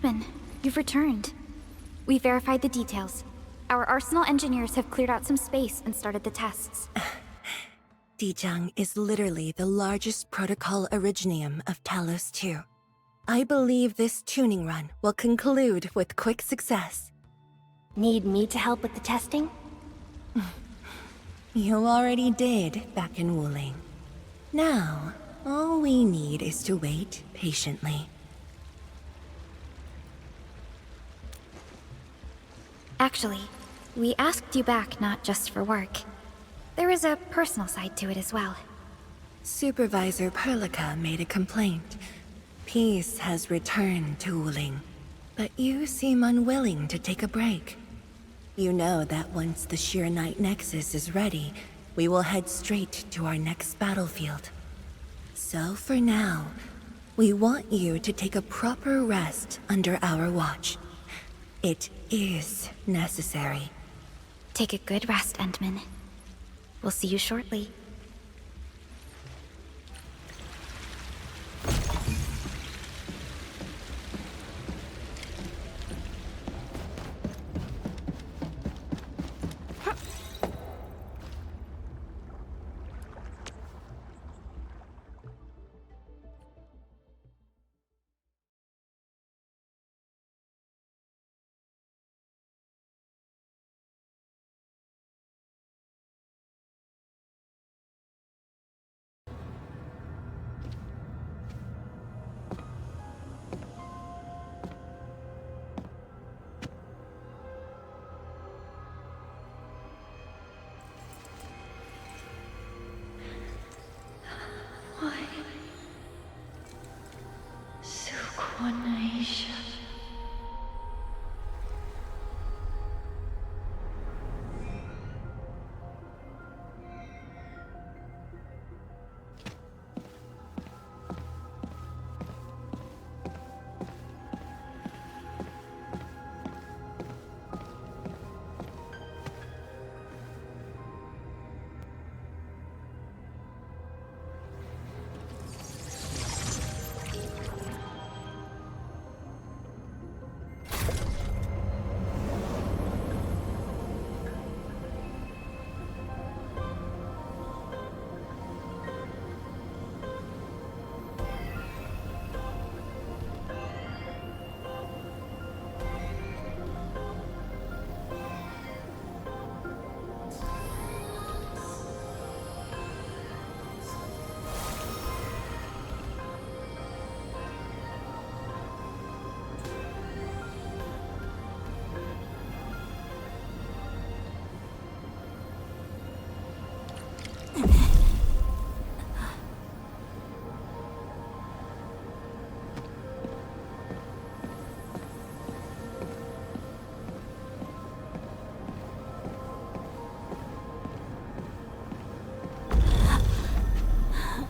Endman, you've returned. We verified the details. Our Arsenal engineers have cleared out some space and started the tests. Dijang is literally the largest protocol originium of Talos 2. I believe this tuning run will conclude with quick success. Need me to help with the testing? You already did back in Wuling. Now, all we need is to wait patiently. Actually, we asked you back not just for work. There is a personal side to it as well. Supervisor Perlica made a complaint. Peace has returned to Wuling, but you seem unwilling to take a break. You know that once the Arknight Nexus is ready, we will head straight to our next battlefield. So for now, we want you to take a proper rest under our watch. It is necessary. Take a good rest, Endman. We'll see you shortly.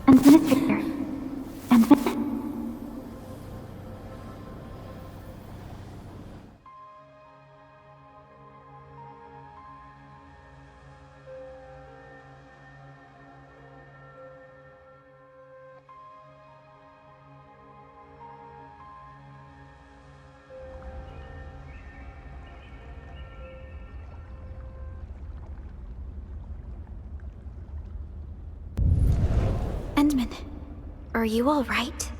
Administrator. Endman? Endman, are you all right?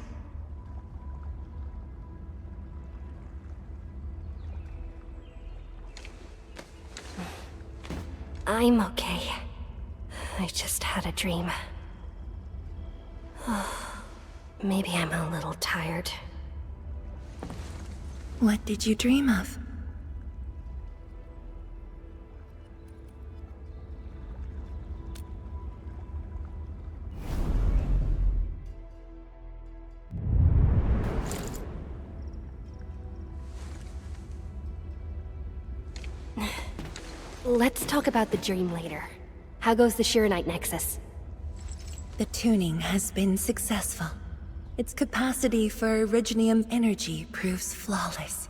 I'm okay. I just had a dream. Maybe I'm a little tired. What did you dream of? Let's talk about the dream later. How goes the Arknight Nexus? The tuning has been successful. Its capacity for originium energy proves flawless.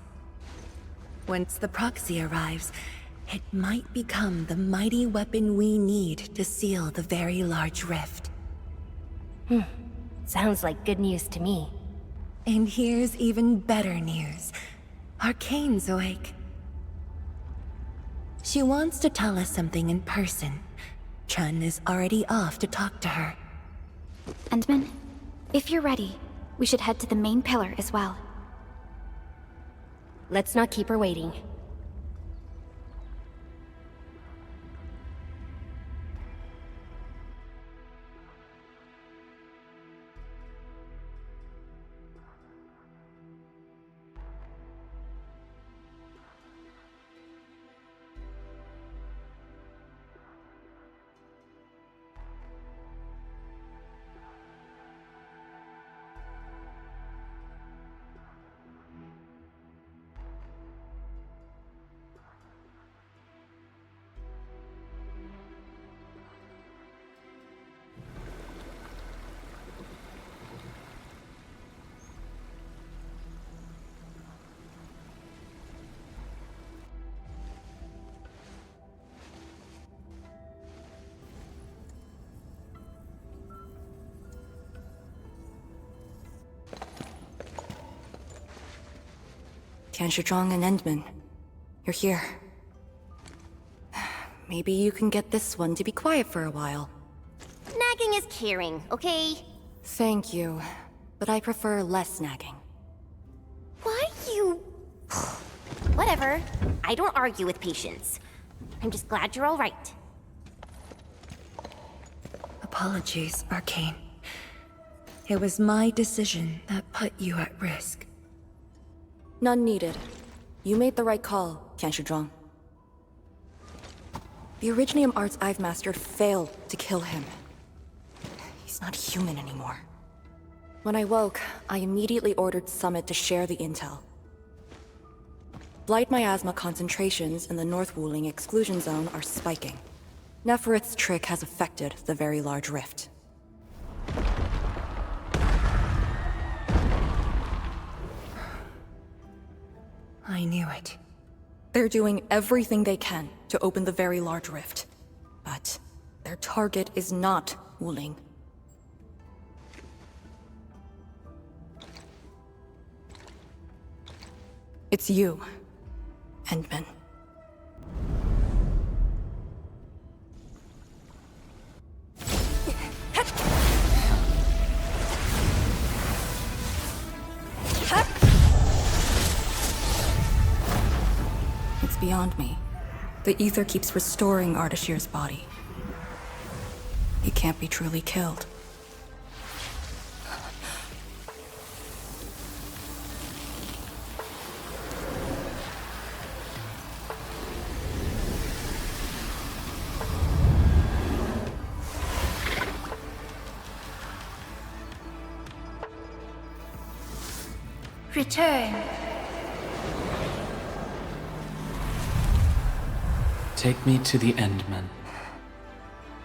Once the proxy arrives, it might become the mighty weapon we need to seal the very large rift. Sounds like good news to me. And here's even better news. Arcane's awake. She wants to tell us something in person. Chun is already off to talk to her. Endman, if you're ready, we should head to the main pillar as well. Let's not keep her waiting. Tianshizhuang and Endman, you're here. Maybe you can get this one to be quiet for a while. Nagging is caring, okay? Thank you, but I prefer less nagging. Why you... Whatever. I don't argue with patience. I'm just glad you're all right. Apologies, Arcane. It was my decision that put you at risk. None needed. You made the right call, Tianshizhuang. The Originium arts I've mastered failed to kill him. He's not human anymore. When I woke, I immediately ordered Summit to share the intel. Blight miasma concentrations in the North Wuling exclusion zone are spiking. Neferith's trick has affected the Very Large Rift. I knew it. They're doing everything they can to open the Very Large Rift. But their target is not Wuling. It's you, Endman. It's beyond me. The ether keeps restoring Ardashir's body. He can't be truly killed. Return. Take me to the Endman,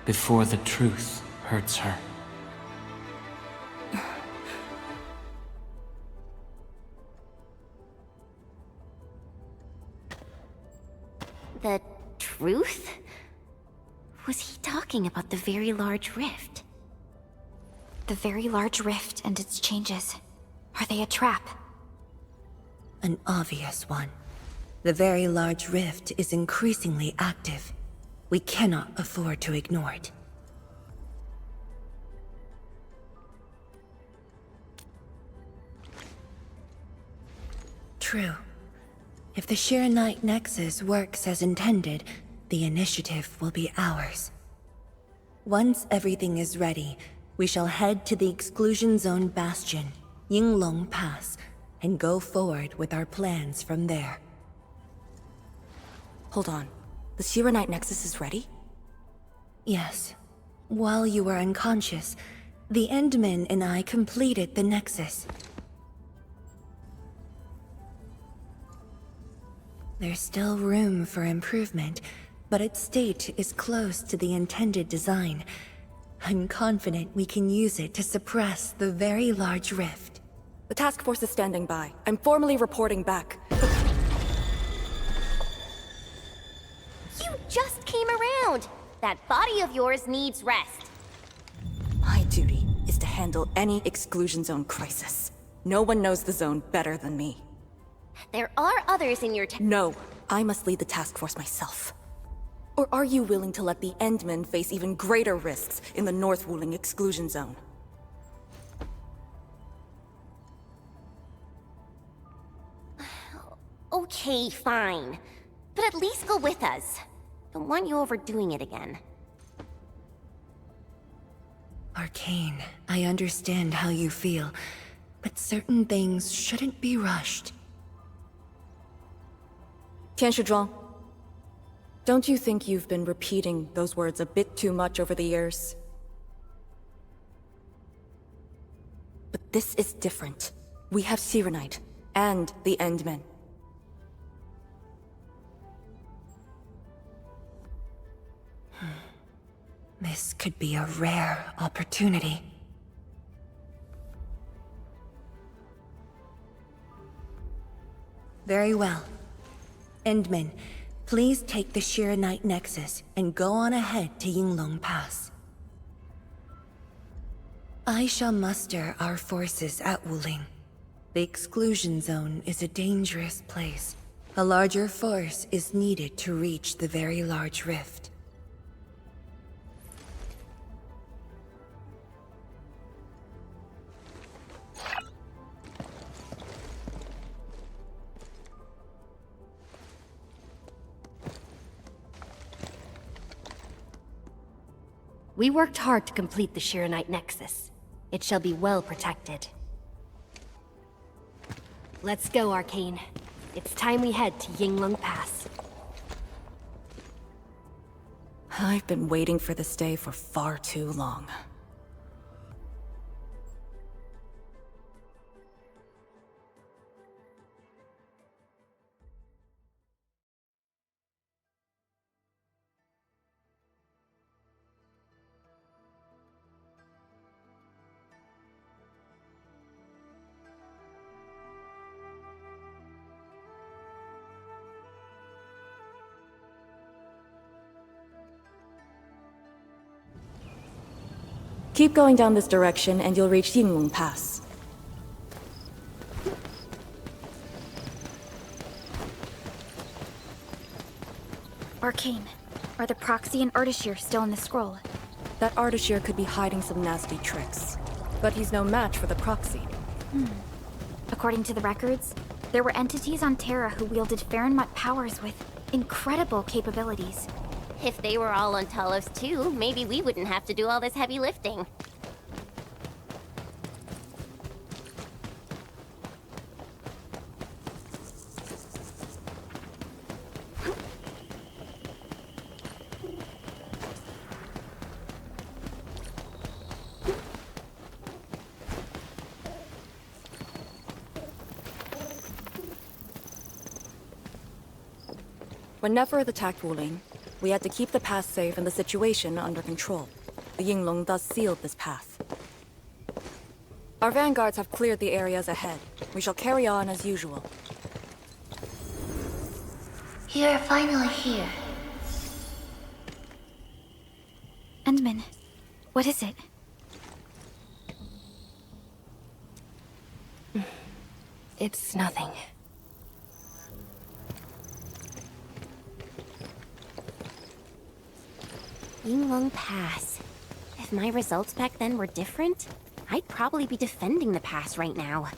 before the truth hurts her. The truth? Was he talking about the Very Large Rift? The Very Large Rift and its changes. Are they a trap? An obvious one. The Very Large Rift is increasingly active. We cannot afford to ignore it. True. If the Shiranite Nexus works as intended, the initiative will be ours. Once everything is ready, we shall head to the Exclusion Zone Bastion, Yinglong Pass, and go forward with our plans from there. Hold on. The Shiranite Nexus is ready? Yes. While you were unconscious, the Endman and I completed the Nexus. There's still room for improvement, but its state is close to the intended design. I'm confident we can use it to suppress the Very Large Rift. The task force is standing by. I'm formally reporting back. You just came around! That body of yours needs rest. My duty is to handle any exclusion zone crisis. No one knows the zone better than me. There are others in your No, I must lead the task force myself. Or are you willing to let the Endmen face even greater risks in the North Wuling exclusion zone? Okay, fine. But at least go with us. Don't want you overdoing it again. Arcane, I understand how you feel, but certain things shouldn't be rushed. Tianshizhuang, don't you think you've been repeating those words a bit too much over the years? But this is different. We have Sirenite, and the Endmen. This could be a rare opportunity. Very well. Endman, please take the Shiranite Nexus and go on ahead to Yinglong Pass. I shall muster our forces at Wuling. The exclusion zone is a dangerous place. A larger force is needed to reach the very large rift. We worked hard to complete the Shiranite Nexus. It shall be well protected. Let's go, Arcane. It's time we head to Yinglong Pass. I've been waiting for this day for far too long. Keep going down this direction and you'll reach Yinglong Pass. Arcane, are the Proxy and Ardashir still in the scroll? That Ardashir could be hiding some nasty tricks. But he's no match for the Proxy. According to the records, there were entities on Terra who wielded Farenmut powers with incredible capabilities. If they were all on Talos too, maybe we wouldn't have to do all this heavy lifting. When Neferth attacked Wuling, we had to keep the pass safe and the situation under control. The Yinglong thus sealed this path. Our vanguards have cleared the areas ahead. We shall carry on as usual. You're finally here. Endman, what is it? It's nothing. Yinglong Pass. If my results back then were different, I'd probably be defending the pass right now.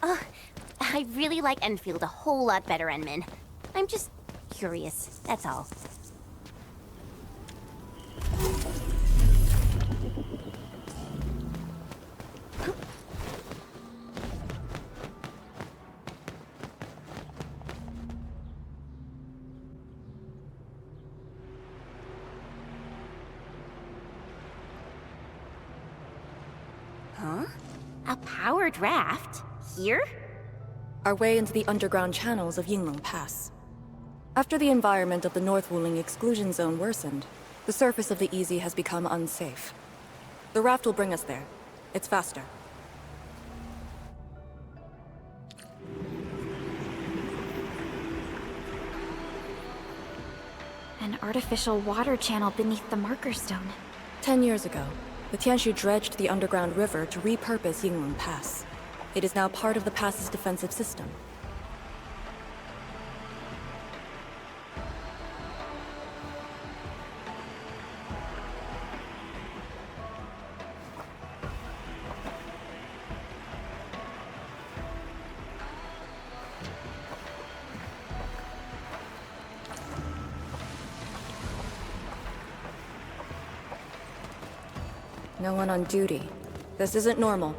I really like Endfield a whole lot better, Endman. I'm just curious, that's all. Huh? A powered raft? Here? Our way into the underground channels of Yinglong Pass. After the environment of the North Wuling exclusion zone worsened, the surface of the Easy has become unsafe. The raft will bring us there. It's faster. An artificial water channel beneath the marker stone. 10 years ago, the Tianshu dredged the underground river to repurpose Yinglong Pass. It is now part of the pass's defensive system. No one on duty. This isn't normal.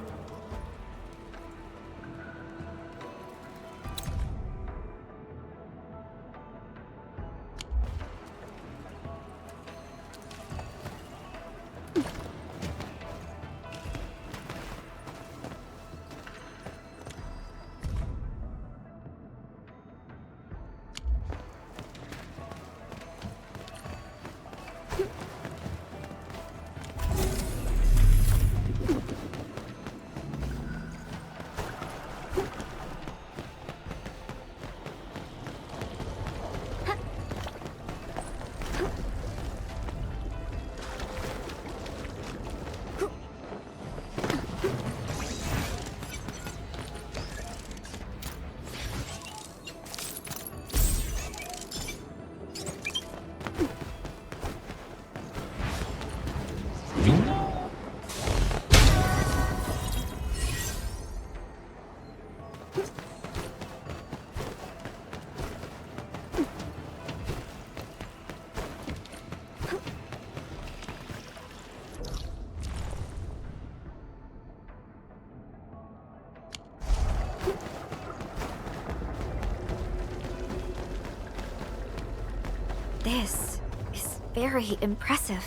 This is very impressive.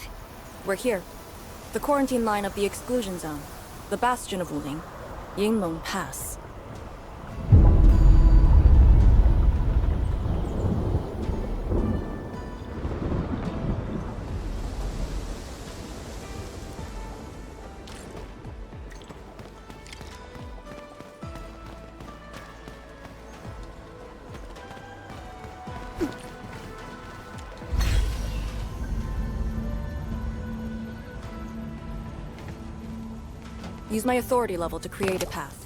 We're here. The quarantine line of the exclusion zone. The bastion of Wuling. Yinglong Pass. Use my authority level to create a path.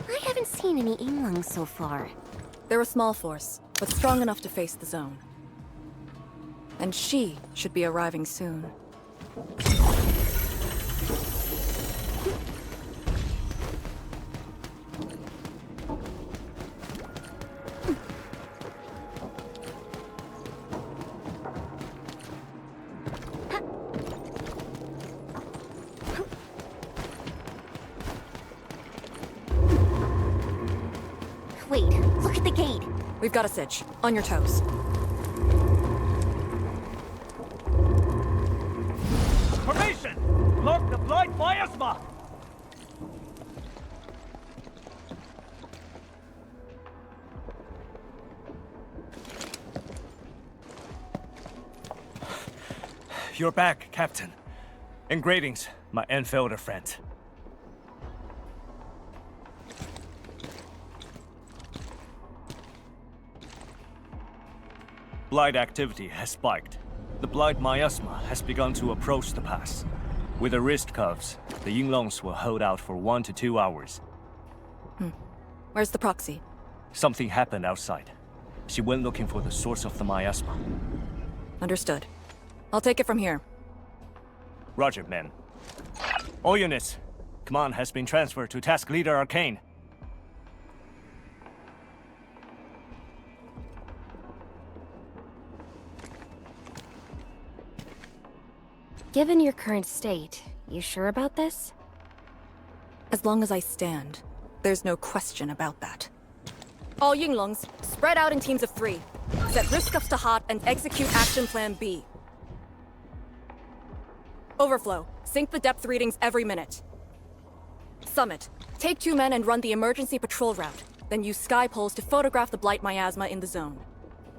I haven't seen any Yinglings so far. They're a small force, but strong enough to face the zone. And she should be arriving soon. Wait, look at the gate. We've got a sitch. On your toes. Formation! Block the blight miasma! You're back, Captain. And greetings, my Endfielder friend. Blight activity has spiked. The blight miasma has begun to approach the pass. With the wrist cuffs, the Yinglongs will hold out for 1 to 2 hours. Where's the proxy? Something happened outside. She went looking for the source of the miasma. Understood. I'll take it from here. Roger, men. All units, command has been transferred to Task Leader Arcane. Given your current state, you sure about this? As long as I stand, there's no question about that. All Yinglongs, spread out in teams of 3. Set risk ups to hot and execute Action Plan B. Overflow, sync the depth readings every minute. Summit, take 2 men and run the emergency patrol route, then use sky poles to photograph the blight miasma in the zone.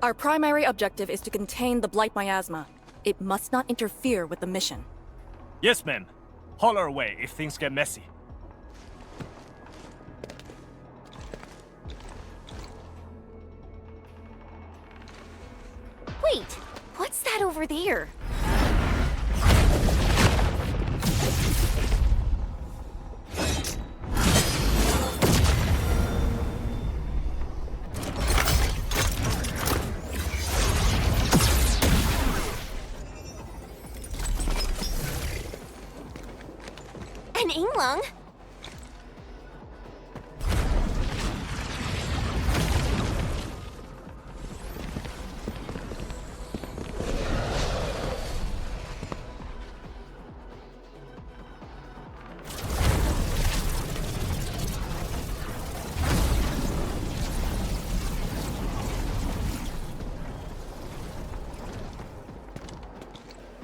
Our primary objective is to contain the blight miasma. It must not interfere with the mission. Yes, ma'am. Holler away if things get messy. Wait, what's that over there? in Yinglong.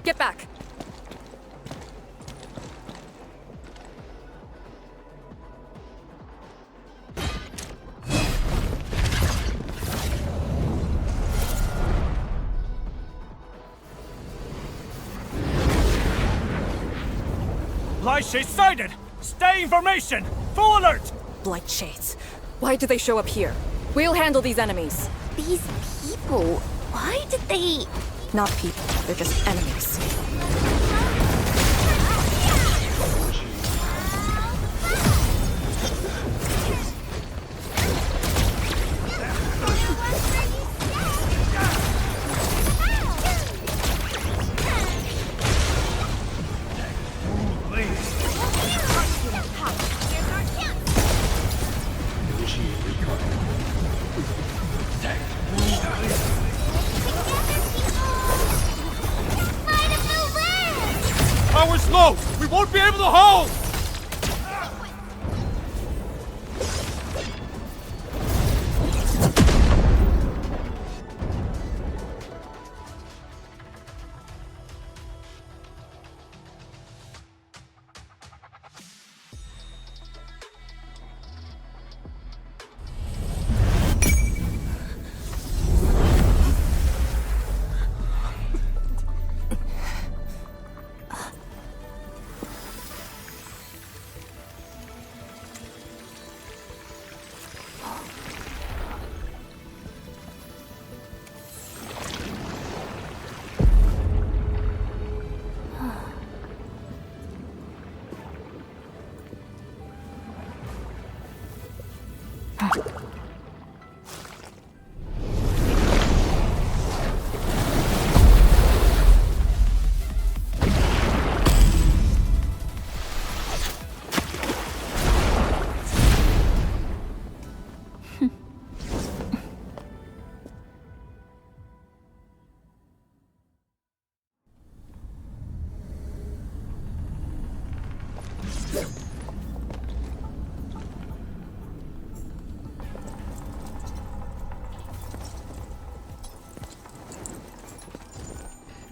Get back! Blight Shades sighted! Stay in formation! Full alert! Blight Shades. Why did they show up here? We'll handle these enemies. These people, why did they... Not people, they're just enemies. Power's low! We won't be able to hold!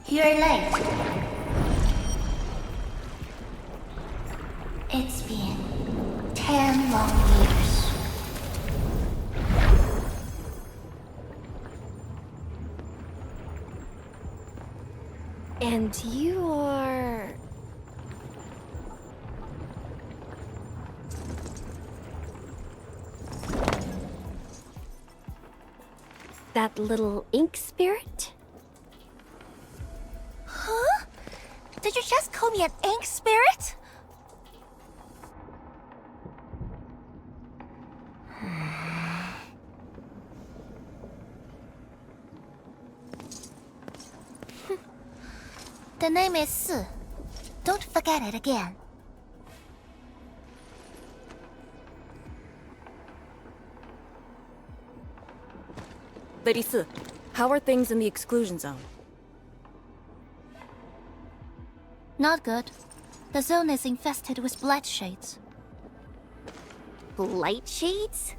You're late. It's been 10 long years. And you are... that little ink spirit? Huh? Did you just call me an ink spirit? The name is Si. Don't forget it again. Lady Si, how are things in the exclusion zone? Not good. The zone is infested with blight shades. Blight shades?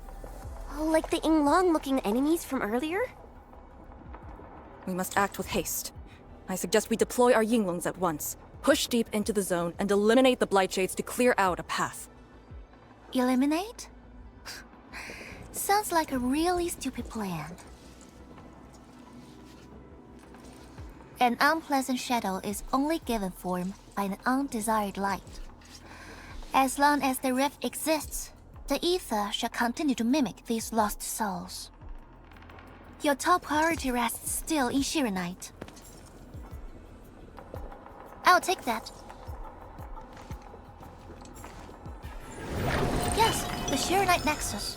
Like the Yinglong-looking enemies from earlier? We must act with haste. I suggest we deploy our Yinglongs at once, push deep into the zone, and eliminate the blight shades to clear out a path. Eliminate? Sounds like a really stupid plan. An unpleasant shadow is only given form by an undesired light. As long as the rift exists, the ether shall continue to mimic these lost souls. Your top priority rests still in Shirenite. I'll take that. Yes, the Shirenite Nexus.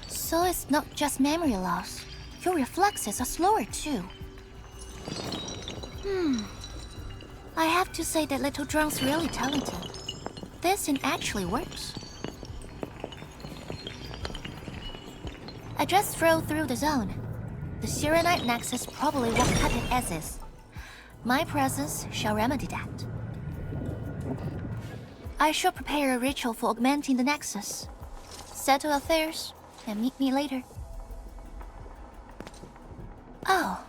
So it's not just memory loss. Your reflexes are slower too. I have to say that little Drung's really talented. This thing actually works. I just drove through the zone. The Syrenite Nexus probably won't cut it as is. My presence shall remedy that. I shall prepare a ritual for augmenting the Nexus. Settle affairs, and meet me later. Oh,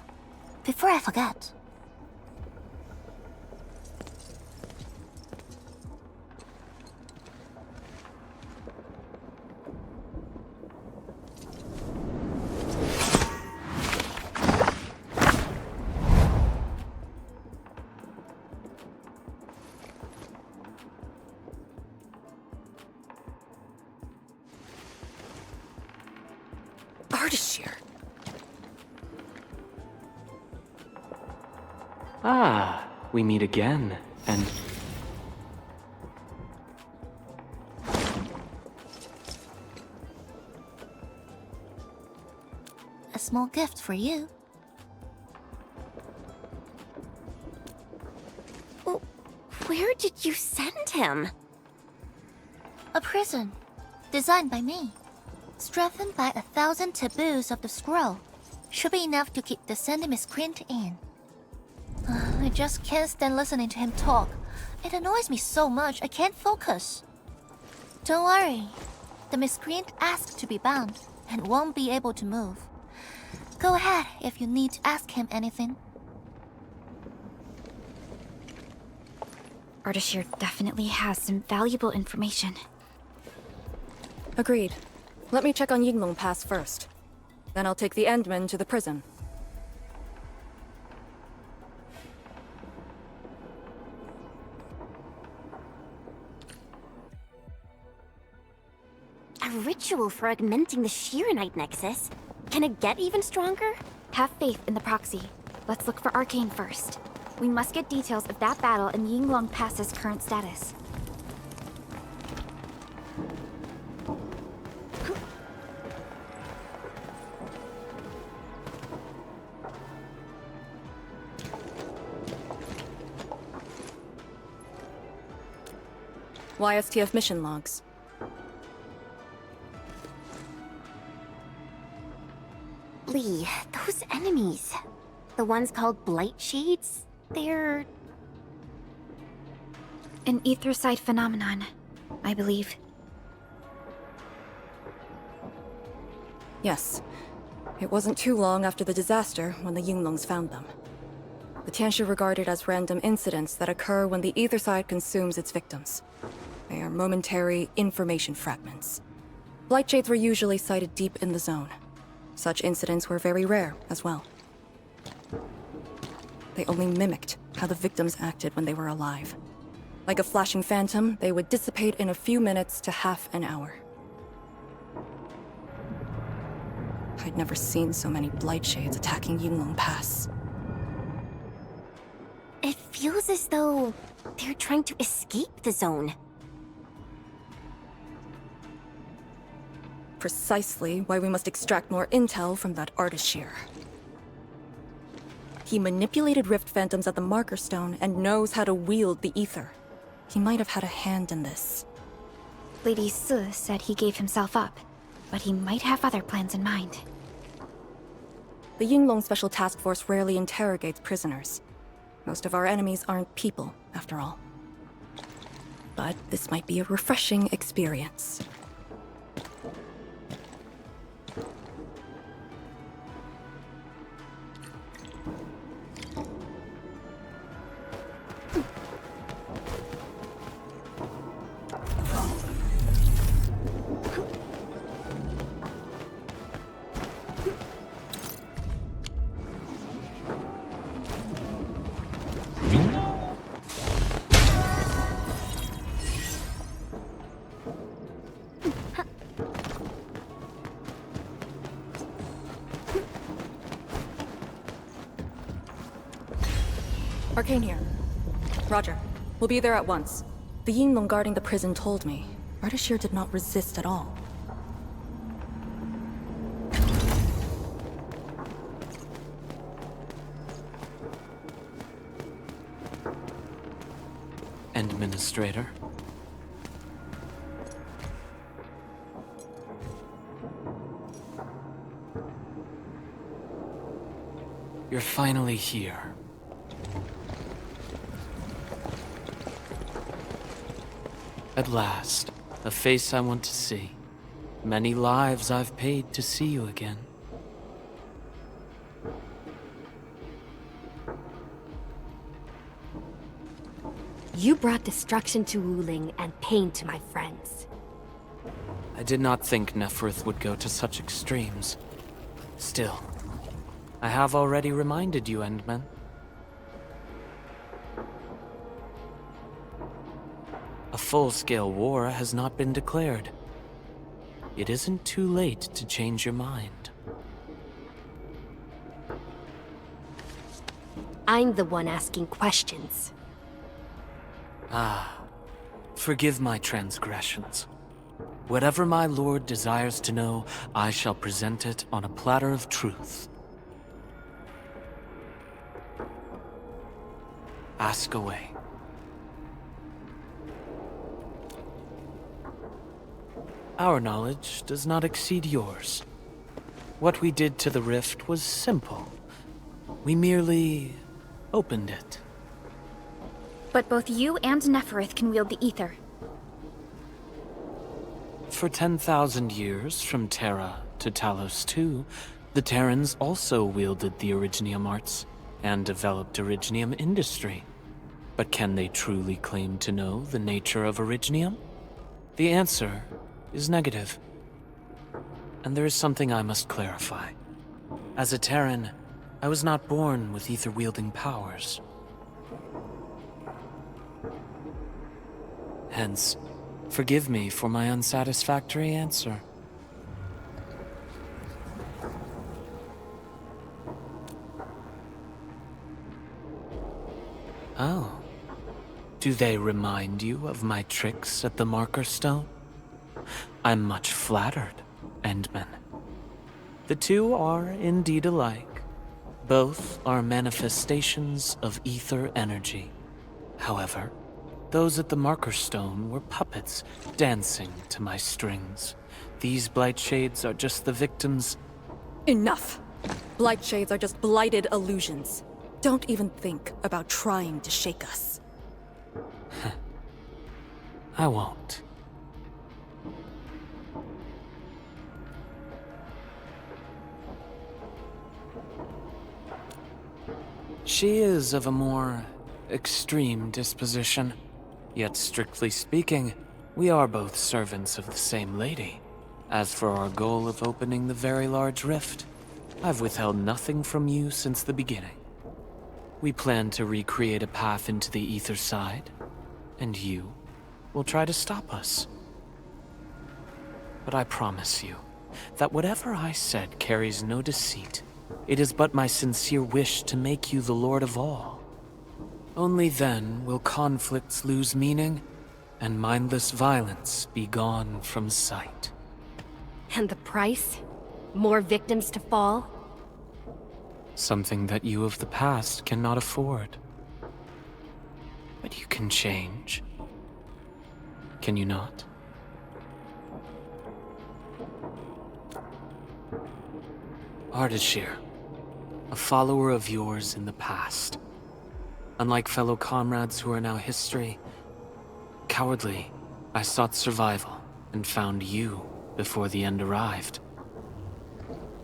before I forget. Ardashir. Ah, we meet again, and A small gift for you. Where did you send him? A prison, designed by me. Strengthened by 1,000 taboos of the scroll. Should be enough to keep the sending miscreant in. I just can't stand listening to him talk. It annoys me so much I can't focus. Don't worry. The miscreant asked to be bound and won't be able to move. Go ahead if you need to ask him anything. Ardashir definitely has some valuable information. Agreed. Let me check on Yinglong Pass first. Then I'll take the Endmen to the prison. A ritual for augmenting the Syrenite Nexus? Can it get even stronger? Have faith in the proxy. Let's look for Arcane first. We must get details of that battle and Yinglong Pass's current status. YSTF mission logs. Lee, those enemies. The ones called Blight Shades? They're... An ethercide phenomenon, I believe. Yes. It wasn't too long after the disaster when the Yinglongs found them. The Tianshu regard it as random incidents that occur when the ethercide consumes its victims. They are momentary information fragments. Blight Shades were usually sighted deep in the zone. Such incidents were very rare as well. They only mimicked how the victims acted when they were alive. Like a flashing phantom, they would dissipate in a few minutes to half an hour. I'd never seen so many Blight Shades attacking Yinglong Pass. It feels as though they're trying to escape the zone. Precisely why we must extract more intel from that Ardashir. He manipulated Rift Phantoms at the Marker Stone and knows how to wield the ether. He might have had a hand in this. Lady Su said he gave himself up, but he might have other plans in mind. The Yinglong Special Task Force rarely interrogates prisoners. Most of our enemies aren't people, after all. But this might be a refreshing experience. Arcane here. Roger. We'll be there at once. The Yinglong guarding the prison told me. Ardashir did not resist at all. Administrator. You're finally here. At last, a face I want to see. Many lives I've paid to see you again. You brought destruction to Wuling and pain to my friends. I did not think Neferth would go to such extremes. Still, I have already reminded you, Endman. A full-scale war has not been declared. It isn't too late to change your mind. I'm the one asking questions. Forgive my transgressions. Whatever my lord desires to know, I shall present it on a platter of truth. Ask away. Our knowledge does not exceed yours. What we did to the rift was simple. We merely opened it. But both you and Neferth can wield the ether. For 10,000 years, from Terra to Talos II, the Terrans also wielded the Originium arts and developed Originium industry. But can they truly claim to know the nature of Originium? The answer is negative. And there is something I must clarify. As a Terran, I was not born with ether-wielding powers. Hence, forgive me for my unsatisfactory answer. Oh. Do they remind you of my tricks at the Marker Stone? I'm much flattered, Endman. The two are indeed alike. Both are manifestations of ether energy. However, those at the Marker Stone were puppets dancing to my strings. These blight shades are just the victims. Enough! Blight shades are just blighted illusions. Don't even think about trying to shake us. I won't. She is of a more extreme disposition. Yet strictly speaking, we are both servants of the same lady. As for our goal of opening the very large rift, I've withheld nothing from you since the beginning. We plan to recreate a path into the ether side, and you will try to stop us. But I promise you that whatever I said carries no deceit. It is but my sincere wish to make you the Lord of all. Only then will conflicts lose meaning, and mindless violence be gone from sight. And the price? More victims to fall? Something that you of the past cannot afford. But you can change. Can you not? Ardashir, a follower of yours in the past. Unlike fellow comrades who are now history, cowardly, I sought survival and found you before the end arrived.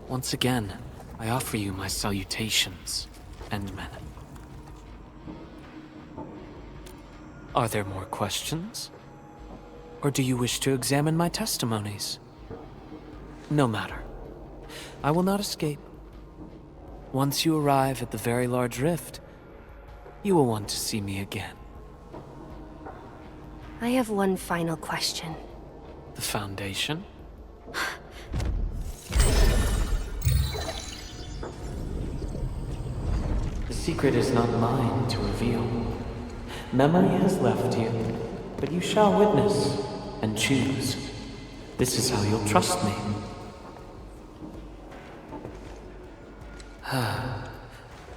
Once again, I offer you my salutations, Endman. Are there more questions? Or do you wish to examine my testimonies? No matter. I will not escape. Once you arrive at the very large rift, you will want to see me again. I have one final question. The Foundation? The secret is not mine to reveal. Memory has left you, but you shall witness and choose. This is how you'll trust me.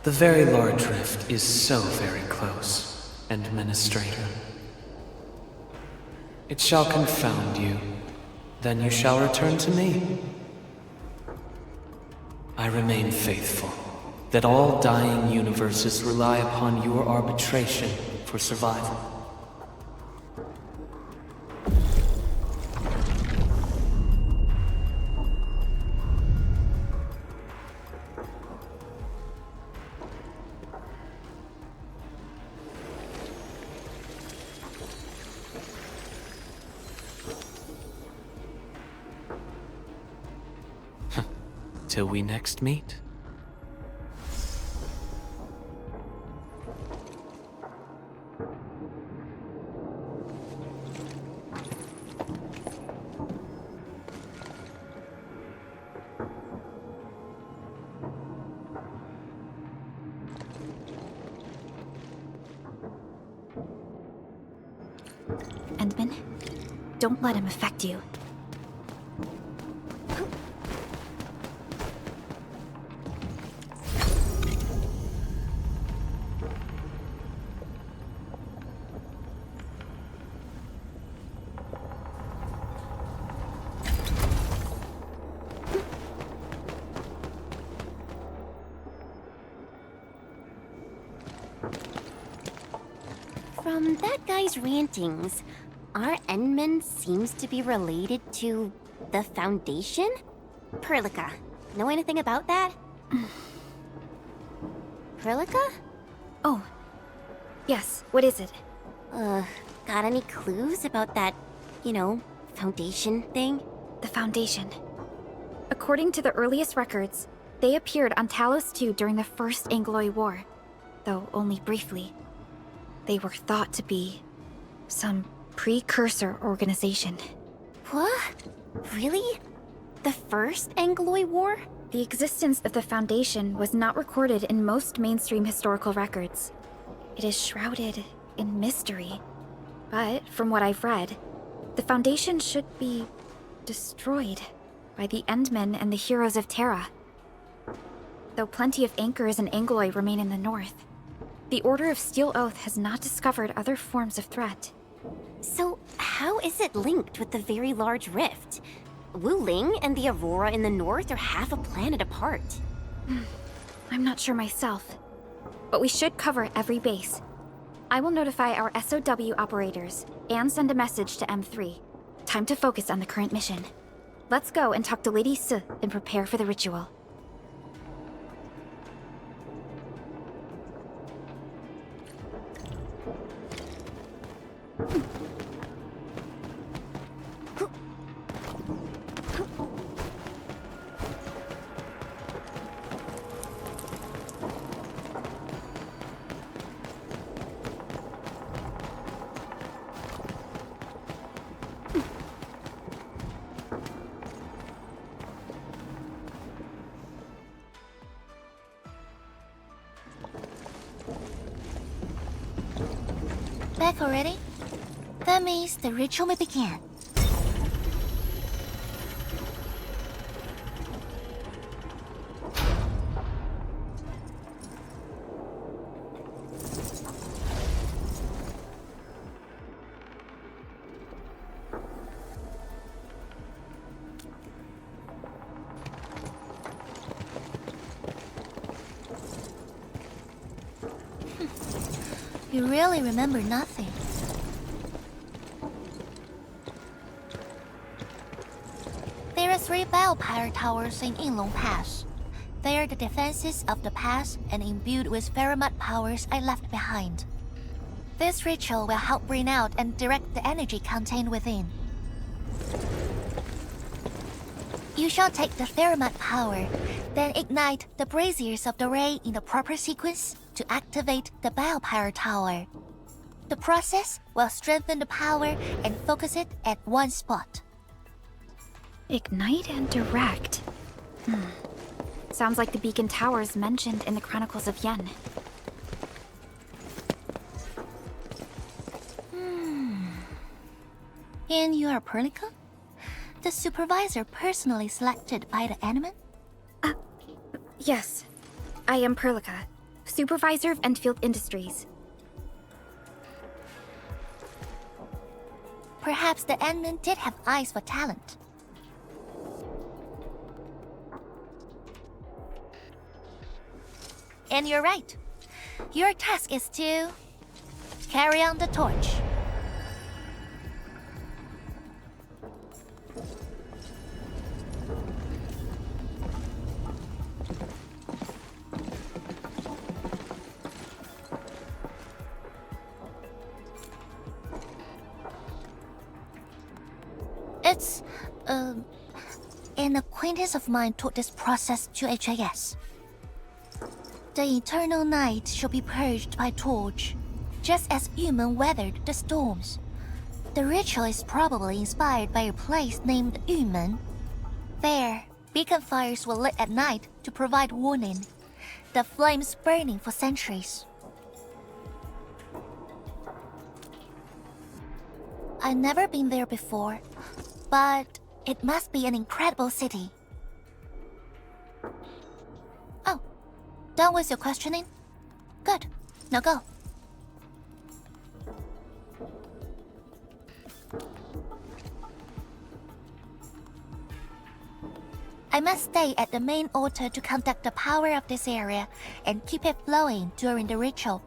The very large rift is so very close, Administrator. It shall confound you. Then you shall return to me. I remain faithful, that all dying universes rely upon your arbitration for survival. Till we next meet. Endman, don't let him affect you. From that guy's rantings, our Endman seems to be related to the Foundation? Perlica, know anything about that? Perlica? Oh, yes, what is it? Got any clues about that, Foundation thing? The Foundation. According to the earliest records, they appeared on Talos II during the First Angloy War, though only briefly. They were thought to be some precursor organization. What? Really? The First Angloy War? The existence of the Foundation was not recorded in most mainstream historical records. It is shrouded in mystery. But, from what I've read, the Foundation should be destroyed by the Endmen and the heroes of Terra. Though plenty of anchors and Angloy remain in the north, the Order of Steel Oath has not discovered other forms of threat. So, how is it linked with the very large rift? Wu Ling and the Aurora in the north are half a planet apart. I'm not sure myself, but we should cover every base. I will notify our SOW operators and send a message to M3. Time to focus on the current mission. Let's go and talk to Lady S and prepare for the ritual. Back already? That means the ritual may begin. You really remember nothing. There are 3 biopower towers in Yinglong Pass. They are the defenses of the pass and imbued with Ferromat powers I left behind. This ritual will help bring out and direct the energy contained within. You shall take the Ferromat power, then ignite the braziers of the ray in the proper sequence to activate the biopower tower. The process will strengthen the power and focus it at one spot. Ignite and direct. Sounds like the beacon towers mentioned in the Chronicles of Yen. And you are Perlica? The supervisor personally selected by the Endman? Yes. I am Perlica, supervisor of Endfield Industries. Perhaps the Endmen did have eyes for talent. And you're right. Your task is to carry on the torch. It's, an acquaintance of mine taught this process to HIS. The eternal night shall be purged by torch, just as human weathered the storms. The ritual is probably inspired by a place named Yumen. There, beacon fires were lit at night to provide warning, the flames burning for centuries. I've never been there before, but it must be an incredible city. Oh, done with your questioning? Good. Now go. I must stay at the main altar to conduct the power of this area and keep it flowing during the ritual.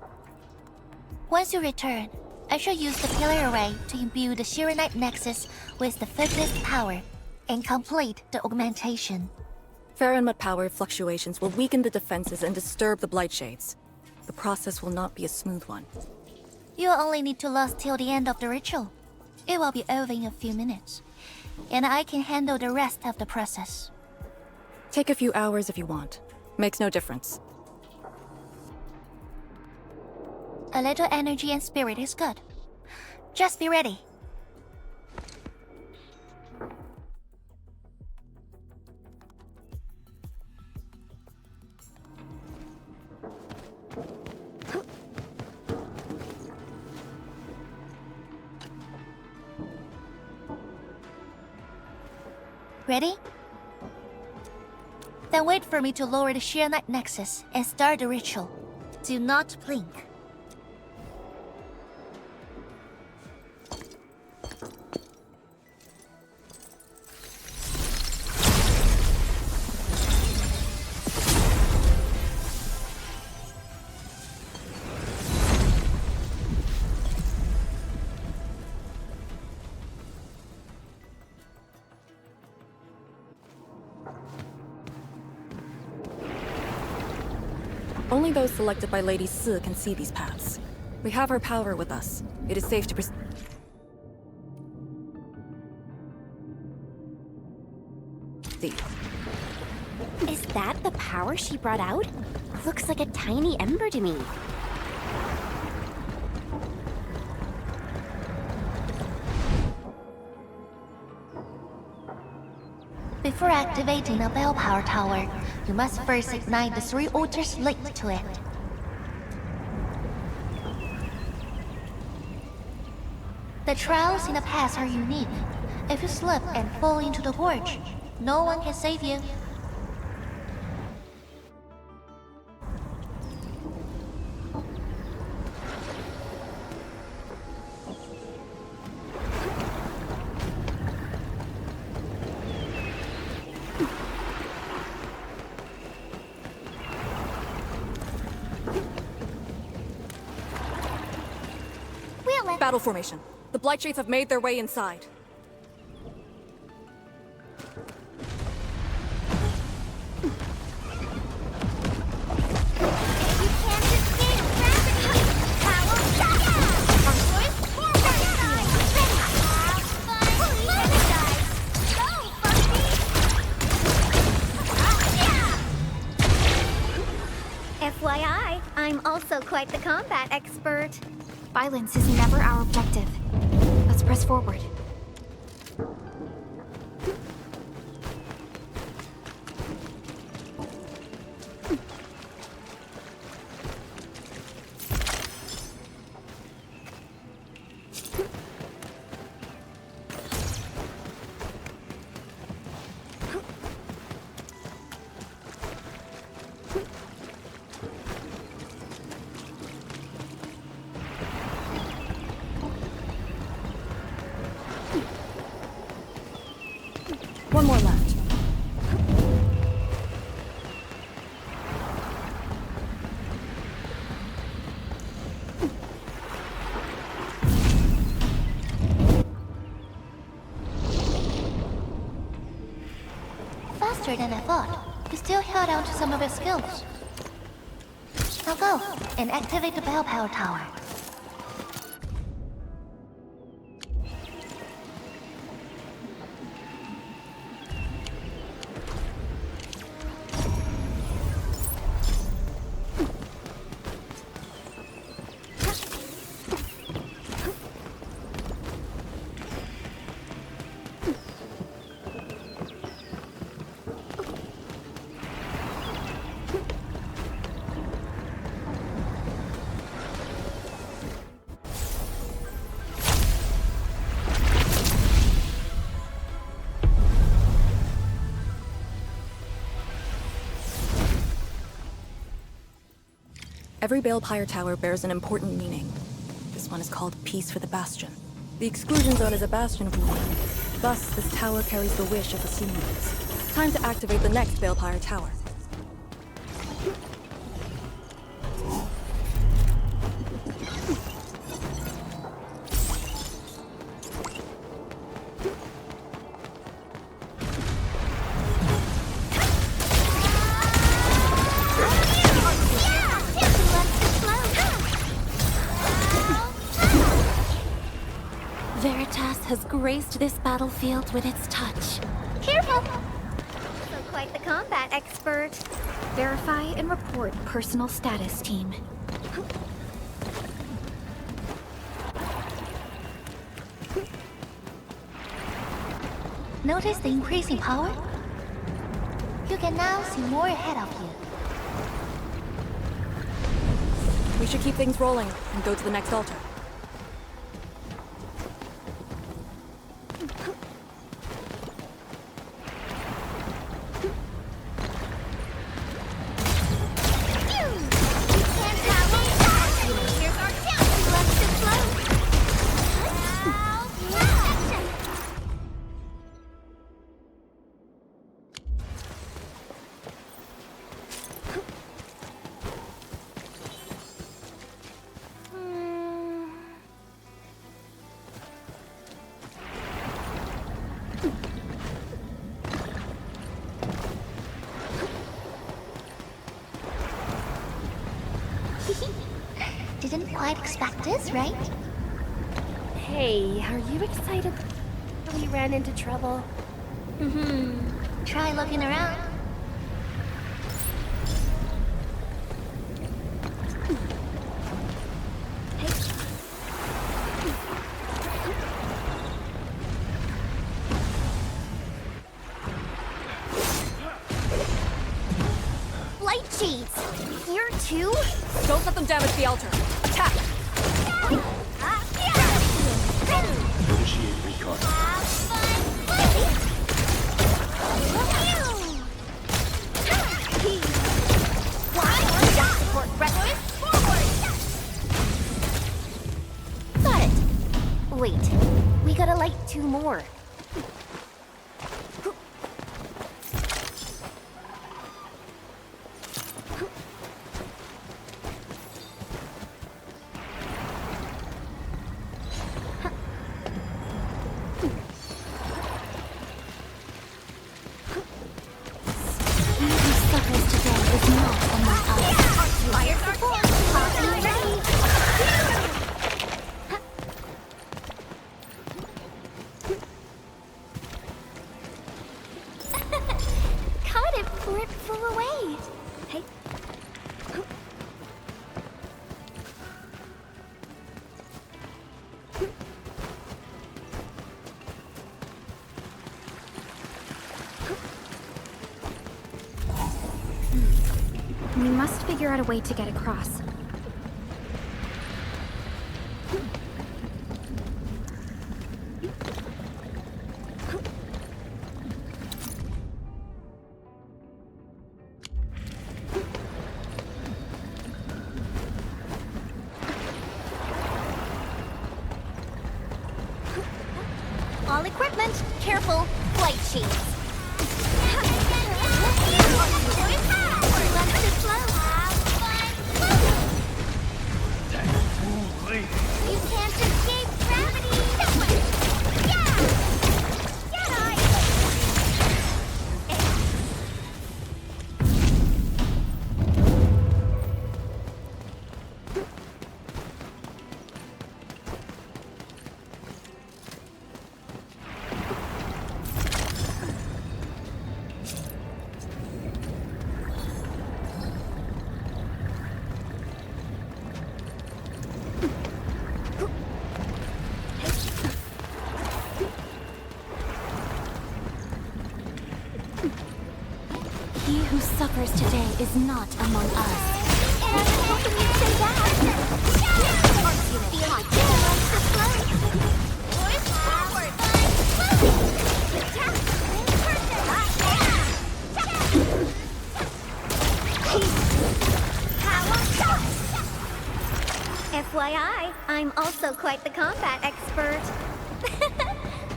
Once you return, I shall use the pillar array to imbue the Shiranite Nexus with the focused power and complete the augmentation. Farenmut power fluctuations will weaken the defenses and disturb the Blight Shades. The process will not be a smooth one. You'll only need to last till the end of the ritual. It will be over in a few minutes, and I can handle the rest of the process. Take a few hours if you want. Makes no difference. A little energy and spirit is good. Just be ready. Ready? Then wait for me to lower the Shiranite Nexus and start the ritual. Do not blink. Only those selected by Lady Si can see these paths. We have her power with us. It is safe to proceed. Is that the power she brought out? Looks like a tiny ember to me. Before activating a bell power tower, you must first ignite the 3 altars linked to it. The trials in the past are unique. If you slip and fall into the gorge, no one can save you. Battle formation. The Blight Shades have made their way inside. FYI, I'm also quite the combat expert. Violence is never our objective. Let's press forward. than I thought. You still held on to some of your skills. Now go, and activate the bell power tower. Every Balepire tower bears an important meaning. This one is called Peace for the Bastion. The exclusion zone is a bastion of Wuling. Thus, this tower carries the wish of the Sea Lords. Time to activate the next Balepire tower. Veritas has graced this battlefield with its touch. Careful! Also quite the combat expert. Verify and report personal status, team. Notice the increasing power? You can now see more ahead of you. We should keep things rolling and go to the next altar. Didn't quite expect this, right? Hey, are you excited we ran into trouble? Try looking around. Light cheats! Here too? Don't let them damage the altar. Attack! Initiate recon. Got it! Wait, we gotta light 2 more. Caught it before it flew away. Hey. We must figure out a way to get across. All equipment, careful, flight sheets. You can't escape gravity! Yeah! who suffers today is not among us. And I was hoping you'd say that. FYI, I'm also quite the combat expert.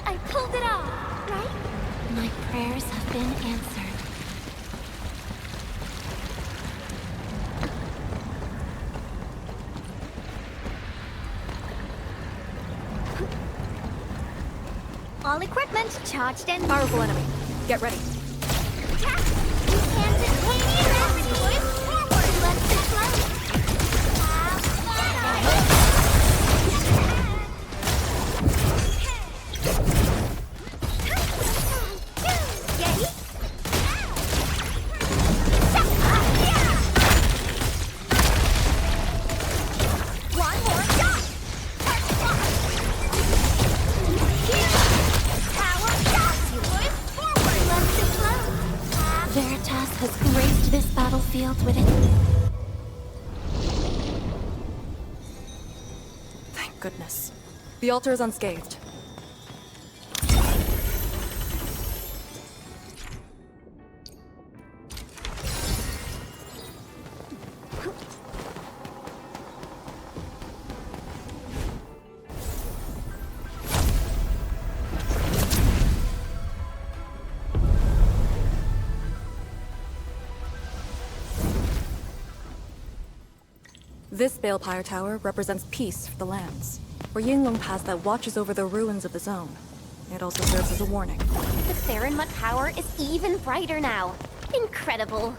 I pulled it off, right? My prayers have been answered. All equipment charged and Powerful enemy. Get ready. attack! You can't detain me, forward! Let's it flow! Yay! One more shot! Power shot! You boys forward! Let's it flow! Veritas has graced this battlefield with it. Thank goodness. The altar is unscathed. This Balefire Tower represents peace for the lands, or Yinglong Pass that watches over the ruins of the zone. It also serves as a warning. The Theronmut Tower is even brighter now. Incredible.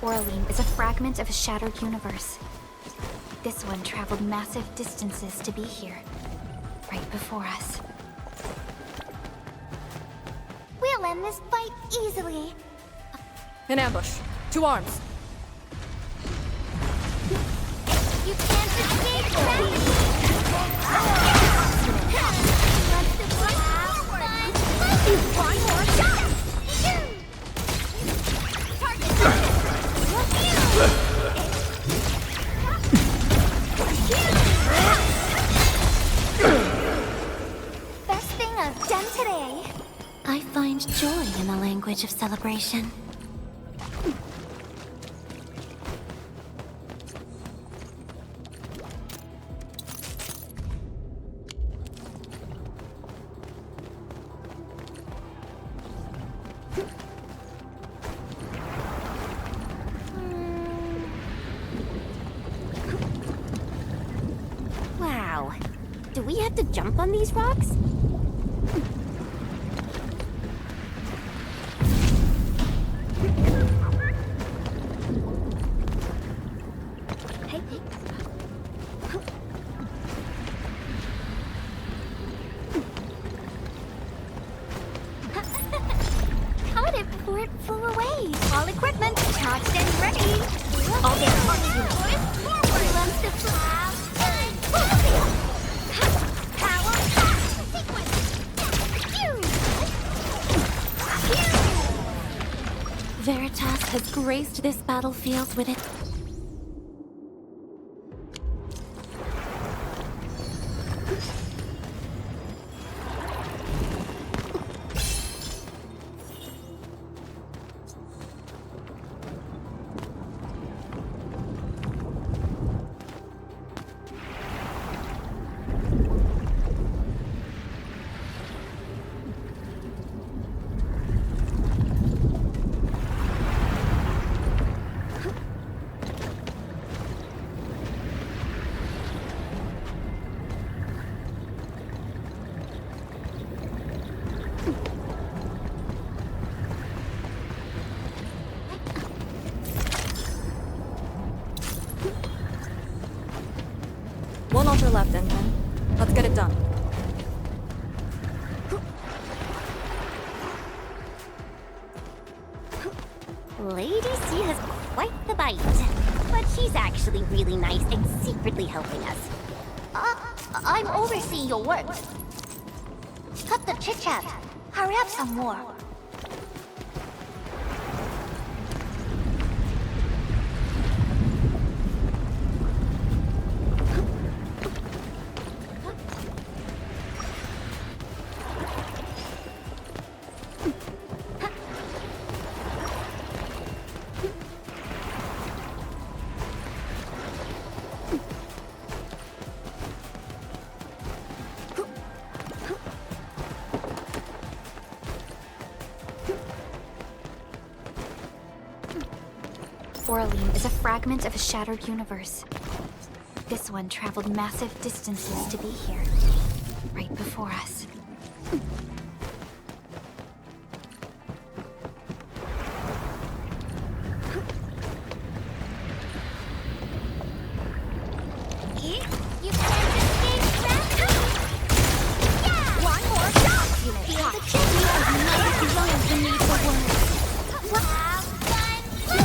Orlean is a fragment of a shattered universe. This one traveled massive distances to be here, right before us. We'll end this fight easily. In ambush. To arms. You can't escape gravity! Let's it forward! One more shot! Best thing I've done today. I find joy in the language of celebration. Wow. Do we have to jump on these rocks? Caught it before it flew away. All equipment charged and ready. All get forward. Let's it fly. Power sequence. Veritas has graced this battlefield with it. Lady C has quite the bite. But she's actually really nice and secretly helping us. I'm overseeing your work. Cut the chit-chat. Hurry up some more. Oraline is a fragment of a shattered universe. This one traveled massive distances to be here, right before us. You can't escape gravity! Yeah! One more shot! Feel the chip! You have never grown the need for words. Have fun floating!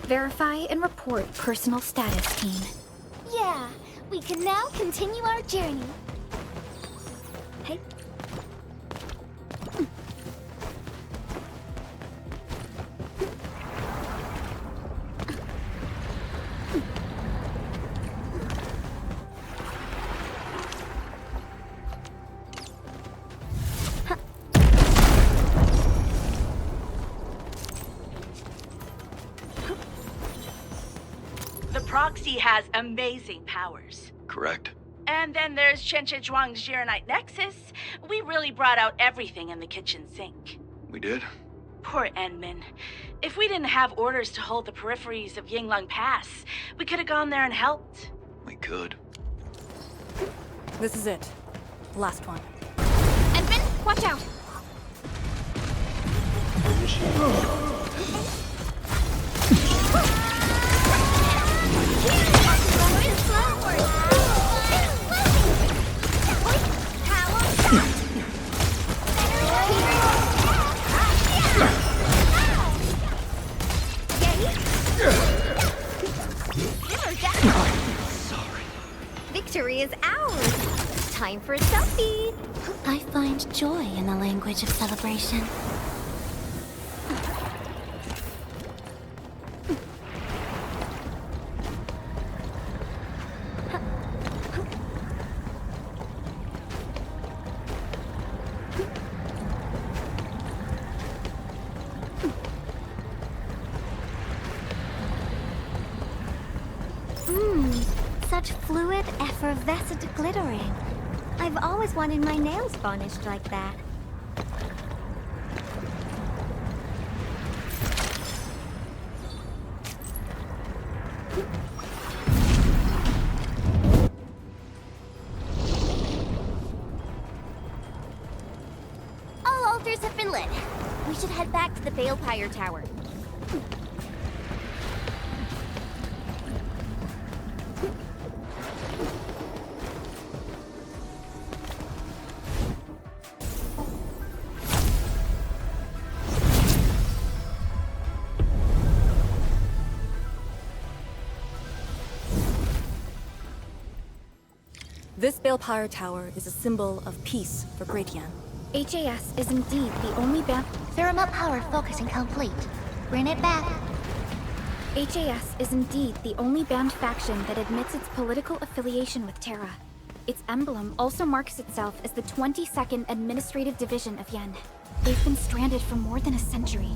Verify and report personal status, team. Yeah, we can now continue our journey. Hey. The proxy has amazing powers. Correct. And then there's Chen Zhuang's Gironite Nexus. We really brought out everything in the kitchen sink. We did? Poor Enmin. If we didn't have orders to hold the peripheries of Yinglong Pass, we could have gone there and helped. We could. This is it. Last one. Enmin, watch out! Victory is ours! Time for a selfie! I find joy in the language of celebration. Such fluid, effervescent glittering. I've always wanted my nails varnished like that. All altars have been lit. We should head back to the Balefire Tower. This Balefire Tower is a symbol of peace for Great Yan. HAS is indeed the only band. Thermal power focusing complete. Bring it back. HAS is indeed the only banned faction that admits its political affiliation with Terra. Its emblem also marks itself as the 22nd Administrative Division of Yen. They've been stranded for more than a century.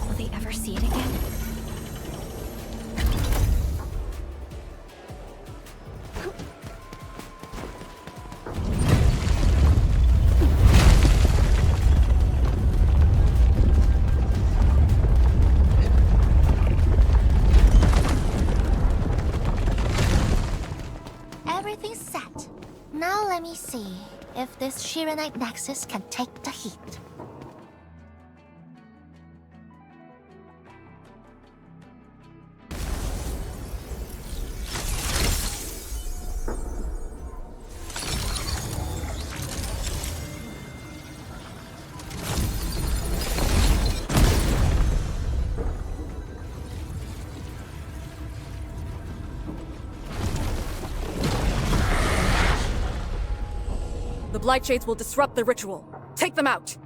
Will they ever see it again? Everything's set. Now let me see if this Gironite Nexus can take the heat. Blight Shades will disrupt the ritual. Take them out!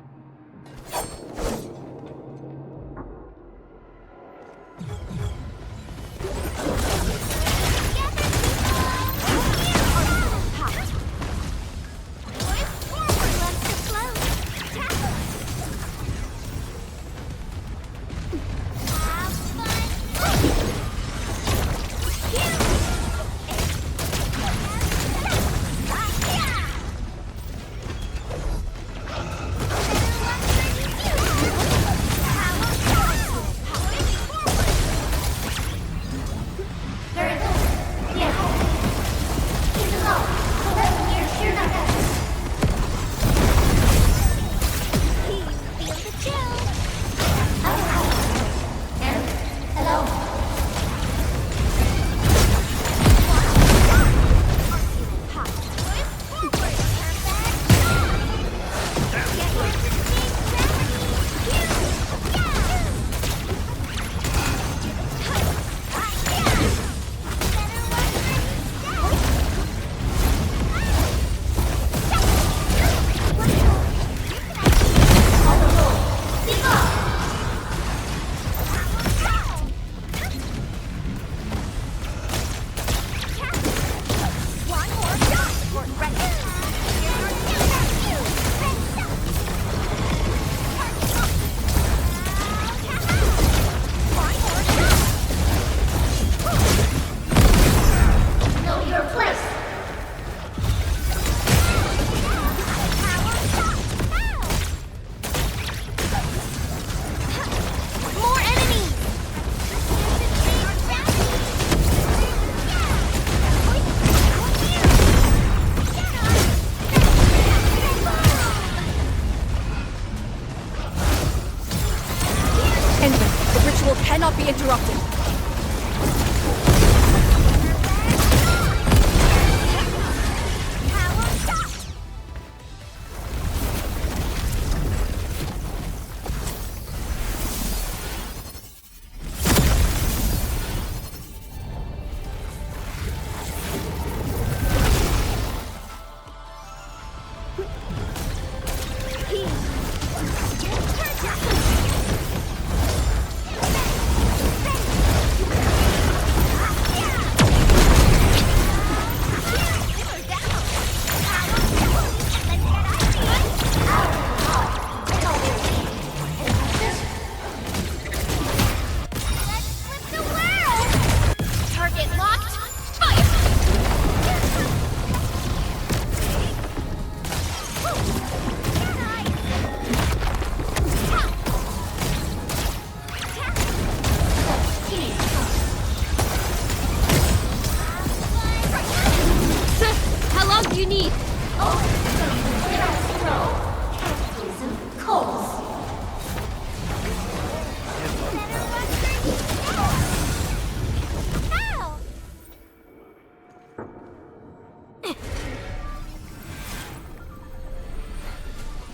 Cannot be interrupted.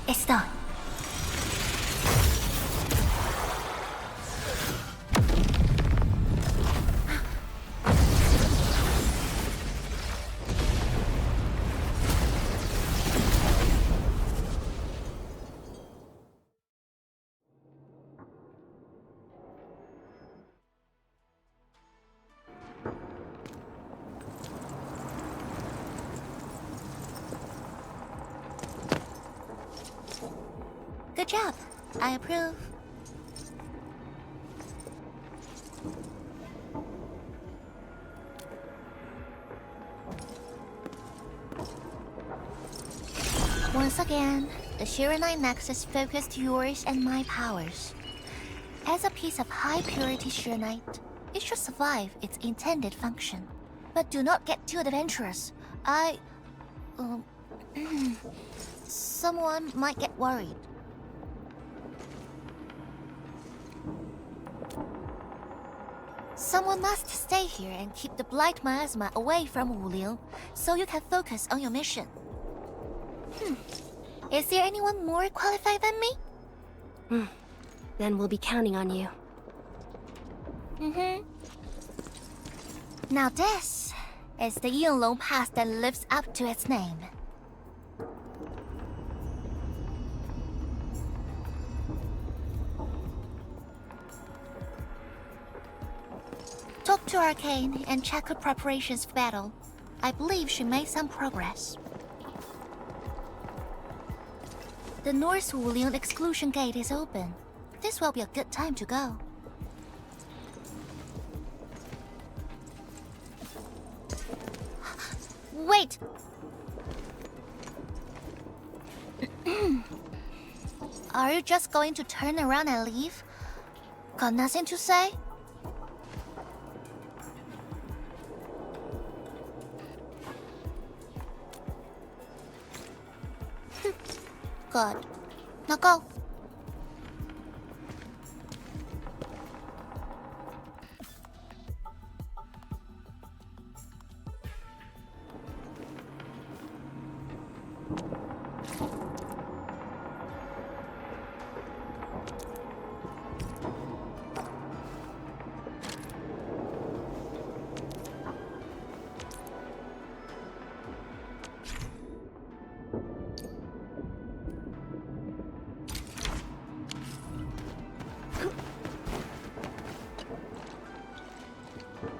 It's done. Good job. I approve. Once again, the Shiranite Nexus focused yours and my powers. As a piece of high-purity Shiranite, it should survive its intended function. But do not get too adventurous. Someone might get worried. Someone must stay here and keep the Blight Miasma away from Wuliang, so you can focus on your mission. Is there anyone more qualified than me? Then we'll be counting on you. Now this is the Yinglong Pass that lives up to its name. spoke to Arcane and checked her preparations for battle. I believe she made some progress. The North Wulian exclusion gate is open. This will be a good time to go. Wait! Are you just going to turn around and leave? Got nothing to say? Good. Now go.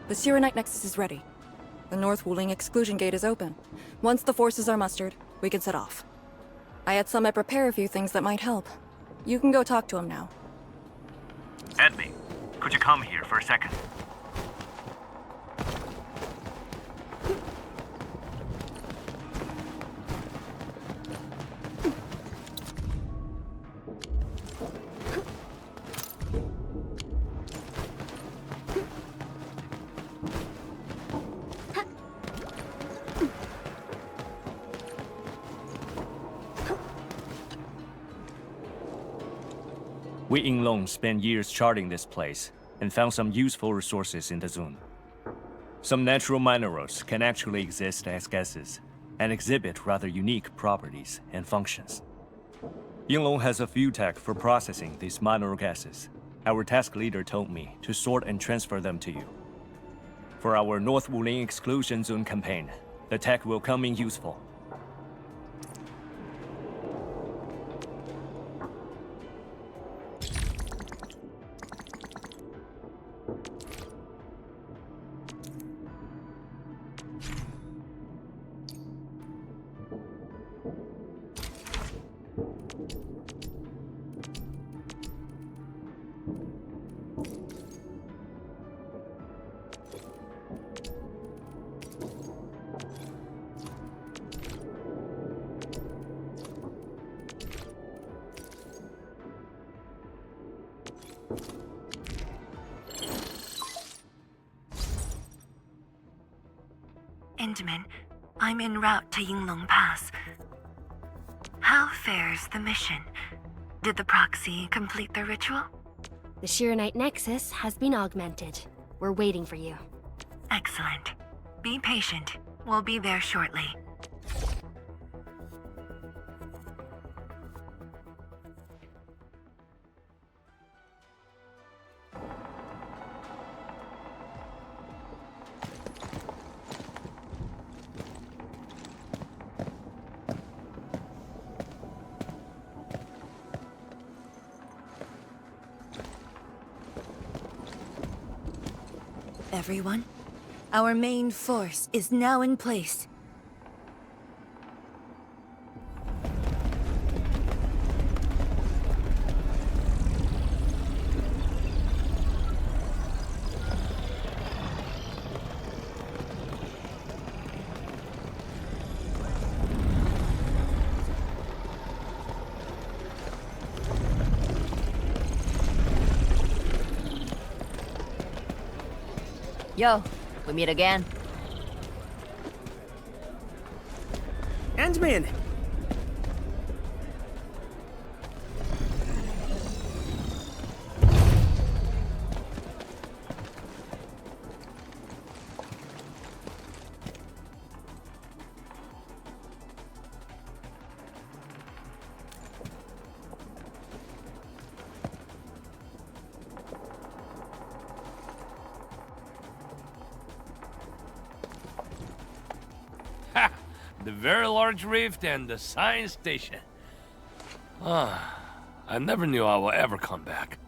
The Syrenite Nexus is ready. The North Wuling exclusion gate is open. Once the forces are mustered, we can set off. I had Summit prepare a few things that might help. You can go talk to him now. Edme, could you come here for a second? We Yinglong spent years charting this place, and found some useful resources in the zone. Some natural minerals can actually exist as gases, and exhibit rather unique properties and functions. Yinglong has a few tech for processing these mineral gases. Our task leader told me to sort and transfer them to you. For our North Wuling Exclusion Zone campaign, the tech will come in useful. Endman, I'm en route to Yinglong Pass. How fares the mission? Did the proxy complete the ritual? The Shirenite Nexus has been augmented. We're waiting for you. Excellent. Be patient. We'll be there shortly. Everyone, our main force is now in place. Yo, we meet again. Endman! The very large rift and the science station. I never knew I would ever come back.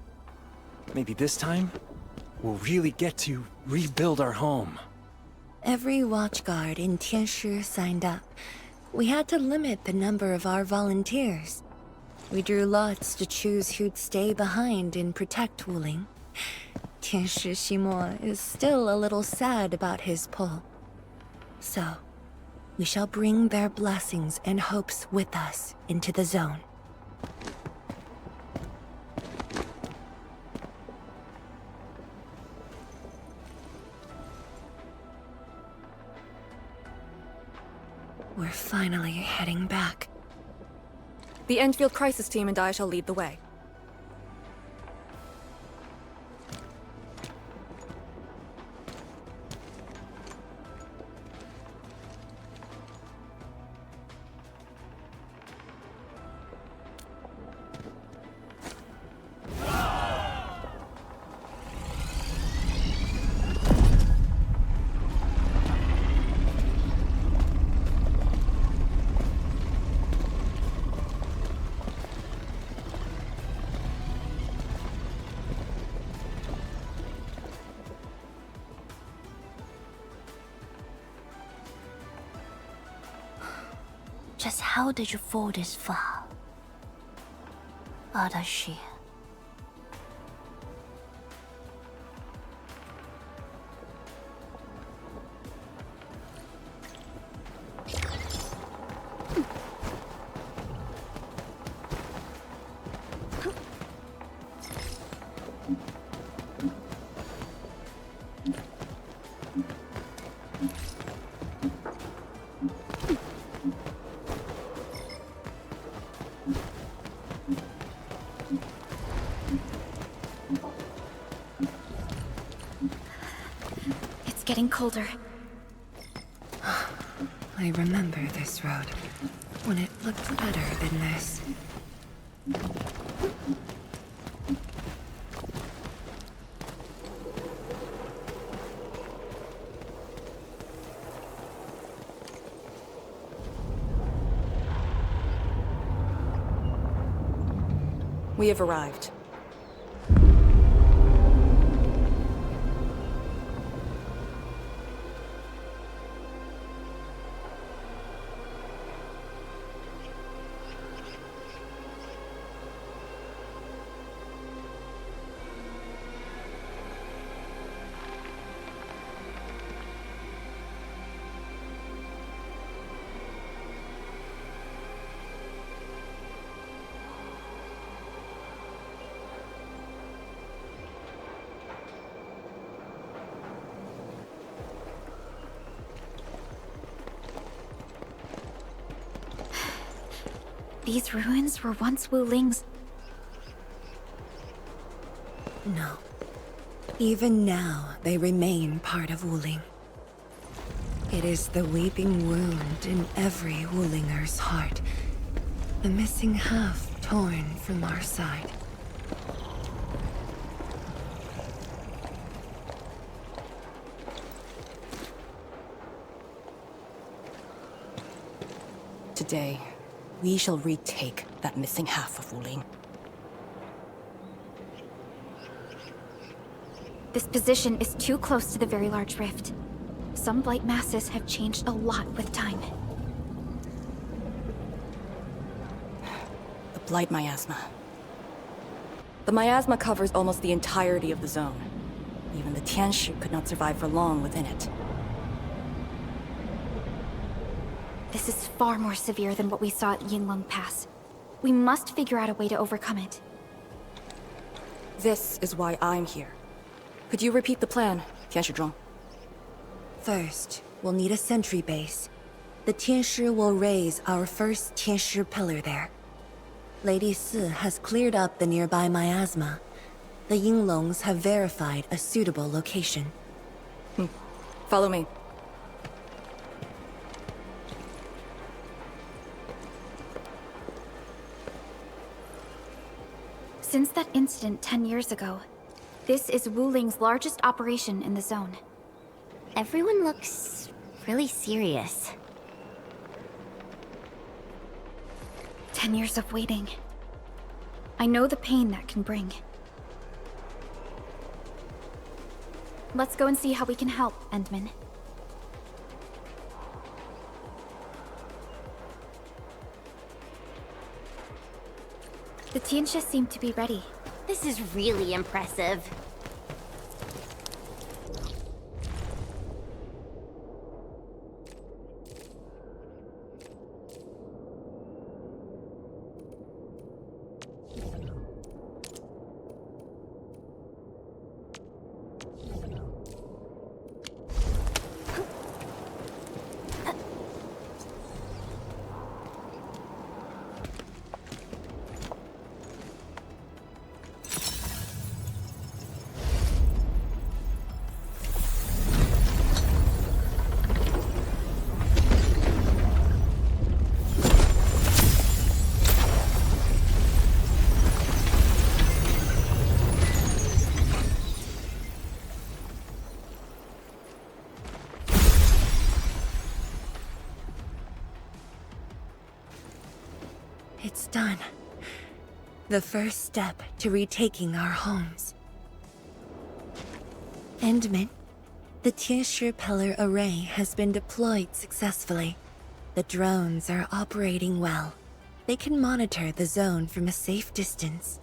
Maybe this time? we'll really get to rebuild our home. Every watchguard in Tianshi signed up. We had to limit the number of our volunteers. We drew lots to choose who'd stay behind and protect Wuling. Tianshi Ximo is still a little sad about his pull. So, we shall bring their blessings and hopes with us into the zone. We're finally heading back. The Endfield crisis team and I shall lead the way. Just how did you fall this far? Adashi. Getting colder. I remember this road, when it looked better than this. We have arrived. These ruins were once Wuling's. No. Even now, they remain part of Wuling. It is the weeping wound in every Wulinger's heart. The missing half torn from our side. Today, we shall retake that missing half of Wuling. This position is too close to the very large rift. Some blight masses have changed a lot with time. The Blight Miasma. The miasma covers almost the entirety of the zone. Even the Tianshu could not survive for long within it. This is far more severe than what we saw at Yinglong Pass. We must figure out a way to overcome it. This is why I'm here. Could you repeat the plan, Tianshi? First, we'll need a sentry base. The Tianshi will raise our first Tianshi pillar there. Lady Si has cleared up the nearby miasma. The Yinglongs have verified a suitable location. Follow me. Since that incident 10 years ago, this is Wuling's largest operation in the zone. Everyone looks really serious. 10 years of waiting. I know the pain that can bring. Let's go and see how we can help, Endman. The Tianxia seem to be ready. This is really impressive. It's done. The first step to retaking our homes. Endman, the Tianxia Pillar Array has been deployed successfully. The drones are operating well. They can monitor the zone from a safe distance.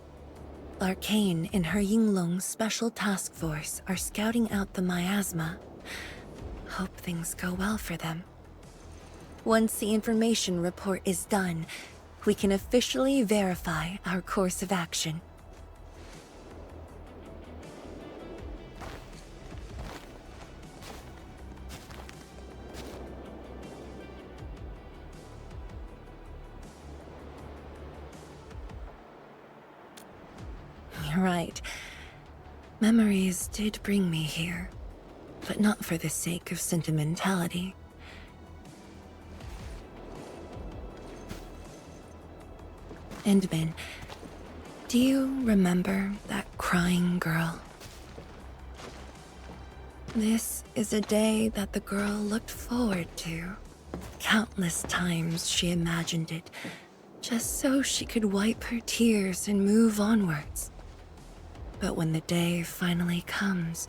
Arcane and her Yinglong Special Task Force are scouting out the miasma. Hope things go well for them. Once the information report is done, we can officially verify our course of action. You're right. Memories did bring me here, but not for the sake of sentimentality. Endman, do you remember that crying girl? This is a day that the girl looked forward to. Countless times she imagined it, just so she could wipe her tears and move onwards. But when the day finally comes,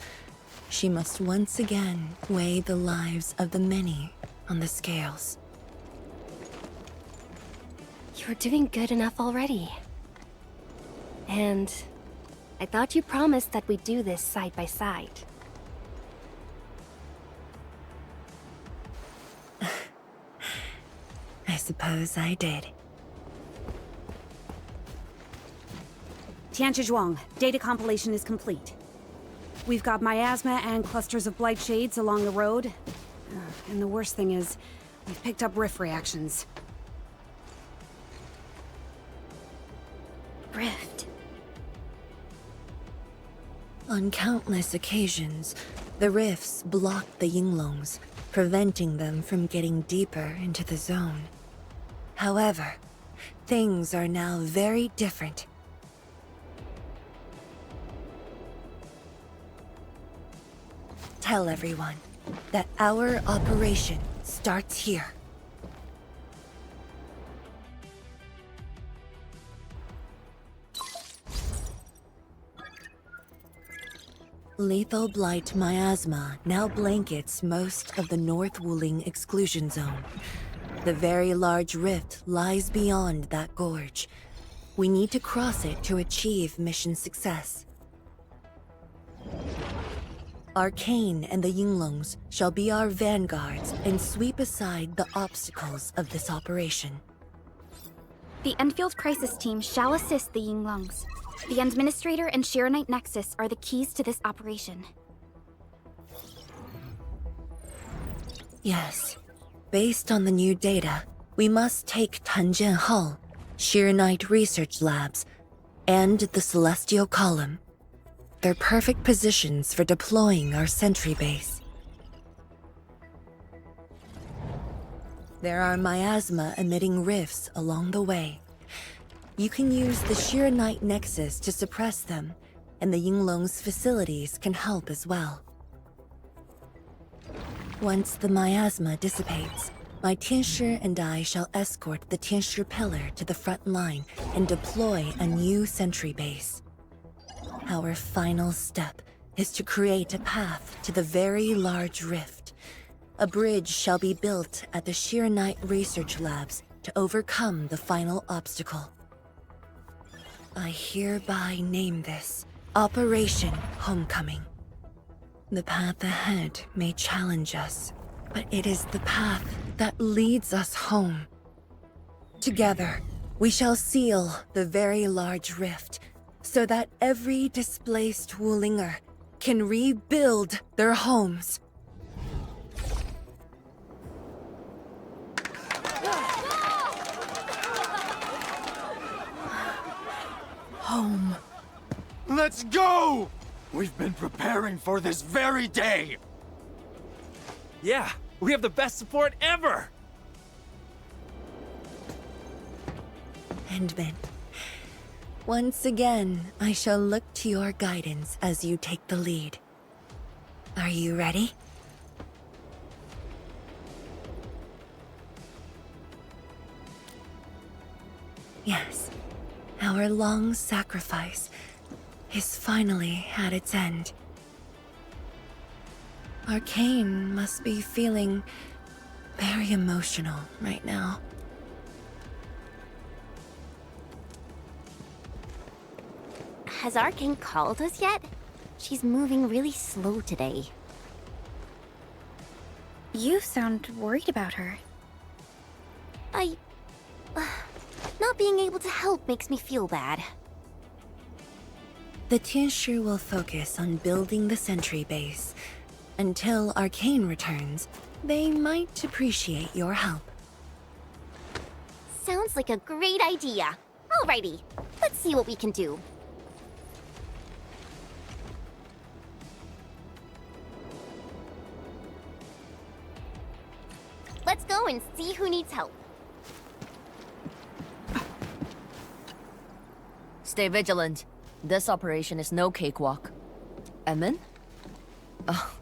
she must once again weigh the lives of the many on the scales. You're doing good enough already. And I thought you promised that we'd do this side by side. I suppose I did. Tianxia Zhuang, data compilation is complete. We've got miasma and clusters of blight shades along the road. And the worst thing is, we've picked up rift reactions. Rift. On countless occasions, the rifts blocked the Yinglongs, preventing them from getting deeper into the zone. However, things are now very different. Tell everyone that our operation starts here. Lethal Blight miasma now blankets most of the North Wuling exclusion zone. The very large rift lies beyond that gorge. We need to cross it to achieve mission success. Arcane and the Yinglongs shall be our vanguards and sweep aside the obstacles of this operation. The Endfield Crisis Team shall assist the Yinglongs. The Administrator and Shiranite Nexus are the keys to this operation. Yes. Based on the new data, we must take Tanjian Hall, Shiranite Research Labs, and the Celestial Column. They're perfect positions for deploying our sentry base. There are miasma-emitting rifts along the way. You can use the Shiranite Nexus to suppress them, and the Yinglong's facilities can help as well. Once the miasma dissipates, my Tianxia and I shall escort the Tianxia Pillar to the front line and deploy a new sentry base. Our final step is to create a path to the very large rift. A bridge shall be built at the Arknight research labs to overcome the final obstacle. I hereby name this Operation Homecoming. The path ahead may challenge us, but it is the path that leads us home. Together, we shall seal the very large rift so that every displaced Wulinger can rebuild their homes. Home. Let's go! We've been preparing for this very day! Yeah, we have the best support ever! Endman, once again, I shall look to your guidance as you take the lead. Are you ready? Yes, our long sacrifice is finally at its end. Arcane must be feeling very emotional right now. Has Arkane called us yet? She's moving really slow today. You sound worried about her. Not being able to help makes me feel bad. The Tianshu will focus on building the sentry base. Until Arcane returns, they might appreciate your help. Sounds like a great idea. Alrighty, let's see what we can do. Let's go and see who needs help. Stay vigilant. This operation is no cakewalk. Emin? Oh,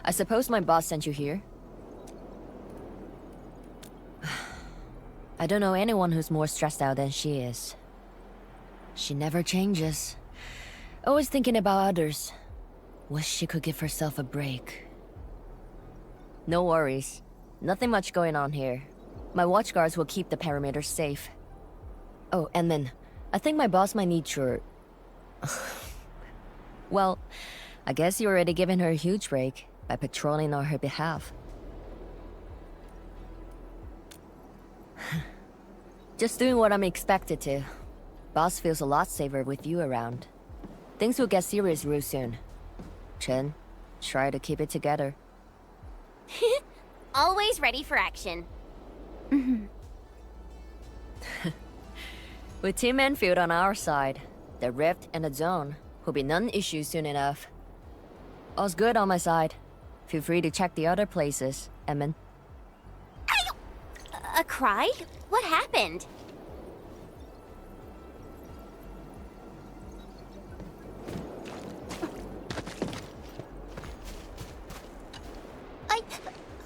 I suppose my boss sent you here? I don't know anyone who's more stressed out than she is. She never changes. Always thinking about others. Wish she could give herself a break. No worries. Nothing much going on here. My watchguards will keep the perimeter safe. Oh, and then, I think my boss might need your... Well, I guess you're already giving her a huge break by patrolling on her behalf. Just doing what I'm expected to. Boss feels a lot safer with you around. Things will get serious real soon. Chen, try to keep it together. Always ready for action. With Team Endfield on our side, the rift and the zone will be non-issue soon enough. All's good on my side. Feel free to check the other places, Emin. A cry? What happened?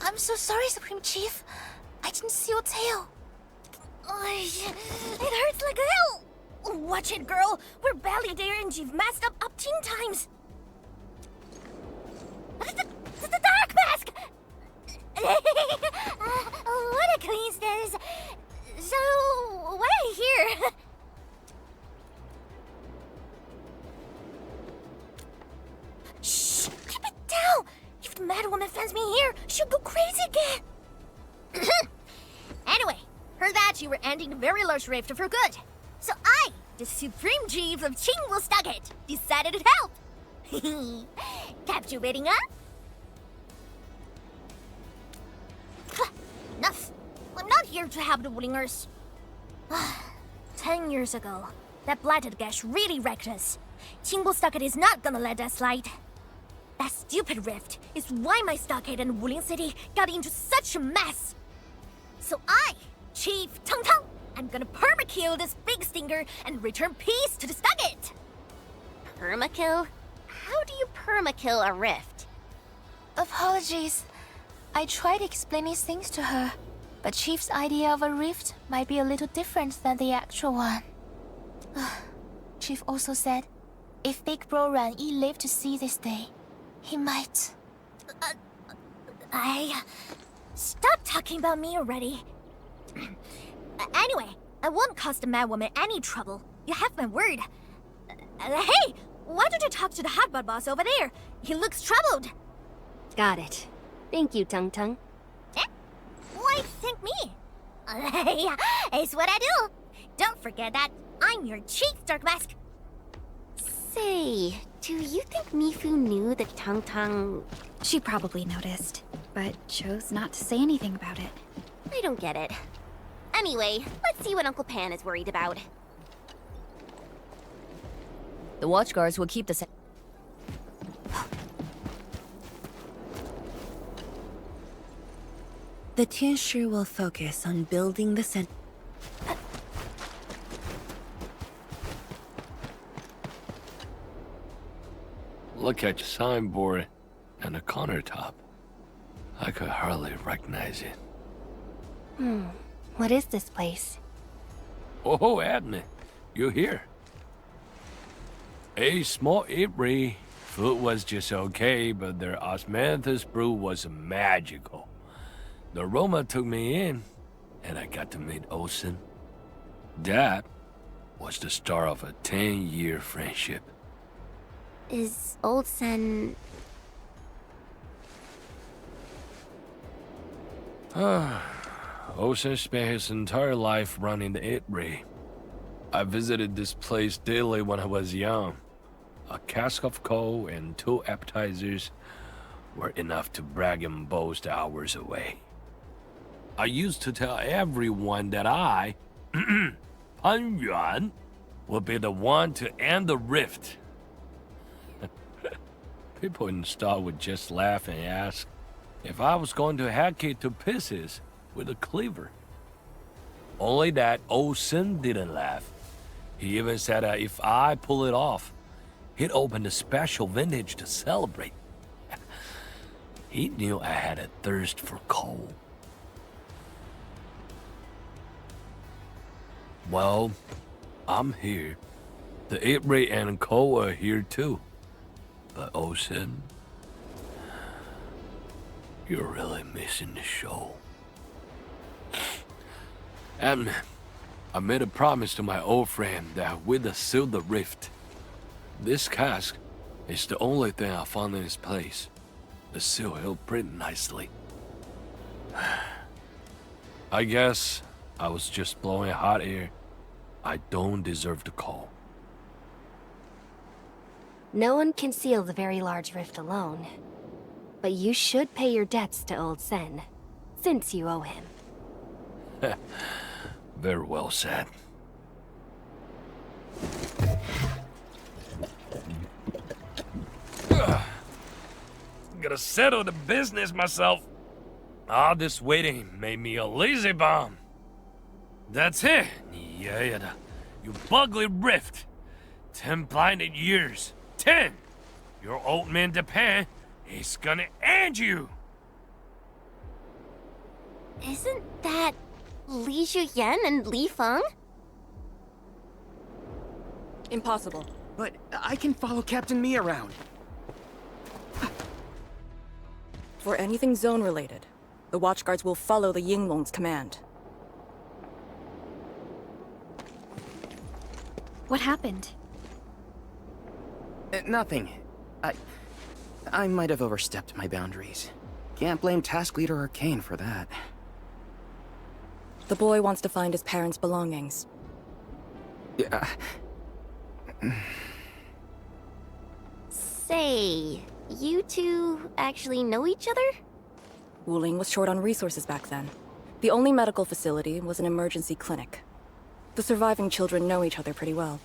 I'm so sorry, Supreme Chief. I didn't see your tail. It hurts like hell. Watch it, girl. We're barely there and you've messed up 10 times. The dark mask! What a coincidence. So, why are you here? Shh! Keep it down! If the Mad Woman finds me here, she'll go crazy again! Anyway, heard that you were ending the very large rift for good. So I, the Supreme Chief of Qingwu Stucket, decided to help. Captivating, huh? Enough. I'm not here to help the Wulingers. 10 years ago, that blighted gash really wrecked us. Qingwu Stucket is not gonna let that slide. That stupid rift is why my stockade and Wuling City got into such a mess. So I, Chief Tong Tong, I'm gonna permakill this big stinker and return peace to the stockade. Permakill? How do you permakill a rift? Apologies. I tried explaining things to her, but Chief's idea of a rift might be a little different than the actual one. Chief also said, If Big Bro Ran Yi lived to see this day, he might... Stop talking about me already. Anyway, I won't cause the mad woman any trouble. You have my word. Hey! Why don't you talk to the hotbot boss over there? He looks troubled. Got it. Thank you, Tung Tung. Why thank me? It's what I do. Don't forget that I'm your chief, Dark Mask. Say, do you think Mifu knew that Tung Tung... She probably noticed, but chose not to say anything about it. I don't get it. Anyway, let's see what Uncle Pan is worried about. The watchguards will keep the... The Tianshu will focus on building the Look at your signboard and the countertop. I could hardly recognize it. What is this place? Oh, admin, you're here. A small eatery. Food was just okay, but their osmanthus brew was magical. The aroma took me in, and I got to meet Olsen. That was the start of a 10-year friendship. Is Old Sen... Olsen spent his entire life running the eatery. I visited this place daily when I was young. A cask of coal and 2 appetizers were enough to brag and boast hours away. I used to tell everyone that I, Pan Yuan, would be the one to end the rift. People in the store would just laugh and ask if I was going to hack it to pieces with a cleaver. Only that old Sin didn't laugh. He even said that if I pull it off, he'd open a special vintage to celebrate. He knew I had a thirst for coal. Well, I'm here. The eatery and coal are here too. But Osen, you're really missing the show. And I made a promise to my old friend that we'd seal the rift. This cask is the only thing I found in this place. The seal held pretty nicely. I guess I was just blowing hot air. I don't deserve the call. No one can seal the very large rift alone. But you should pay your debts to Old Sen, since you owe him. Very well said. Gotta settle the business myself. All this waiting made me a lazy bum. That's it. Yeah, you bugly rift. 10 blinded years. 10! Your old man Japan is gonna end you! Isn't that Li Zhuyan and Li Feng? Impossible. But I can follow Captain Mi around. For anything zone-related, the Watchguards will follow the Yinglong's command. What happened? Nothing. I might have overstepped my boundaries. Can't blame Task Leader Arcane for that. The boy wants to find his parents' belongings. Yeah. Say, you two actually know each other? Wuling was short on resources back then. The only medical facility was an emergency clinic. The surviving children know each other pretty well.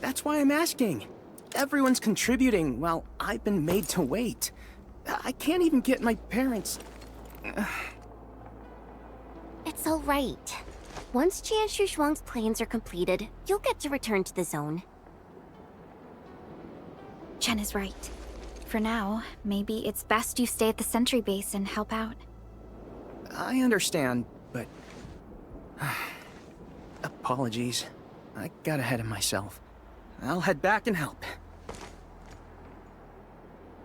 That's why I'm asking. Everyone's contributing while I've been made to wait. I can't even get my parents... It's all right. Once Jianshu Zhuang's plans are completed, you'll get to return to the zone. Chen is right. For now, maybe it's best you stay at the sentry base and help out. I understand, but... Apologies. I got ahead of myself. I'll head back and help.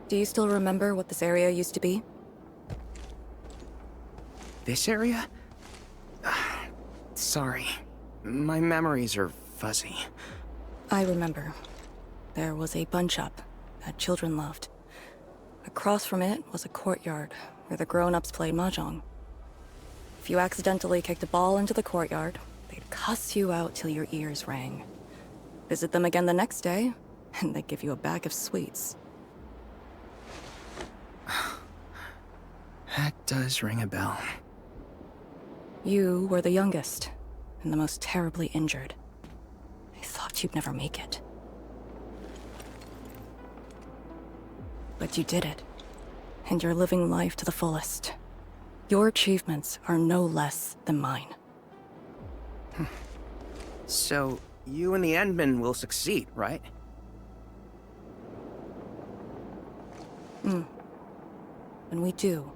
Do you still remember what this area used to be? This area? Sorry. My memories are fuzzy. I remember. There was a bun shop that children loved. Across from it was a courtyard where the grown-ups played mahjong. If you accidentally kicked a ball into the courtyard, they'd cuss you out till your ears rang. Visit them again the next day, and they'd give you a bag of sweets. That does ring a bell. You were the youngest, and the most terribly injured. I thought you'd never make it. But you did it, and you're living life to the fullest. Your achievements are no less than mine. So, you and the Endmen will succeed, right? When we do,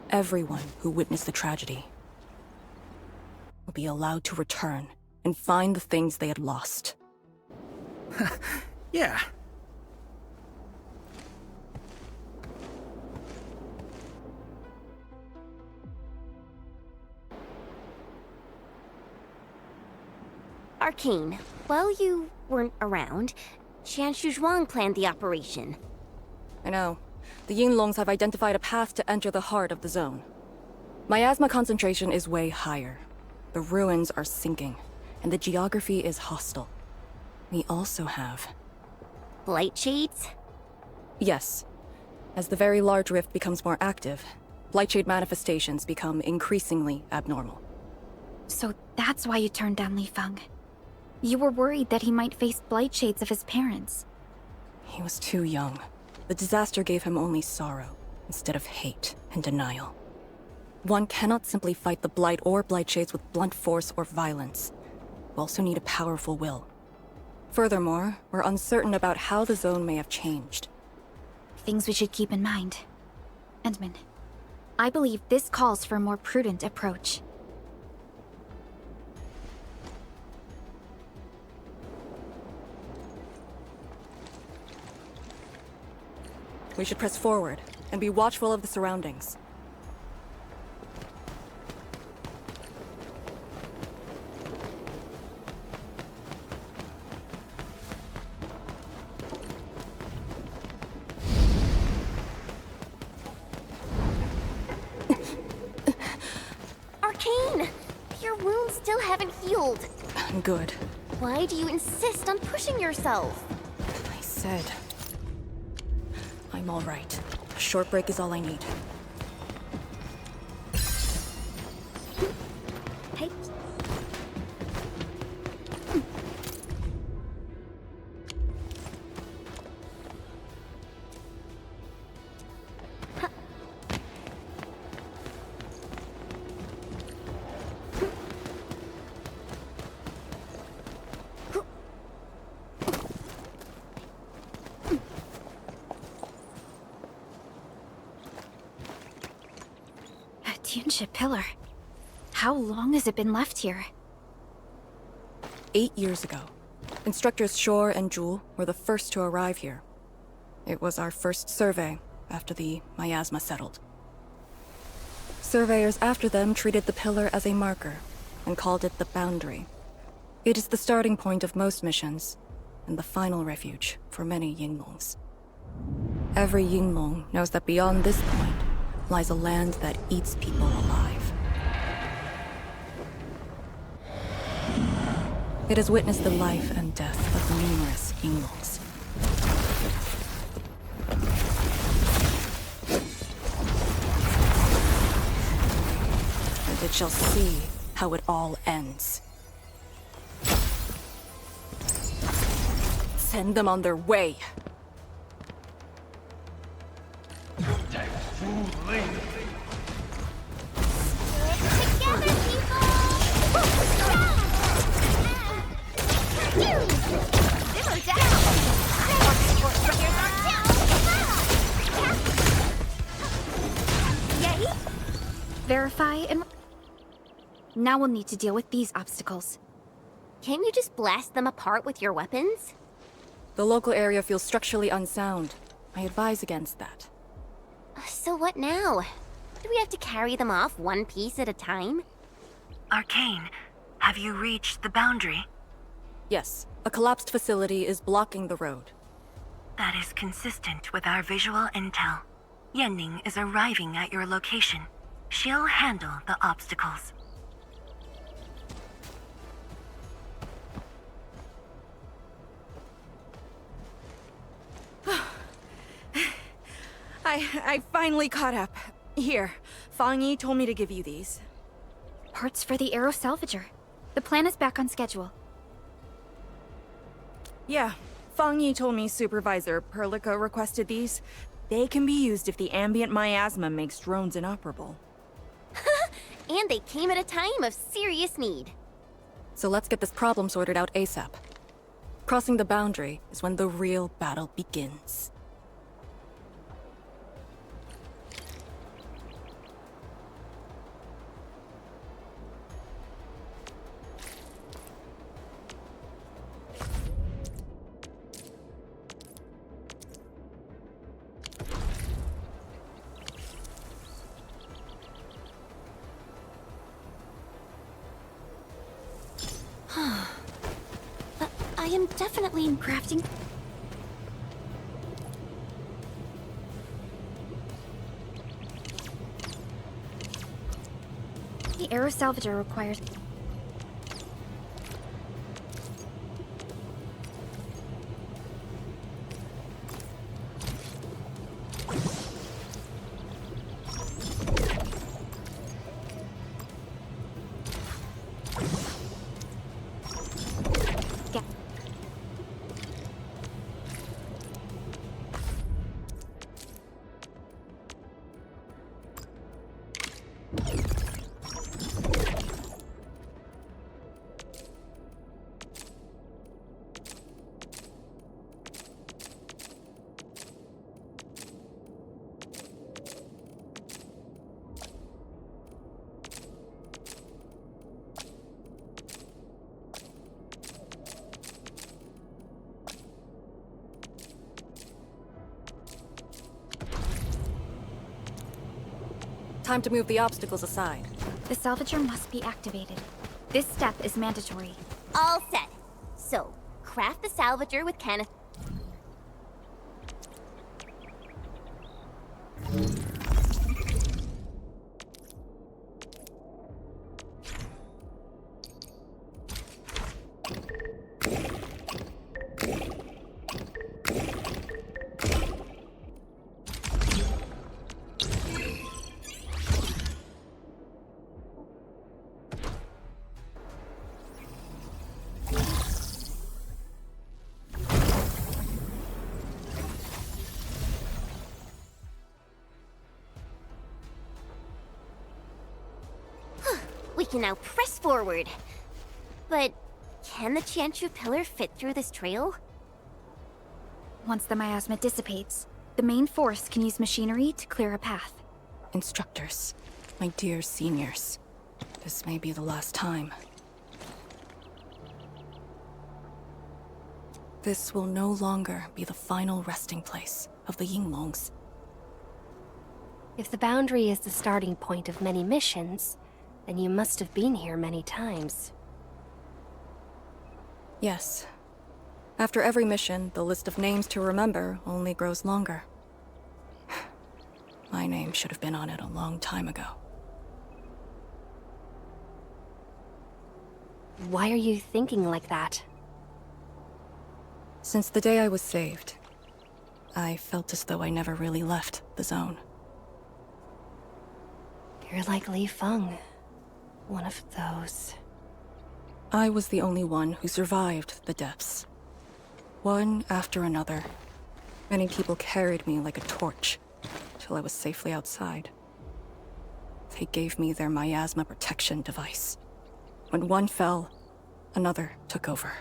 everyone who witnessed the tragedy will be allowed to return and find the things they had lost. Yeah. Arcane, while you weren't around, Qianshu Zhuang planned the operation. I know. The Yinglongs have identified a path to enter the heart of the zone. Miasma concentration is way higher. The ruins are sinking, and the geography is hostile. We also have... Blight shades? Yes. As the very large rift becomes more active, Blightshade manifestations become increasingly abnormal. So that's why you turned down Li Feng. You were worried that he might face blight shades of his parents. He was too young. The disaster gave him only sorrow, instead of hate and denial. One cannot simply fight the Blight or Blightshades with blunt force or violence. You also need a powerful will. Furthermore, we're uncertain about how the zone may have changed. Things we should keep in mind. Endman, I believe this calls for a more prudent approach. We should press forward, and be watchful of the surroundings. Arcane! Your wounds still haven't healed. Good. Why do you insist on pushing yourself? I said... I'm all right. A short break is all I need. Hey. Tuneship pillar. How long has it been left here? 8 years ago, Instructors Shore and Jewel were the first to arrive here. It was our first survey after the miasma settled. Surveyors after them treated the pillar as a marker and called it the boundary. It is the starting point of most missions and the final refuge for many Yinglongs. Every Yinglong knows that beyond this point lies a land that eats people alive. It has witnessed the life and death of numerous Yinglongs. And it shall see how it all ends. Send them on their way! Verify and... Now we'll need to deal with these obstacles. Can't you just blast them apart with your weapons? The local area feels structurally unsound. I advise against that. So what now? Do we have to carry them off one piece at a time? Arcane, have you reached the boundary? Yes, a collapsed facility is blocking the road. That is consistent with our visual intel. Yenning is arriving at your location. She'll handle the obstacles. I finally caught up. Here, Fang Yi told me to give you these. Parts for the Aero Salvager. The plan is back on schedule. Yeah, Fang Yi told me Supervisor Perlica requested these. They can be used if the ambient miasma makes drones inoperable. And they came at a time of serious need. So let's get this problem sorted out ASAP. Crossing the boundary is when the real battle begins. I am definitely crafting. The Aero Salvager requires... Time to move the obstacles aside. The Salvager must be activated. This step is mandatory. All set. So, craft the Salvager with Kenneth. We can now press forward. But can the Tianchu pillar fit through this trail? Once the miasma dissipates, the main force can use machinery to clear a path. Instructors, my dear seniors, this may be the last time. This will no longer be the final resting place of the Yinglongs. If the boundary is the starting point of many missions, then you must have been here many times. Yes. After every mission, the list of names to remember only grows longer. My name should have been on it a long time ago. Why are you thinking like that? Since the day I was saved, I felt as though I never really left the zone. You're like Li Feng. One of those. I was the only one who survived the depths. One after another. Many people carried me like a torch, till I was safely outside. They gave me their miasma protection device. When one fell, another took over.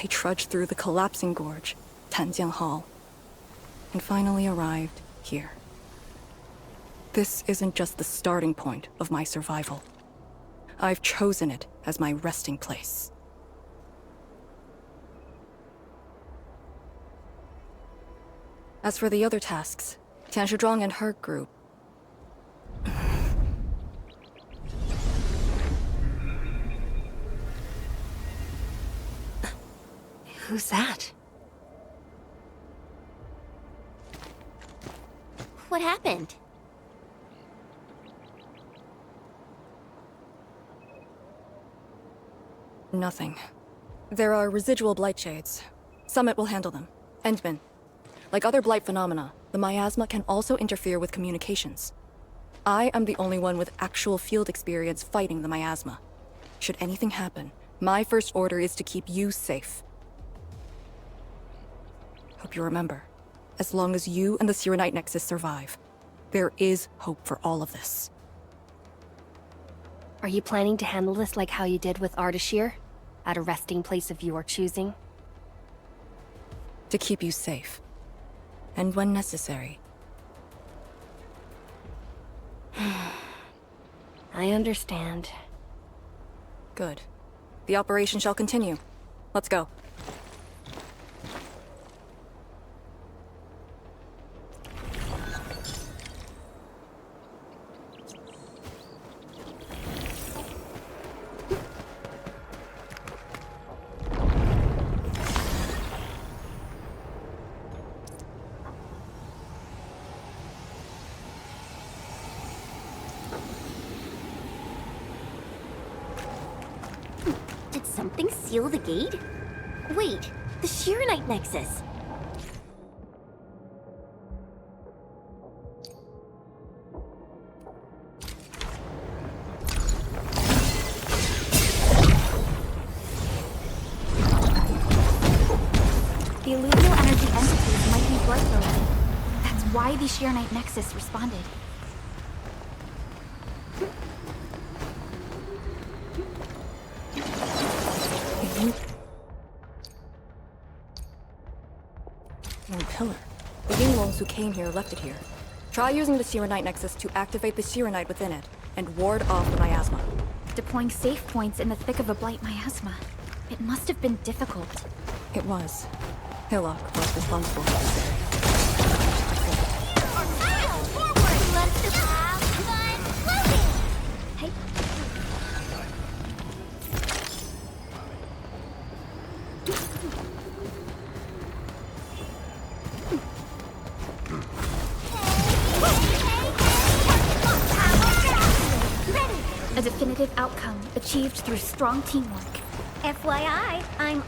They trudged through the collapsing gorge, Tanjiang Hall, and finally arrived here. This isn't just the starting point of my survival. I've chosen it as my resting place. As for the other tasks, Tian Shizhuang and her group... Who's that? What happened? Nothing. There are residual blight shades. Summit will handle them. Endman. Like other blight phenomena, the miasma can also interfere with communications. I am the only one with actual field experience fighting the miasma. Should anything happen, my first order is to keep you safe. Hope you remember, as long as you and the Sirenite Nexus survive, there is hope for all of this. Are you planning to handle this like how you did with Ardashir? At a resting place of your choosing? To keep you safe. And when necessary. I understand. Good. The operation shall continue. Let's go. Did something seal the gate? Wait, the Sirenite Nexus. The alluvial energy entities might be blood related. That's why the Sirenite Nexus responded. Pillar. The Yinglongs who came here left it here. Try using the Sirenite Nexus to activate the Sirenite within it, and ward off the miasma. Deploying safe points in the thick of a blight miasma. It must have been difficult. It was. Hillock was responsible for this area. A definitive outcome achieved through strong teamwork. FYI, I'm...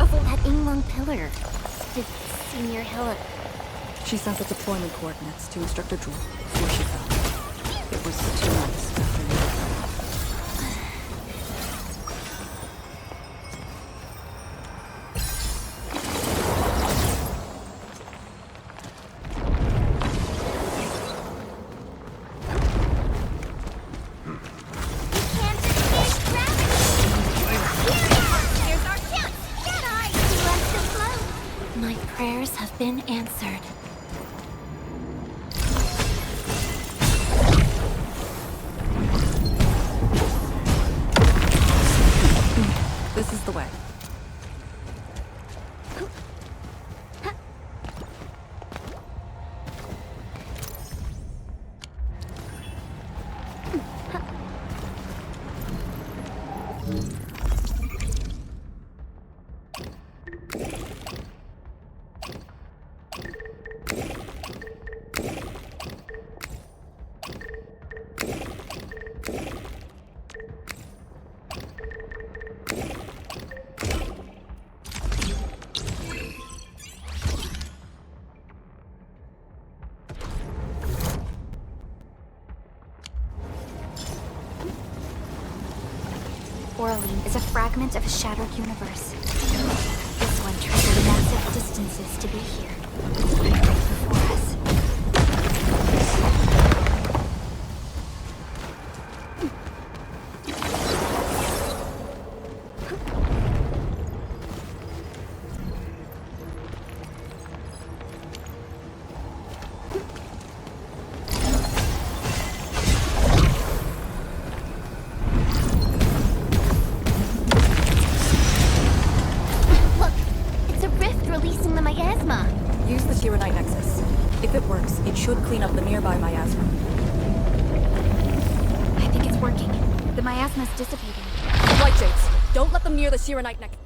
That Yinglong pillar. Did Senior Hillock... She sent the deployment coordinates to Instructor Jewel before she fell. It was 2 months after you. My prayers have been answered. This is the way. Oraline is a fragment of a shattered universe. This one traveled massive distances to be here. Right before us. Serenite Nexus. If it works, it should clean up the nearby miasma. I think it's working. The miasma's dissipating. Light Shades, don't let them near the Serenite Nexus.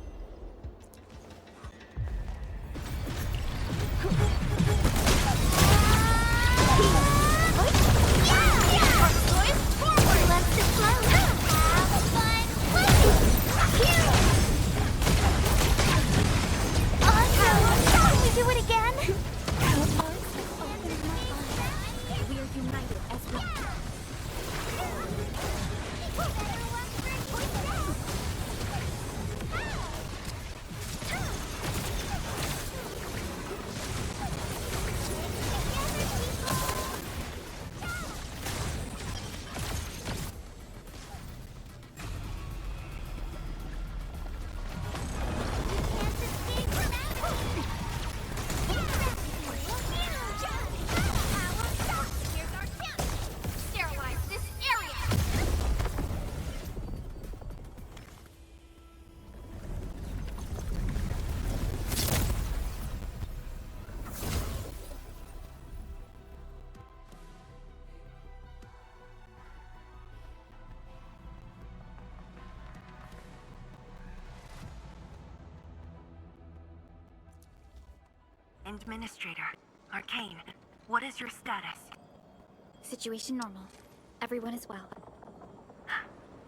Do it again? We are united as one. Administrator, Arcane, what is your status? Situation normal. Everyone is well.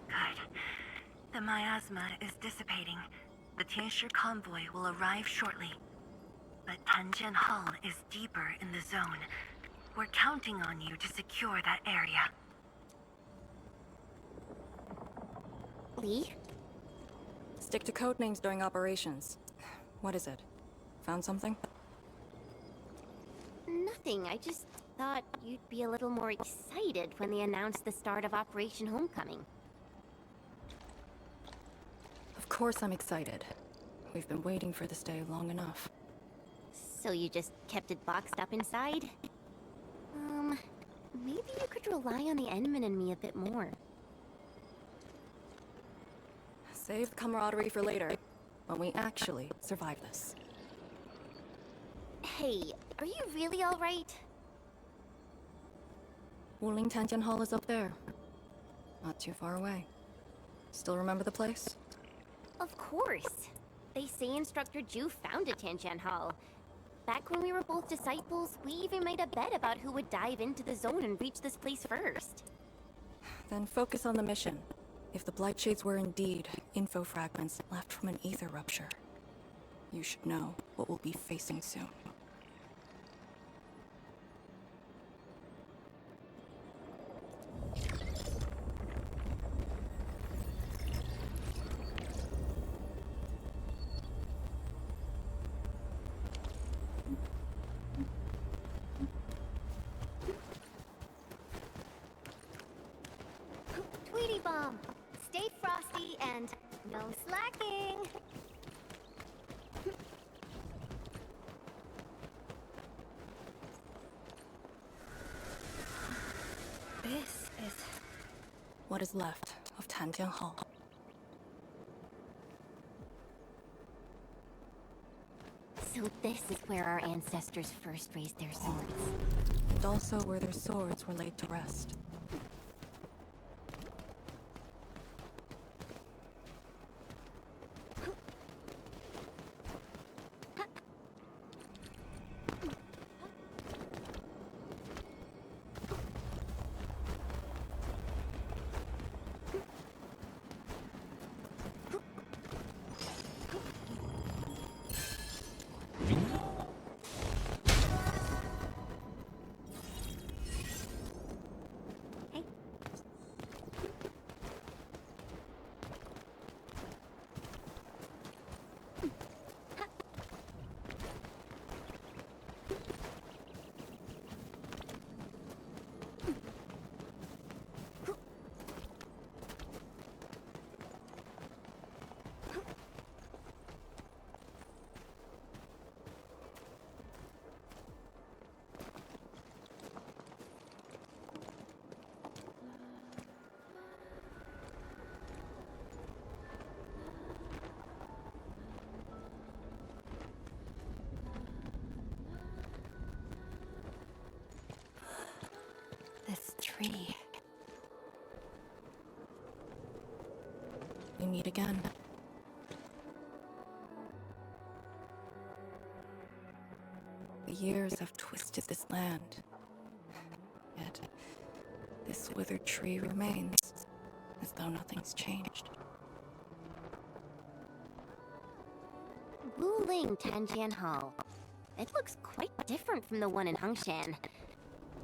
Good. The miasma is dissipating. The Tianshi convoy will arrive shortly. But Tanjian Hall is deeper in the zone. We're counting on you to secure that area. Lee? Stick to codenames during operations. What is it? Found something? Nothing. I just thought you'd be a little more excited when they announced the start of Operation Homecoming. Of course I'm excited. We've been waiting for this day long enough. So you just kept it boxed up inside? Maybe you could rely on the Endman and me a bit more. Save the camaraderie for later, when we actually survive this. Hey, are you really alright? Wuling Tantian Hall is up there. Not too far away. Still remember the place? Of course. They say Instructor Ju founded Tiantian Hall. Back when we were both disciples, we even made a bet about who would dive into the zone and reach this place first. Then focus on the mission. If the Blight Shades were indeed info fragments left from an ether rupture, you should know what we'll be facing soon. Tweety Bomb, stay frosty and no slacking. This is What is left of Tantian Hall. So this is where our ancestors first raised their swords. And also where their swords were laid to rest. meet again. The years have twisted this land. Yet, this withered tree remains, as though nothing's changed. Wuling Tanjian Hall. It looks quite different from the one in Hangshan.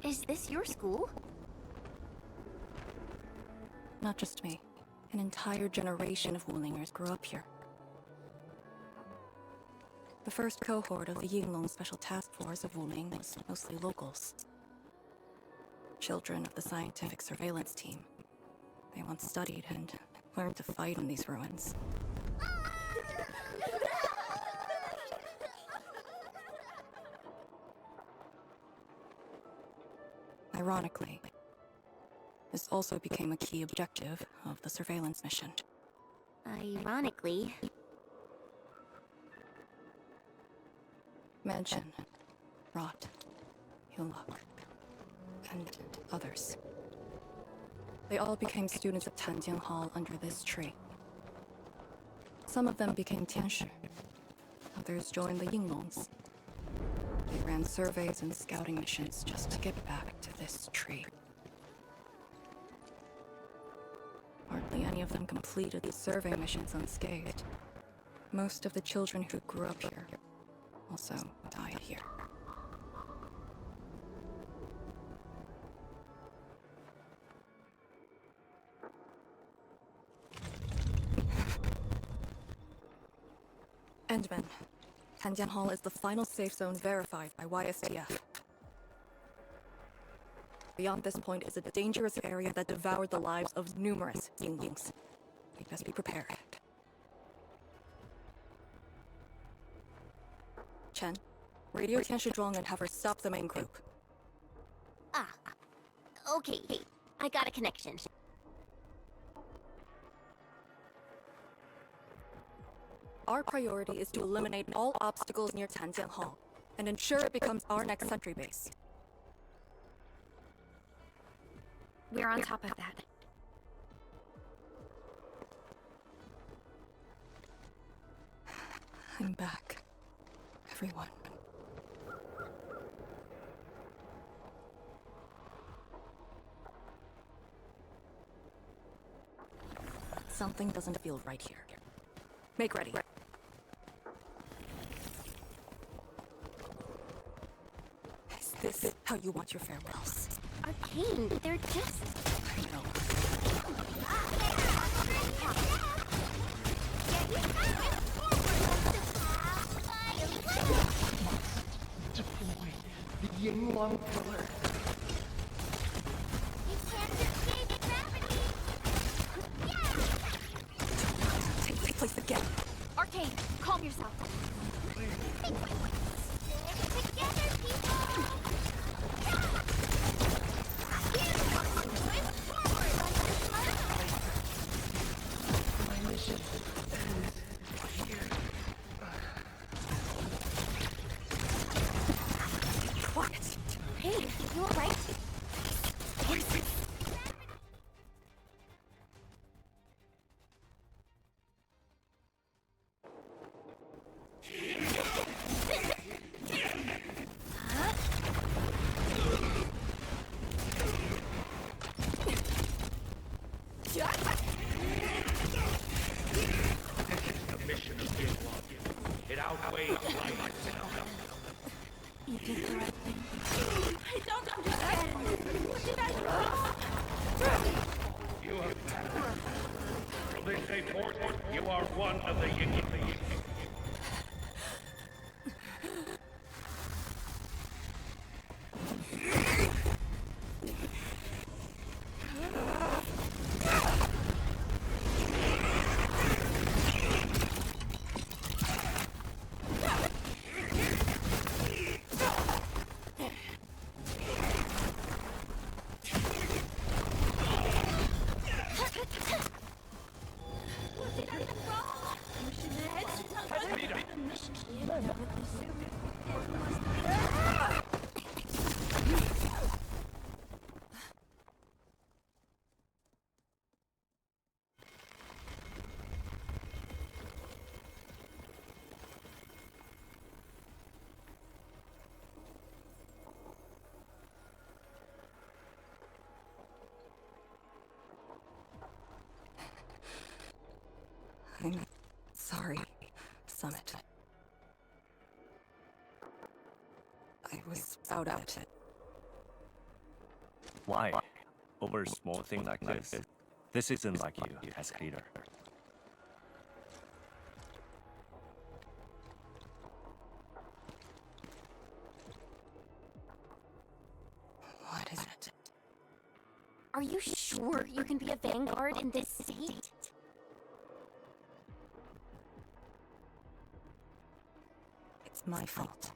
Is this your school? Not just me. An entire generation of Wulingers grew up here. The first cohort of the Yinglong Special Task Force of Wuling was mostly locals. Children of the scientific surveillance team. They once studied and learned to fight in these ruins. Ironically, this also became a key objective of the surveillance mission. Ironically. Mansion, Rot, Hillock, and others. They all became students of Tanjian Hall under this tree. Some of them became Tianshi. Others joined the Yinglongs. They ran surveys and scouting missions just to get back to this tree. Hardly any of them completed the survey missions unscathed. Most of the children who grew up here also died here. Endman, Tanjian Hall is the final safe zone verified by YSTF. Beyond this point is a dangerous area that devoured the lives of numerous Yinglings. We best be prepared. Chen, radio Tianshi Zhuang and have her stop the main group. Ah. Okay, I got a connection. Our priority is to eliminate all obstacles near Tanjian Hall and ensure it becomes our next sentry base. We're on top of that. I'm back. Everyone. Something doesn't feel right here. Make ready. Is this how you want your farewells? Arcane, they're just... I know. Deploy the Yinglong pillar. You can't escape gravity. Take place again. Arcane, calm yourself. Stick together, people. My mission ends here. Quiet. Hey, you alright? The mission of Yinglong. It outweighs life itself. You did the right thing. I don't understand. What did I do? You have passed. From this day forth, you are one of the Yinglings. You should summit. I was out of it. Why? Over a small thing like this? This isn't like you, as leader. What is it? Are you sure you can be a vanguard in this state? It's my fault.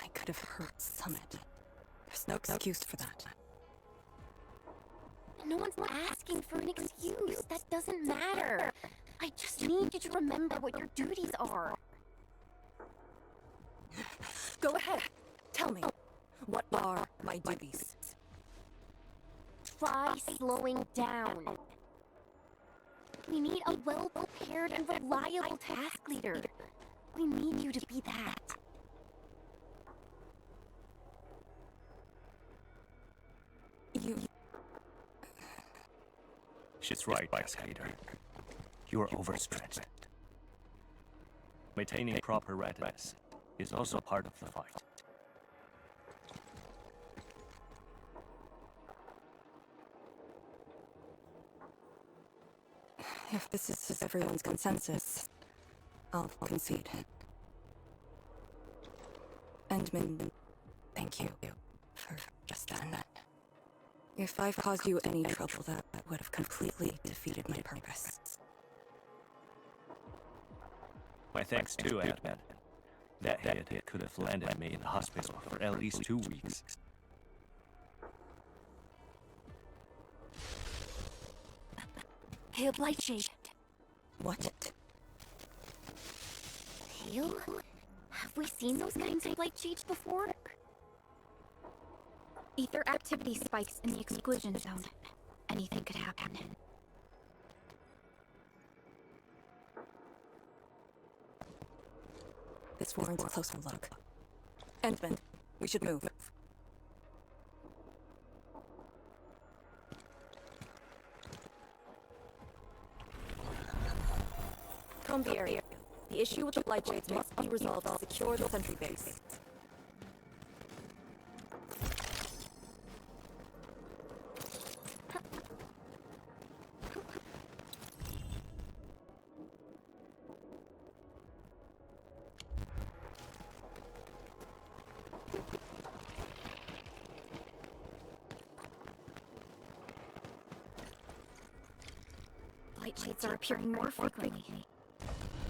I could have hurt Summit. There's no excuse for that. No one's asking for an excuse. That doesn't matter. I just need you to remember what your duties are. Go ahead. Tell me. What are my duties? Try slowing down. We need a well-prepared and reliable task leader. We need you to be that. She's right, task leader. You're overstretched. Maintaining proper readiness is also part of the fight. If this is everyone's consensus, I'll concede. Endman, thank you for just that. If I've caused you any trouble, that would have completely defeated my purpose. My thanks too, Admin. That hit could have landed me in the hospital for at least 2 weeks. Hail Blightshade. What? Hail? Have we seen those kinds of Blightshades before? Ether activity spikes in the exclusion zone. Anything could happen. This warrants a closer look. Endman, we should move. Comb the area. The issue with the Blightshades must be resolved to secure the sentry base. Blightshades are appearing more frequently.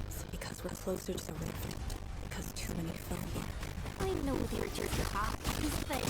Is it because we're closer to the rift? Because too many fell here? I know they're just copies, but...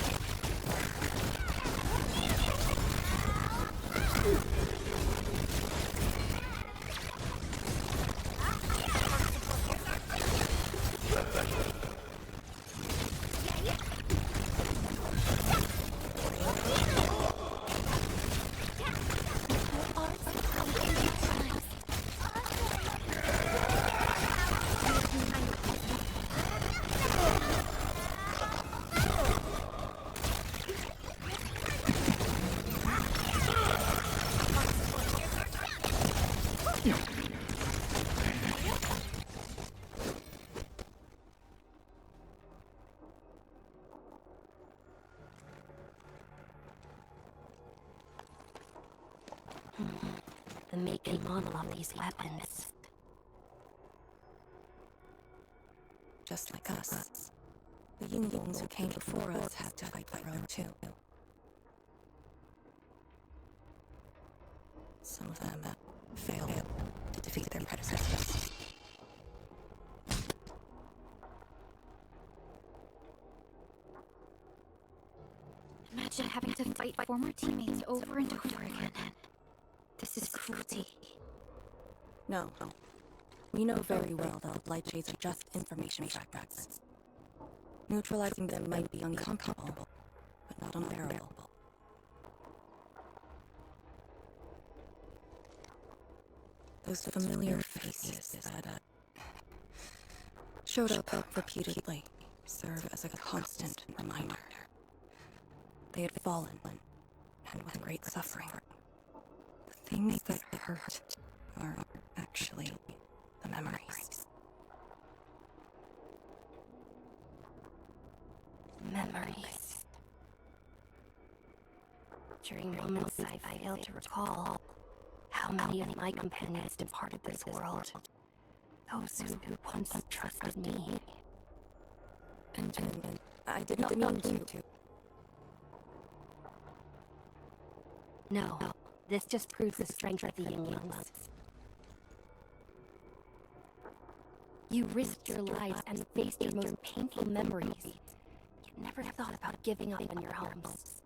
The make and model of these weapons. Just like us. The Yinglings who came before us had to fight their own too. Some of them failed to defeat their predecessors. Imagine having to fight former teammates over and over again. This is cruelty. No. We know very well that Blightshades are just information fragments. Neutralizing them might be uncomfortable, but not unbearable. Those familiar faces that showed up repeatedly serve as a constant reminder. They had fallen, and with great suffering. The things that hurt are actually the memories. Memories. During moments I failed to recall how many of my companions departed this world. Those who once trusted me. And I did not mean to. No, this just proves the strength of the Yinglings. You risked your lives and faced your most painful memories, yet never thought about giving up on your homes.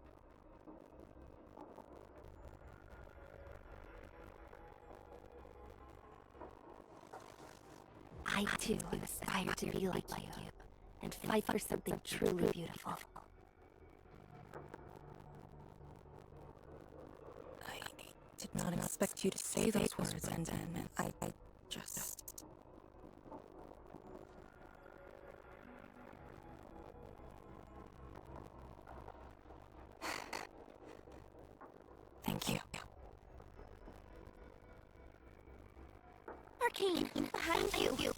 I too aspire to be like you, and fight for something truly beautiful. I did not expect you to say those words, and then I just... Thank you. Arcane, behind you.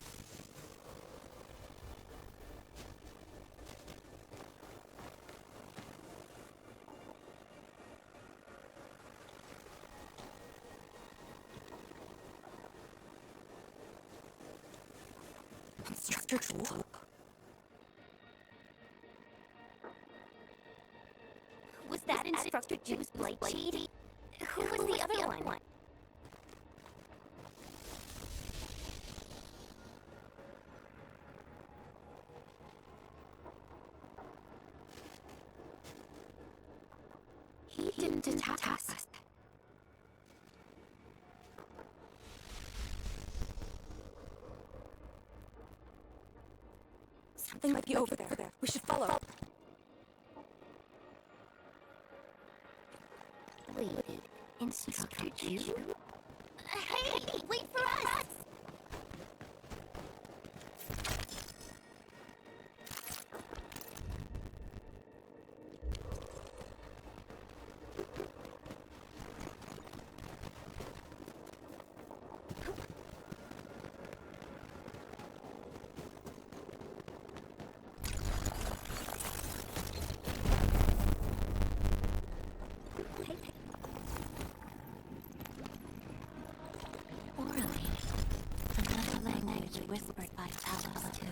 Instructor Jewel? Was that Instructor Jew's blade shade? Who was the other one? He didn't attack us. Something might be over there. We should follow. Wait, Instructor Jew? Hey, wait for us! Whispered by Talos, too.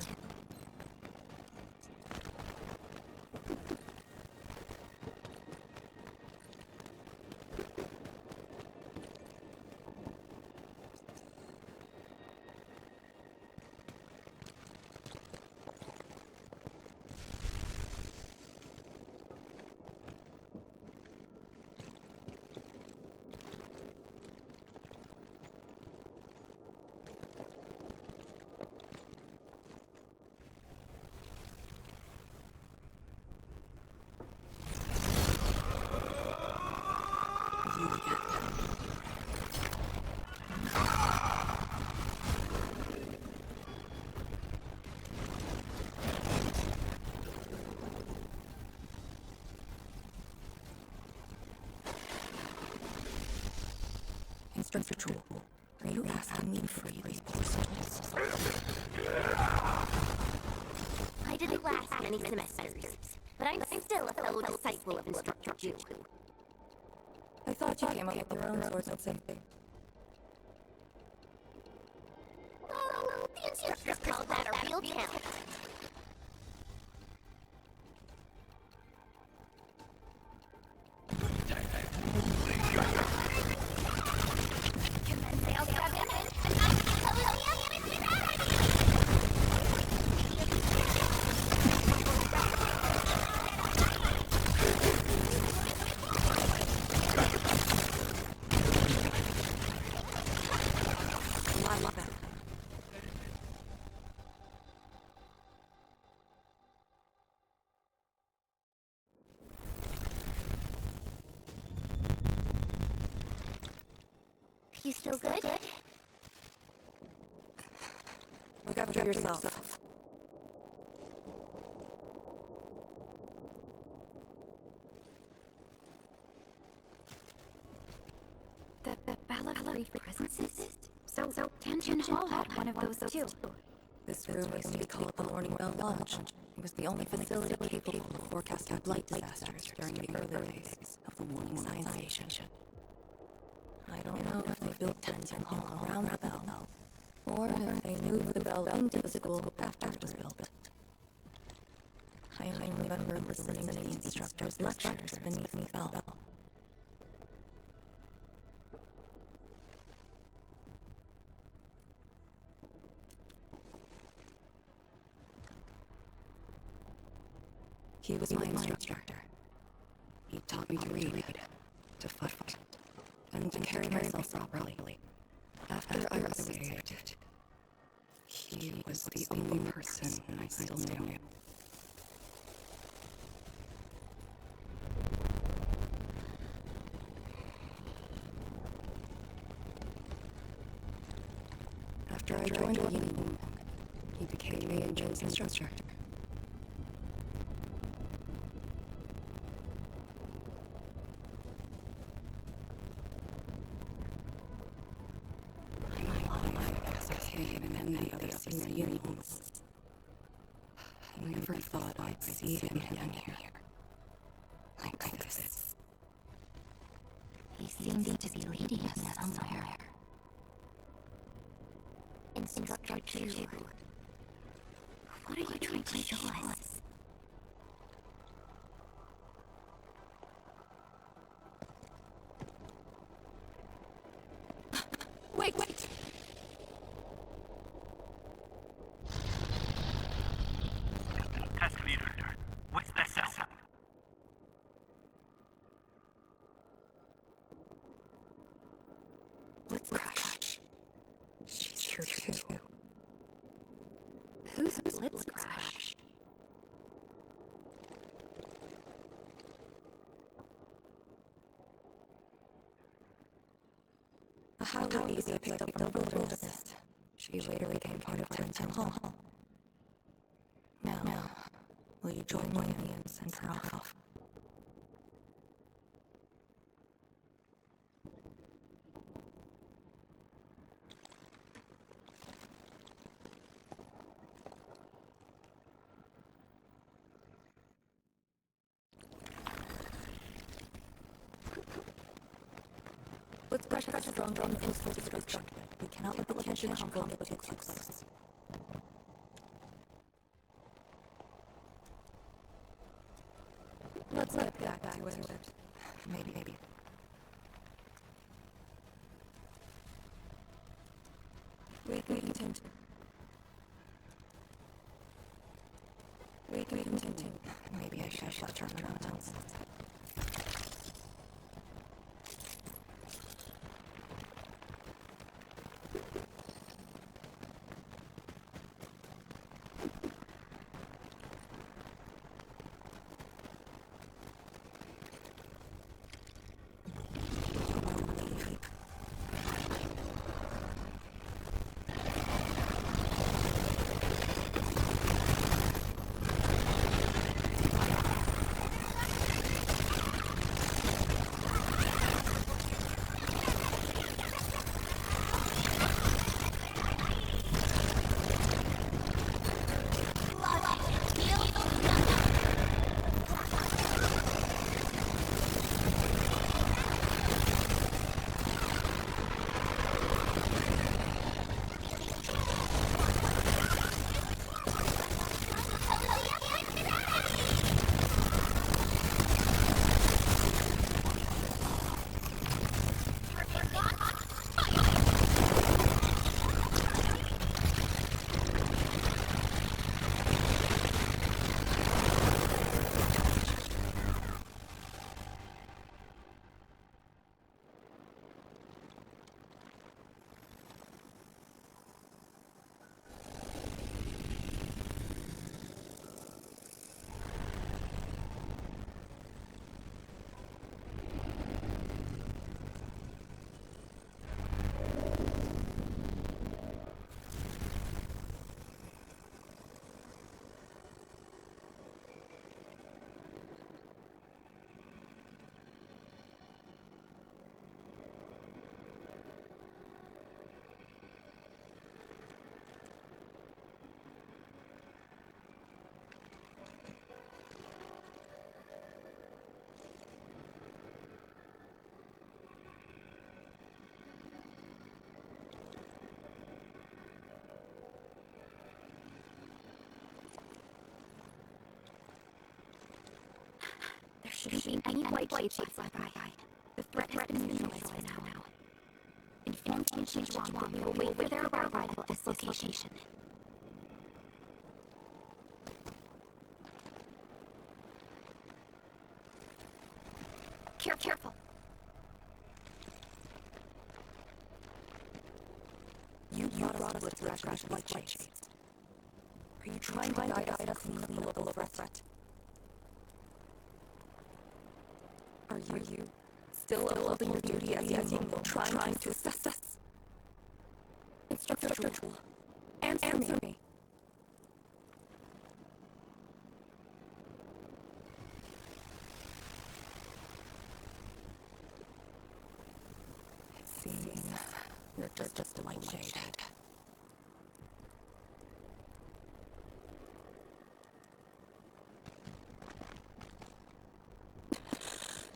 Instructor Jewel, are you asking me to free these poor souls? I didn't last many semesters, but I'm still a fellow disciple of Instructor Jew. I thought you came up with your own sorts of thing. Oh, the instructors called that a real talent. You still good? Look after yourself. The Balafree presences? So Tension Hall had one of those too. This room used to be called the Morning Bell Lodge. was the only facility capable of forecasting blight disasters during the early days of the Wooling Science Station. I don't know if they built Tenzing Hall around the bell, or if they moved the bell into the school after it was built. I only remember listening to the instructor's lectures beneath the bell. He was my instructor. He taught me to read, to fight, and to carry myself properly. After I was saved, he was the only person I still knew. After I joined the Yingling, he became me and Jin's instructor. I never thought I'd see him again here. Like this. He seems to be leading us somewhere. Instructor 2. What are you trying to show us? Wait! Test leader, what's this? Let's crash. She's here too. Who's Let's Crash? How easy picked up the wilderness. She later became part of Tenzing Hall. Now, will you join me and send her off? Let's brush that strong and peaceful destruction. We cannot let the tension come too close. Let's get back to it. Maybe. We can continue. Maybe I should shut her mouth. between any white shapes nearby. The threat has been neutralized for now. Inform Team Xinzhuang that we will wait for their arrival at this location. Careful. You brought us with threat white shades. Are you trying to guide us and clean up the local threat? Are you still upholding your duty as Yingling, trying to assess us? Instructor Jewel, answer me. It seems you're just a white shade.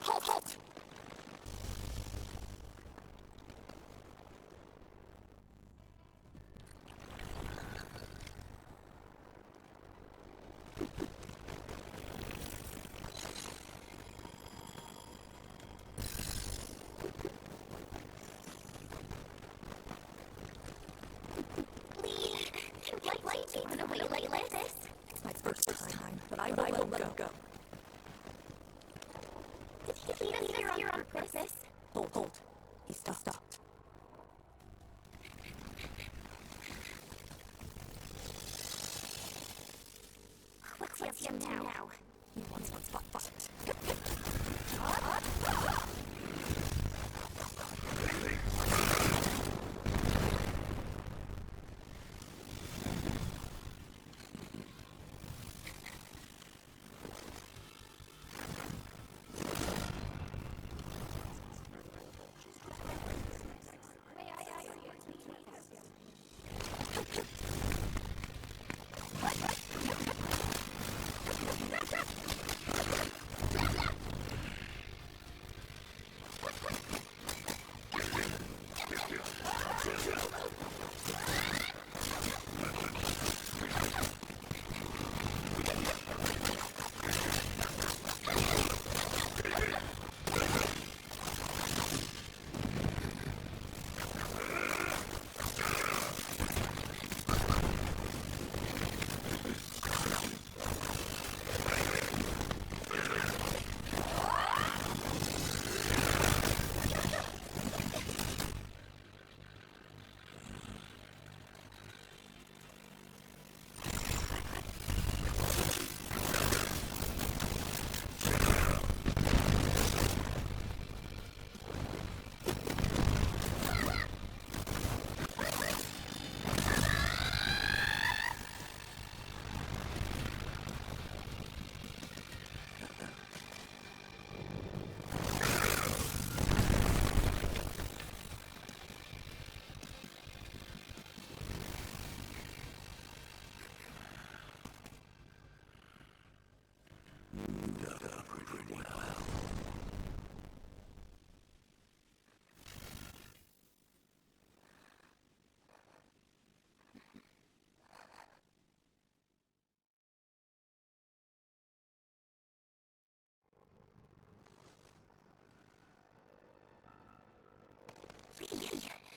Halt! Taken away like this. It's my first time, but I will let him go. Did he lead us here on purpose? Hold. He stopped. What's up now? He wants but.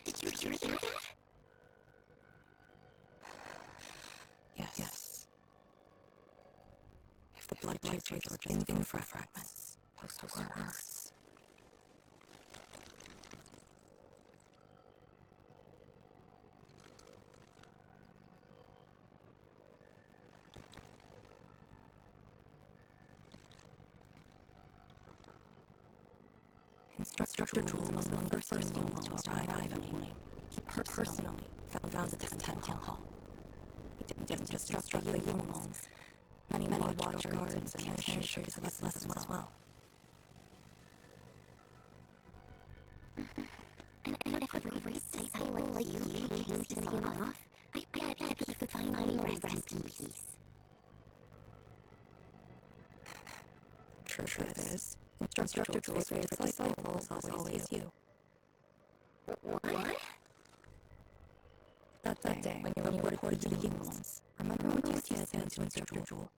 Did you hear that? Yes. If the blood shades were just infra fragments, post words. Instructor Jewel was among the first humans to arrive at Wuling. He personally found the Town Hall. He didn't just instruct the humans. Many watch guards and administrators of us as well. And if every disciple like you came to see him off, I bet he could finally rest in peace. Truth is, Instructor Jewel's favorite disciple was always you. What? That day, when you reported to the humans, remember what you said to Instructor Jewel?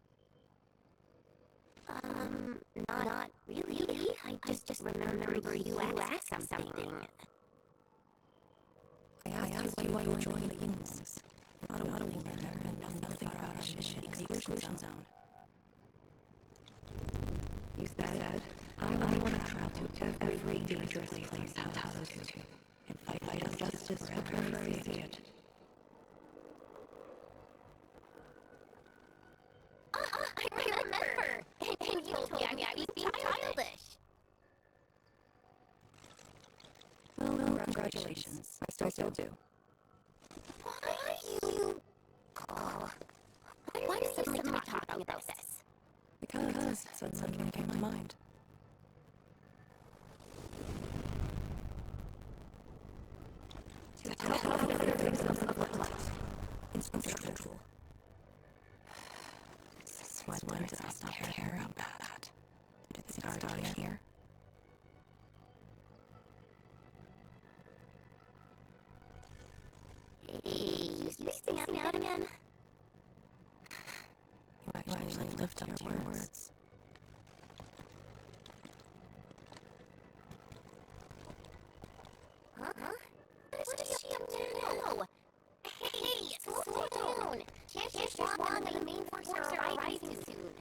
Not Not really. I just remember you asked something. I asked you why you joined the Yinglings. Not a Wooling there and know nothing about our mission in the exclusion zone. You said, I want to travel to every dangerous place out of to and fight justice wherever I see it. I remember! And you told me I was being childish. Well, congratulations. I still do. Why are you... Oh. Why are you suddenly talking about this? Because something came to mind. To tell how the things of light. Instrumental. Why did I stop caring about that? Did it start here? Hey, you sing out again? You actually lived up to your words. Huh? What is she up to now? Hey, slow down! Can't just walk on the main force are arriving soon.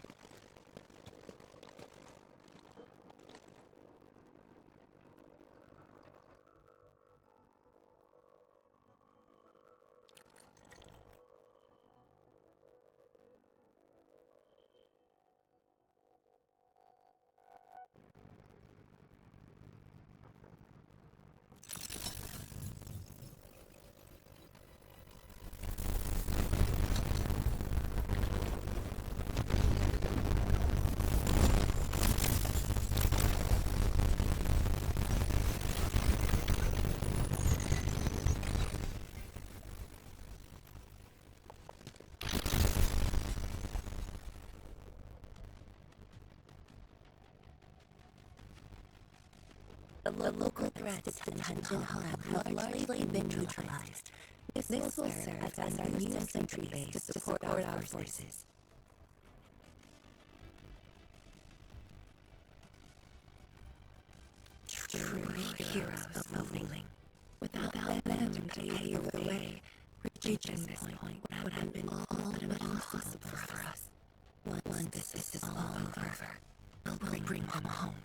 The local threats to detention have largely been neutralized. This will serve as our new sentry base to support our forces. True heroes of Wooling. Without them to pave the way, reaching this point would have been all but impossible for us. Once this is all over, we'll bring them home.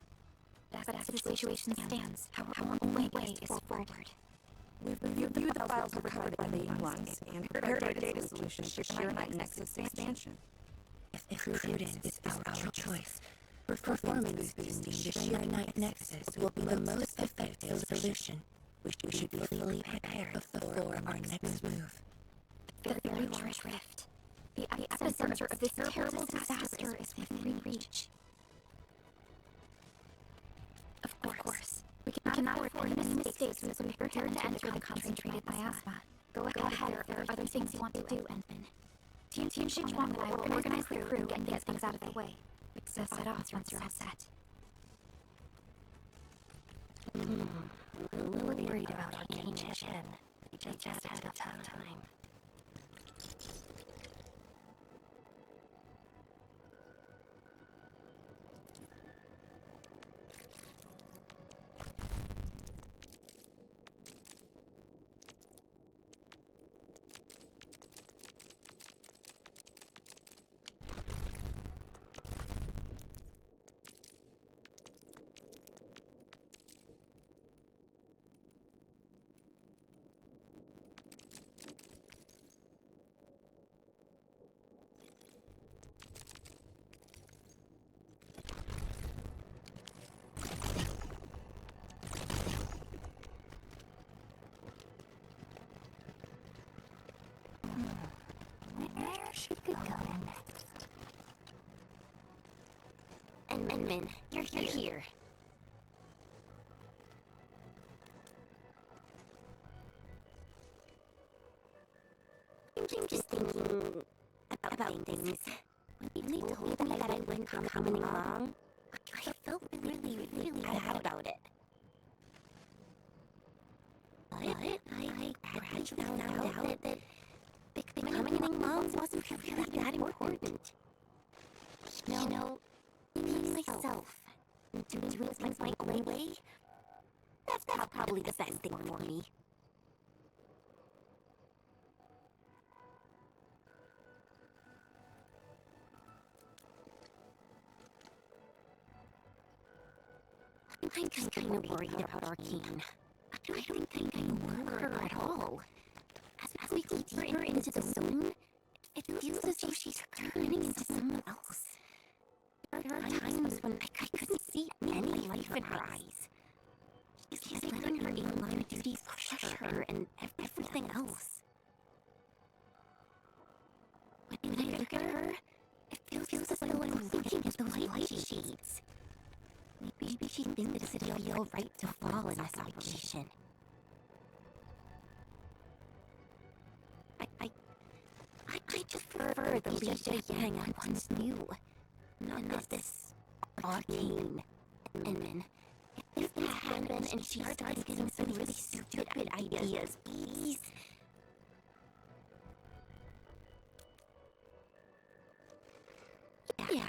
That situation stands. Our only way is forward. We've reviewed the files recovered by the Yinglings and prepared our data solutions for sheer Nexus expansion. If prudence is our choice, performance boosting the sheer Nexus will be the most effective solution. We should be fully prepared before our next move. The very large rift. The epicenter of this terrible disaster is within reach. Of course. We cannot afford any mistakes as we prepare to enter the concentrated miasma. Go ahead, there are other things you want to do, Endman. Team Shinjuan and I will organize the crew and get things out of the way. Set off once you're all set. A little worried about Arcane Chen. We just had a tough time. Where should we go next? Endman, you're here. I'm just thinking about things. When they told me that I wouldn't coming along, I felt really bad about it. But I gradually found out that becoming a mom wasn't really that important. You know, me myself doing things my own way, that's probably the best thing for me. I'm just kind of worried about Arcane. I don't think I know her at all. As we go deeper into the zone, it feels as though she's turning into someone else. There are times when I couldn't see any life in her eyes. She's letting her in-line duties crush her and everything else. When I look at her, it feels as though I'm thinking of those light shades. Maybe she thinks it'd feel right to fall in this operation. I just prefer the Ligia Yang I once knew. Not this arcane Enmin. If this happened and she starts getting some really stupid ideas, please. Yeah.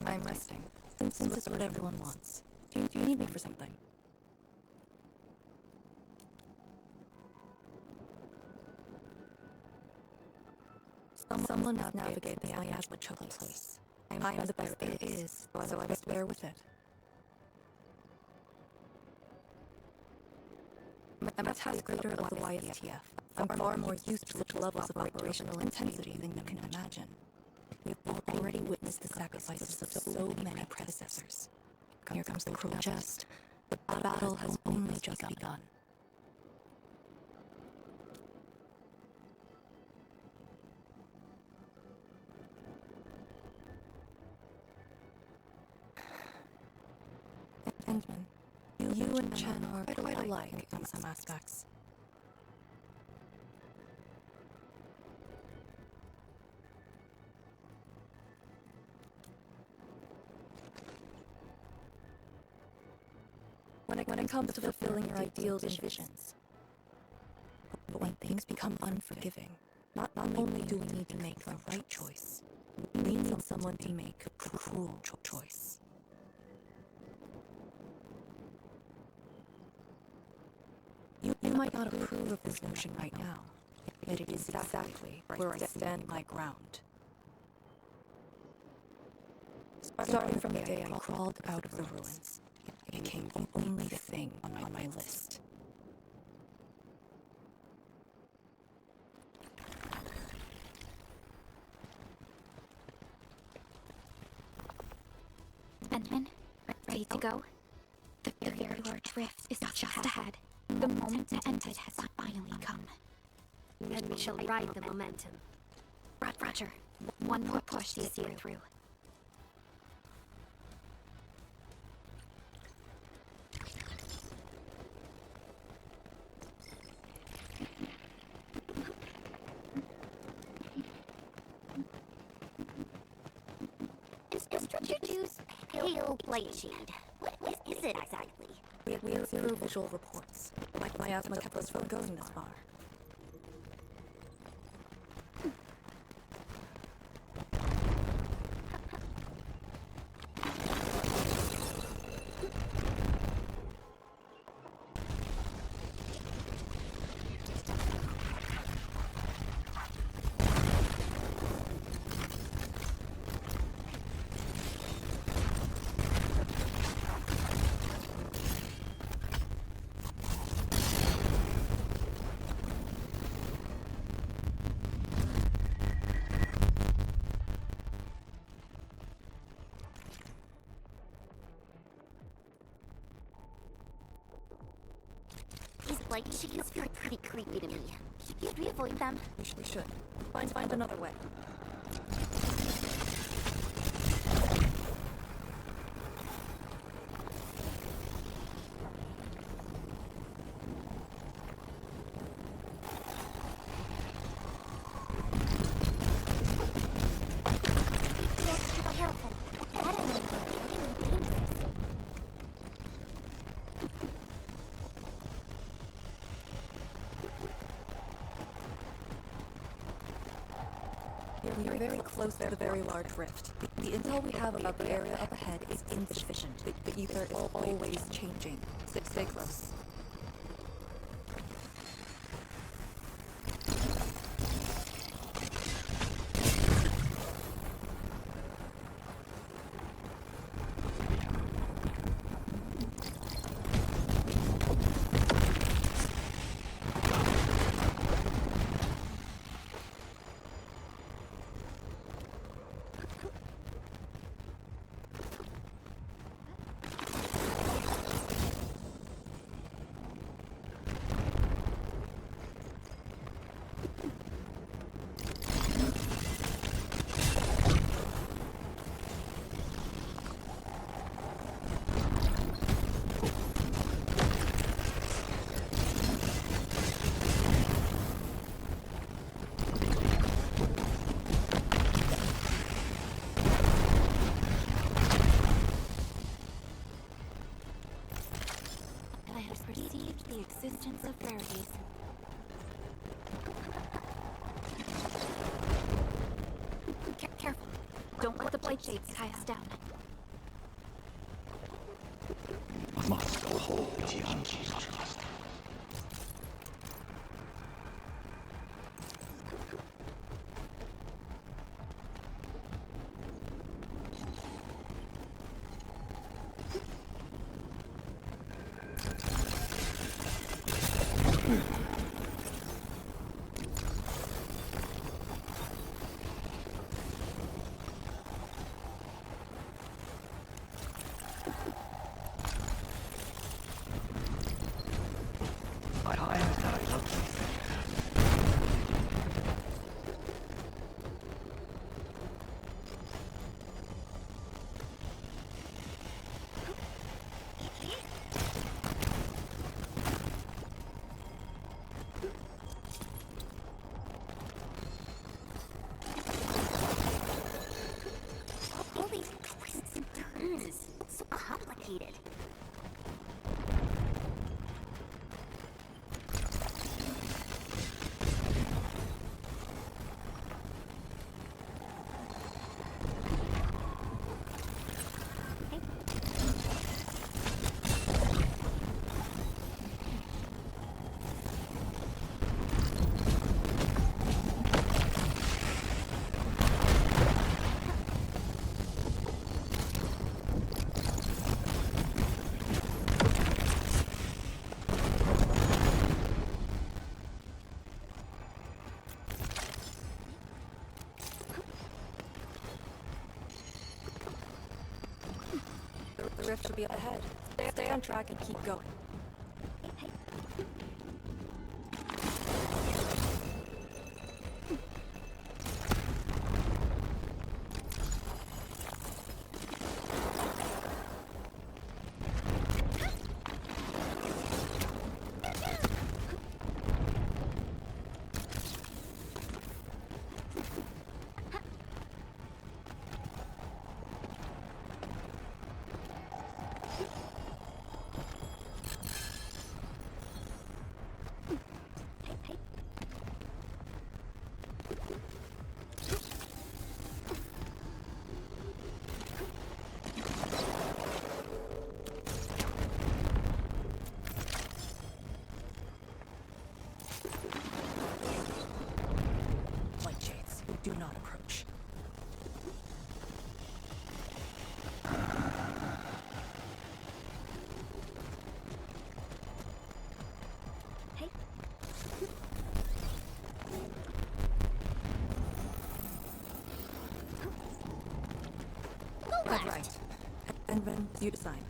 I'm resting. Since it's what everyone wants. Do you need me for something? Someone has navigated the miasma choking place. I am the best there is, so I must bear with it. I'm a task leader of the YSTF. I'm far more used to such levels of operational intensity than you can imagine. We've already witnessed the sacrifices of so many predecessors. Here comes the cruel jest. The battle has only just begun. Endman, you and Chen are quite alike in some aspects. When it comes to fulfilling your ideals and visions. But when things become unforgiving, not only do we need to make the right choice, we need someone to make a cruel choice. You might not approve of this notion right now, yet it is exactly where I stand my ground. Starting from the day I crawled out of the ruins, it became the only thing on my list. Endman, ready to go? The very large rift is just ahead. The moment to end it has finally come. And we shall ride the momentum. Roger. One more push to see it through. Introduce Pale Blightshade. What is it exactly? We have zero visual reports. Like miasma kept us from going this far. Like, she feels pretty creepy to me. Should we avoid them? We should. Find another way. We are very close to the very large rift. The intel we have about the area up ahead is insufficient. The ether is always changing. Stay close. The existence of rarities. Careful. Don't let the blight shades tie us down. Must hold the trust. The rift should be up ahead. Stay on track and keep going. Do not approach. Hey. Go left. Right. And then you decide.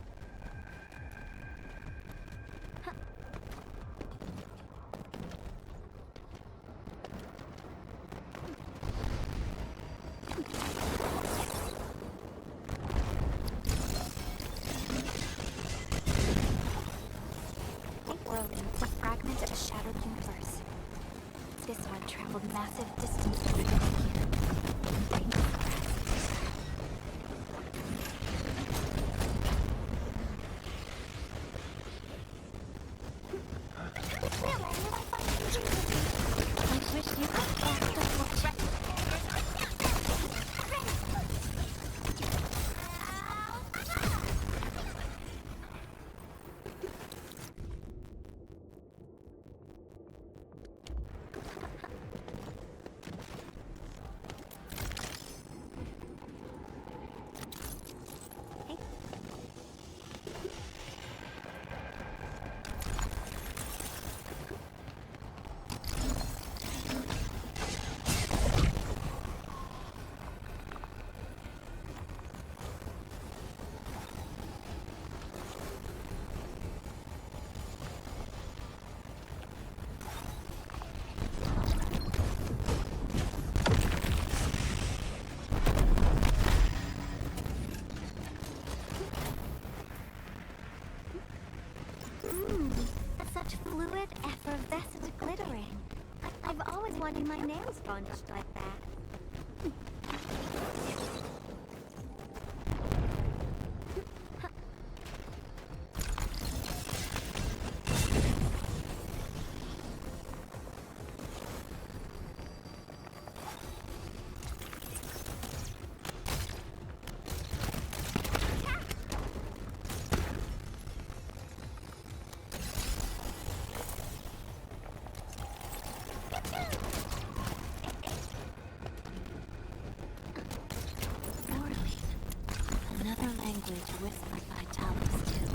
A fragment of a shattered universe. This one traveled massive distances to get here. I wish you could back the having my nails varnished like that. Another language whispered by Talos, too.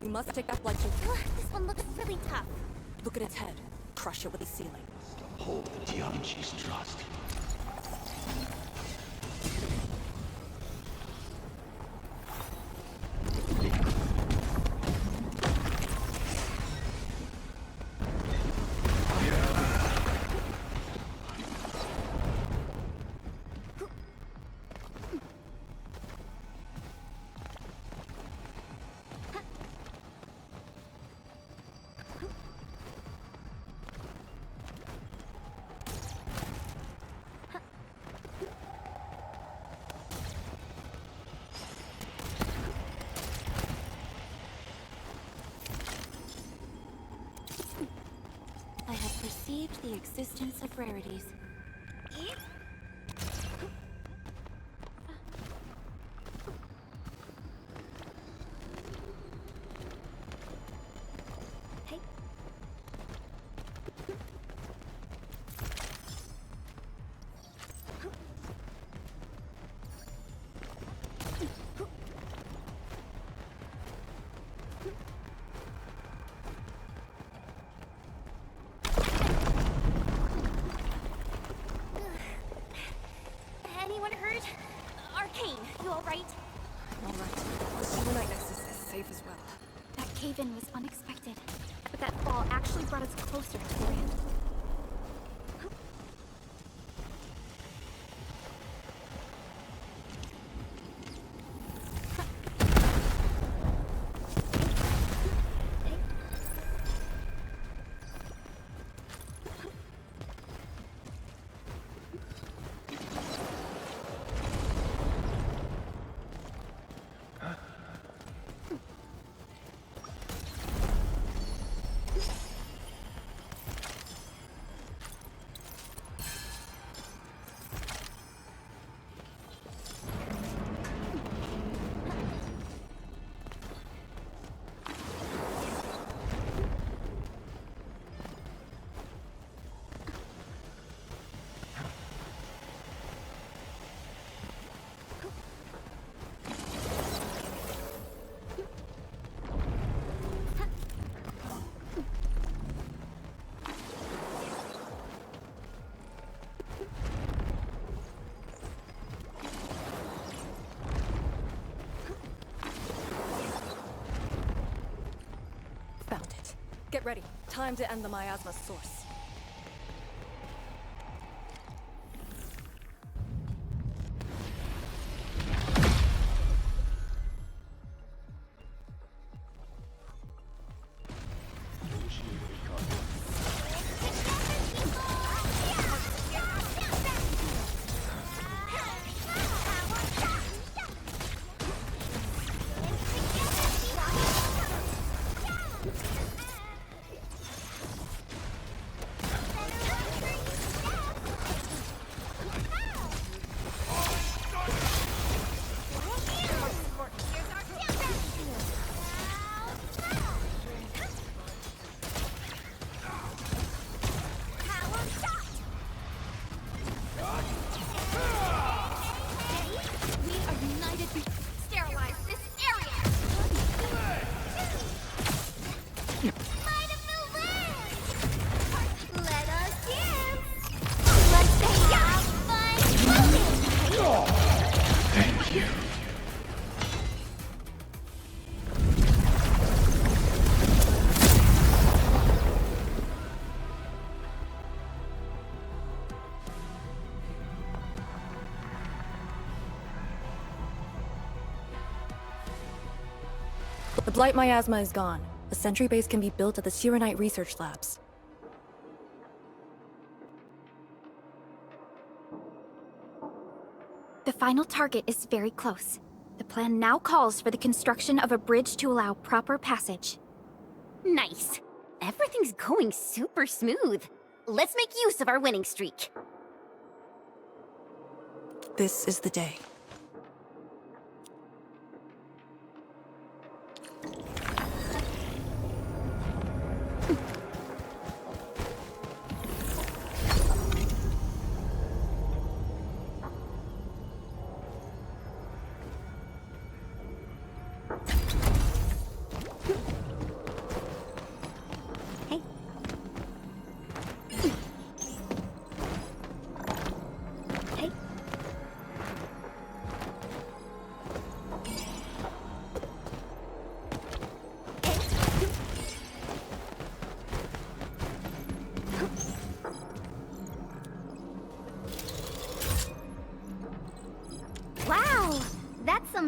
You must take that bloodshed. This one looks really tough. Look at its head. Crush it with the ceiling. Uphold the Tianqi's trust. I have perceived the existence of rarities. Anyone hurt? Arcane, you alright? All right. The Selenite Nexus is safe as well. That cave-in was unexpected, but that fall actually brought us closer to the ramp. Found it. Get ready. Time to end the miasma source. The Blight miasma is gone. A sentry base can be built at the Serenite Research Labs. The final target is very close. The plan now calls for the construction of a bridge to allow proper passage. Nice. Everything's going super smooth. Let's make use of our winning streak. This is the day.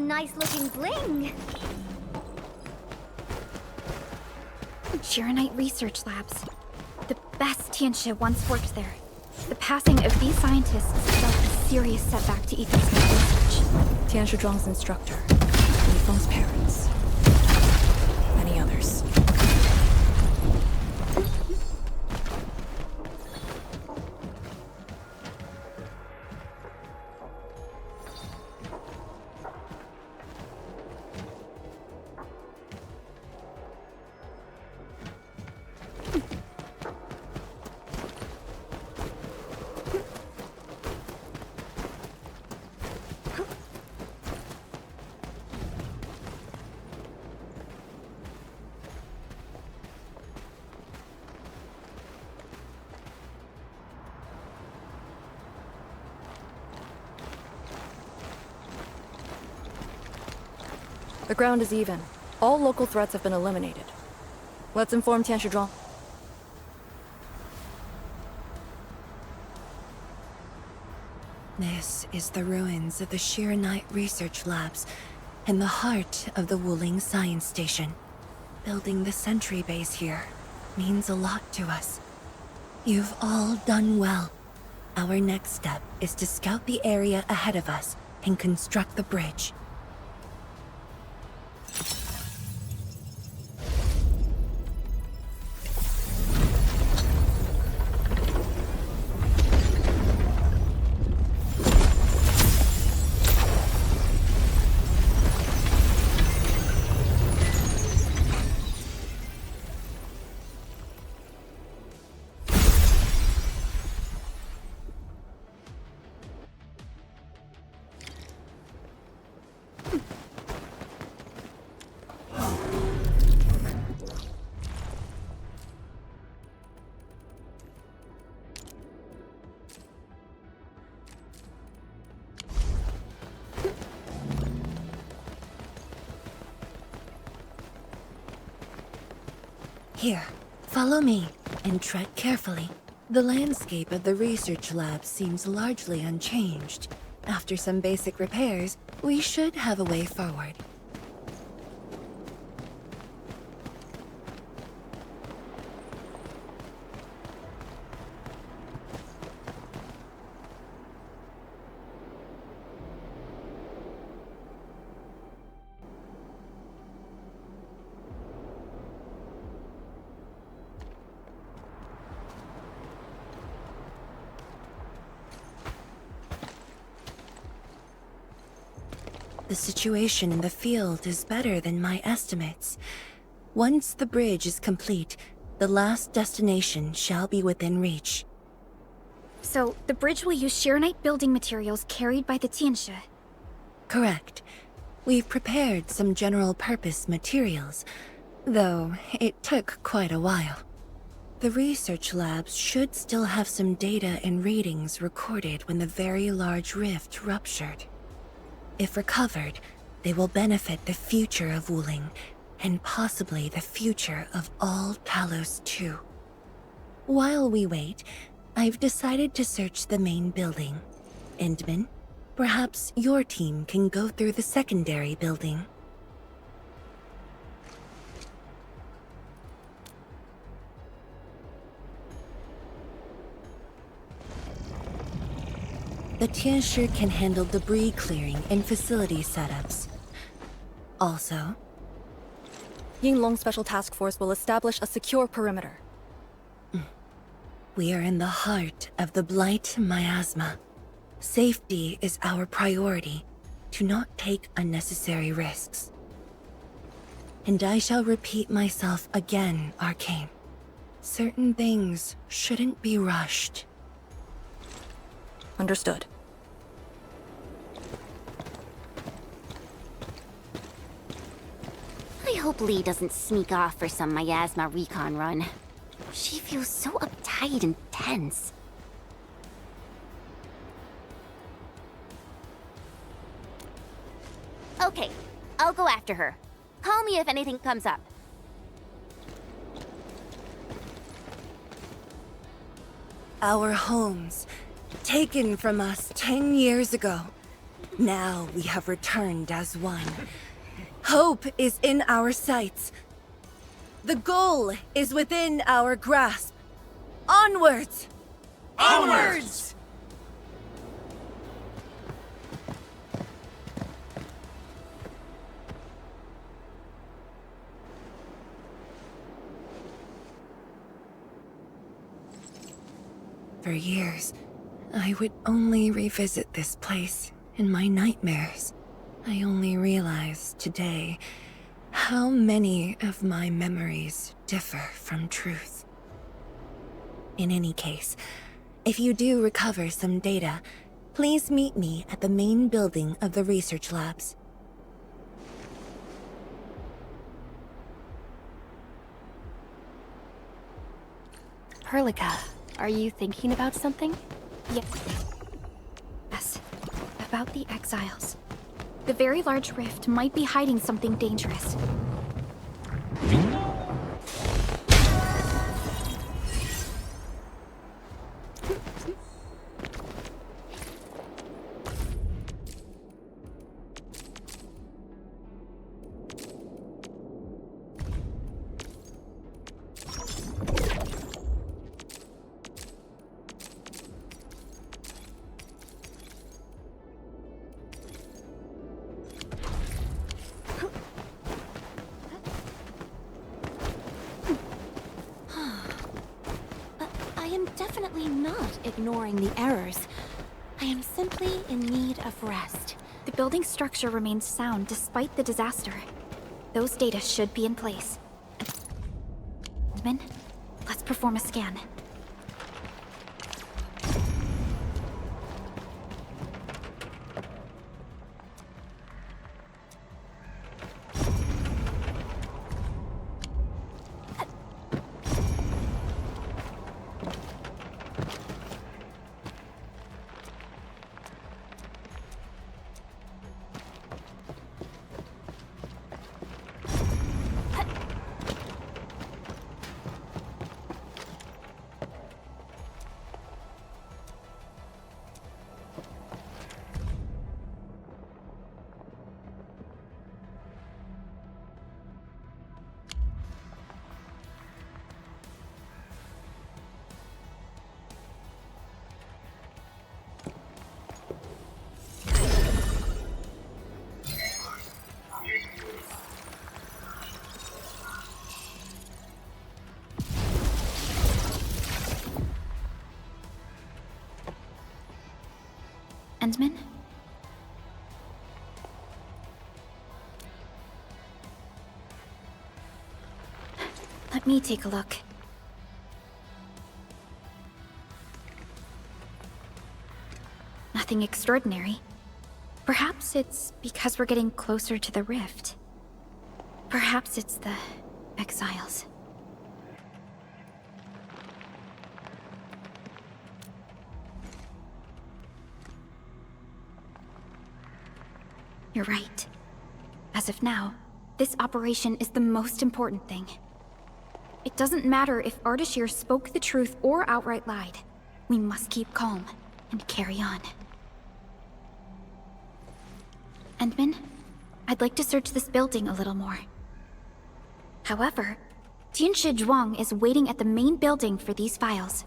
some nice-looking bling. Chironite Research Labs. The best Tianxia once worked there. The passing of these scientists dealt a serious setback to Ethan's research. Tianxia Zhuang's instructor, Yifeng's parents, many others. The ground is even. All local threats have been eliminated. Let's inform Tianxia Zhuang. This is the ruins of the Chironite Research Labs, in the heart of the Wuling Science Station. Building the sentry base here means a lot to us. You've all done well. Our next step is to scout the area ahead of us and construct the bridge. Here, follow me, and tread carefully. The landscape of the research lab seems largely unchanged. After some basic repairs, we should have a way forward. The situation in the field is better than my estimates. Once the bridge is complete, the last destination shall be within reach. So, the bridge will use Chironite building materials carried by the Tianxia. Correct. We've prepared some general-purpose materials, though it took quite a while. The research labs should still have some data and readings recorded when the very large rift ruptured. If recovered, they will benefit the future of Wuling, and possibly the future of all Talos too. While we wait, I've decided to search the main building. Endman, perhaps your team can go through the secondary building. The Tianxia can handle debris clearing and facility setups. Also, Yinglong Special Task Force will establish a secure perimeter. We are in the heart of the Blight miasma. Safety is our priority. Do not take unnecessary risks. And I shall repeat myself again, Arcane. Certain things shouldn't be rushed. Understood. I hope Lee doesn't sneak off for some miasma recon run. She feels so uptight and tense. Okay, I'll go after her. Call me if anything comes up. Our homes, taken from us 10 years ago. Now we have returned as one. Hope is in our sights. The goal is within our grasp. Onwards! Onwards! For years, I would only revisit this place in my nightmares. I only realized today how many of my memories differ from truth. In any case, if you do recover some data, please meet me at the main building of the research labs. Perlica, are you thinking about something? Yes, about the exiles. The very large rift might be hiding something dangerous. I am definitely not ignoring the errors. I am simply in need of rest. The building structure remains sound despite the disaster. Those data should be in place. Min, let's perform a scan. Endman? Let me take a look. Nothing extraordinary. Perhaps it's because we're getting closer to the rift. Perhaps it's the exiles. You're right. As of now, this operation is the most important thing. It doesn't matter if Ardashir spoke the truth or outright lied. We must keep calm and carry on. Endman, I'd like to search this building a little more. However, Tianshi Zhuang is waiting at the main building for these files.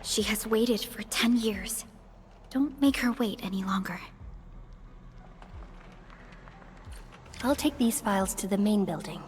She has waited for 10 years. Don't make her wait any longer. I'll take these files to the main building.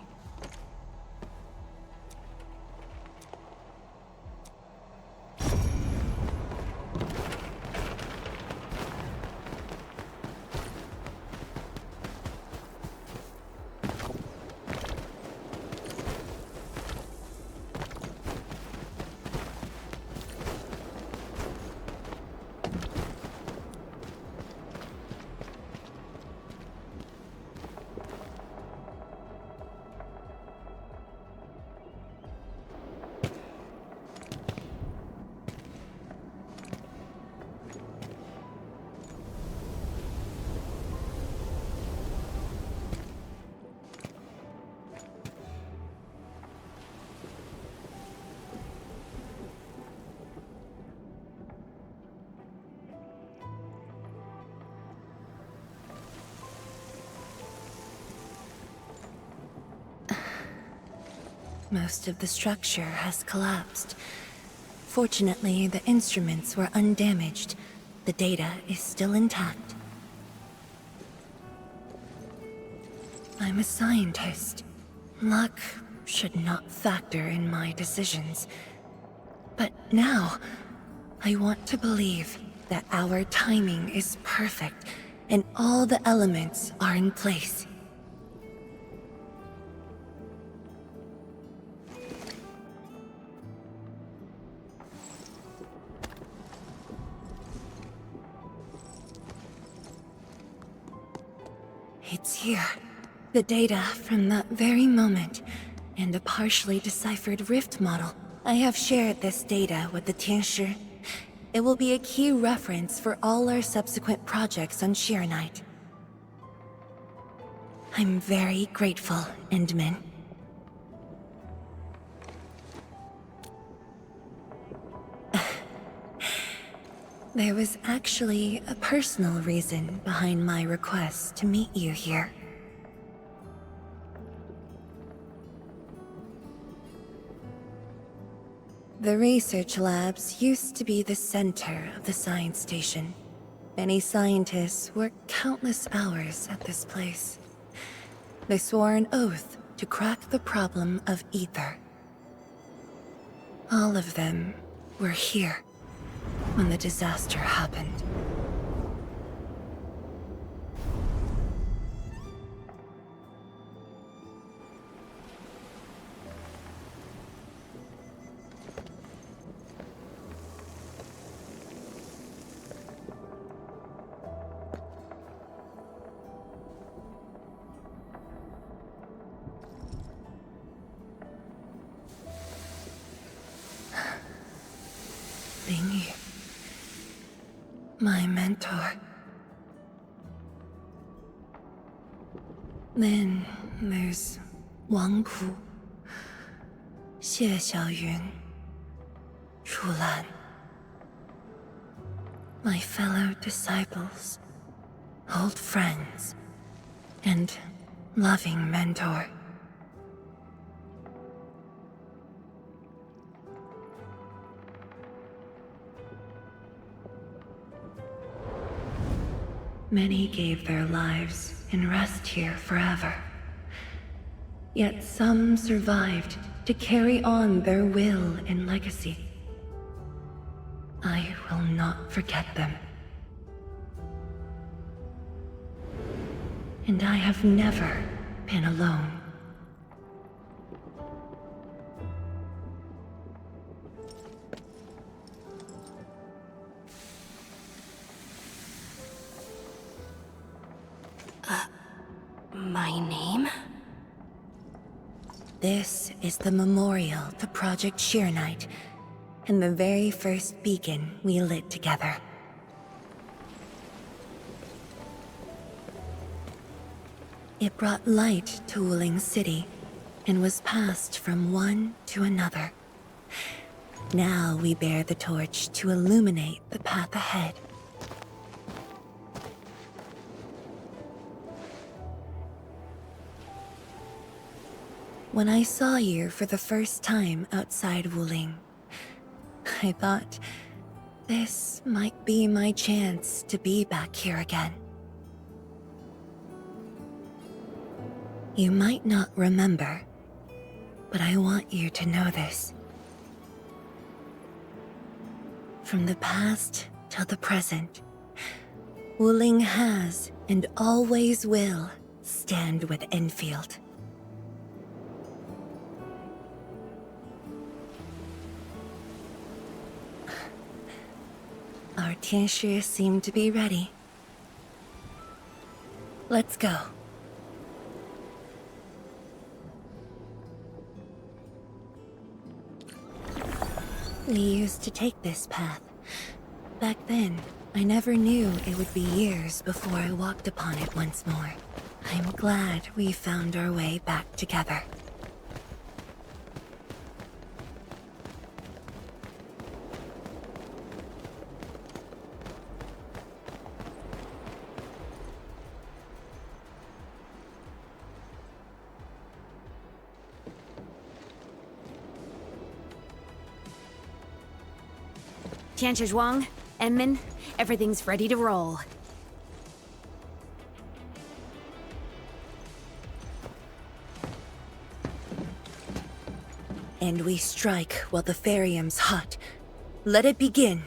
Most of the structure has collapsed. Fortunately, the instruments were undamaged. The data is still intact. I'm a scientist. Luck should not factor in my decisions. But now, I want to believe that our timing is perfect and all the elements are in place. It's here. The data from that very moment, and a partially deciphered rift model. I have shared this data with the Tianshi. It will be a key reference for all our subsequent projects on Shirenite. I'm very grateful, Endman. There was actually a personal reason behind my request to meet you here. The research labs used to be the center of the science station. Many scientists worked countless hours at this place. They swore an oath to crack the problem of ether. All of them were here when the disaster happened. Bingy. My mentor. Then there's Wang Ku, Xie Xiaoyun, Chu Lan. My fellow disciples, old friends, and loving mentor. Many gave their lives and rest here forever. Yet some survived to carry on their will and legacy. I will not forget them. And I have never been alone. My name? This is the memorial to Project Shirenite, and the very first beacon we lit together. It brought light to Wuling City, and was passed from one to another. Now we bear the torch to illuminate the path ahead. When I saw you for the first time outside Wuling, I thought this might be my chance to be back here again. You might not remember, but I want you to know this. From the past till the present, Wuling has and always will stand with Endfield. Our Tianshi seem to be ready. Let's go. We used to take this path. Back then, I never knew it would be years before I walked upon it once more. I'm glad we found our way back together. Zhuang, Enman, everything's ready to roll. And we strike while the Therium's hot. Let it begin.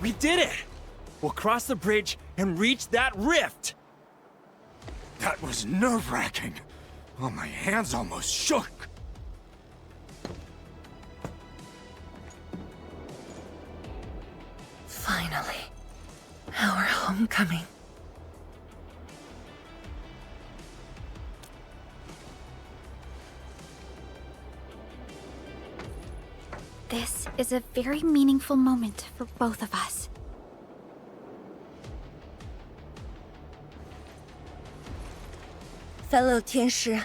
We did it! We'll cross the bridge and reach that rift! That was nerve-wracking. Oh, my hands almost shook. Finally. Our homecoming. This is a very meaningful moment for both of us. Fellow Tianshi,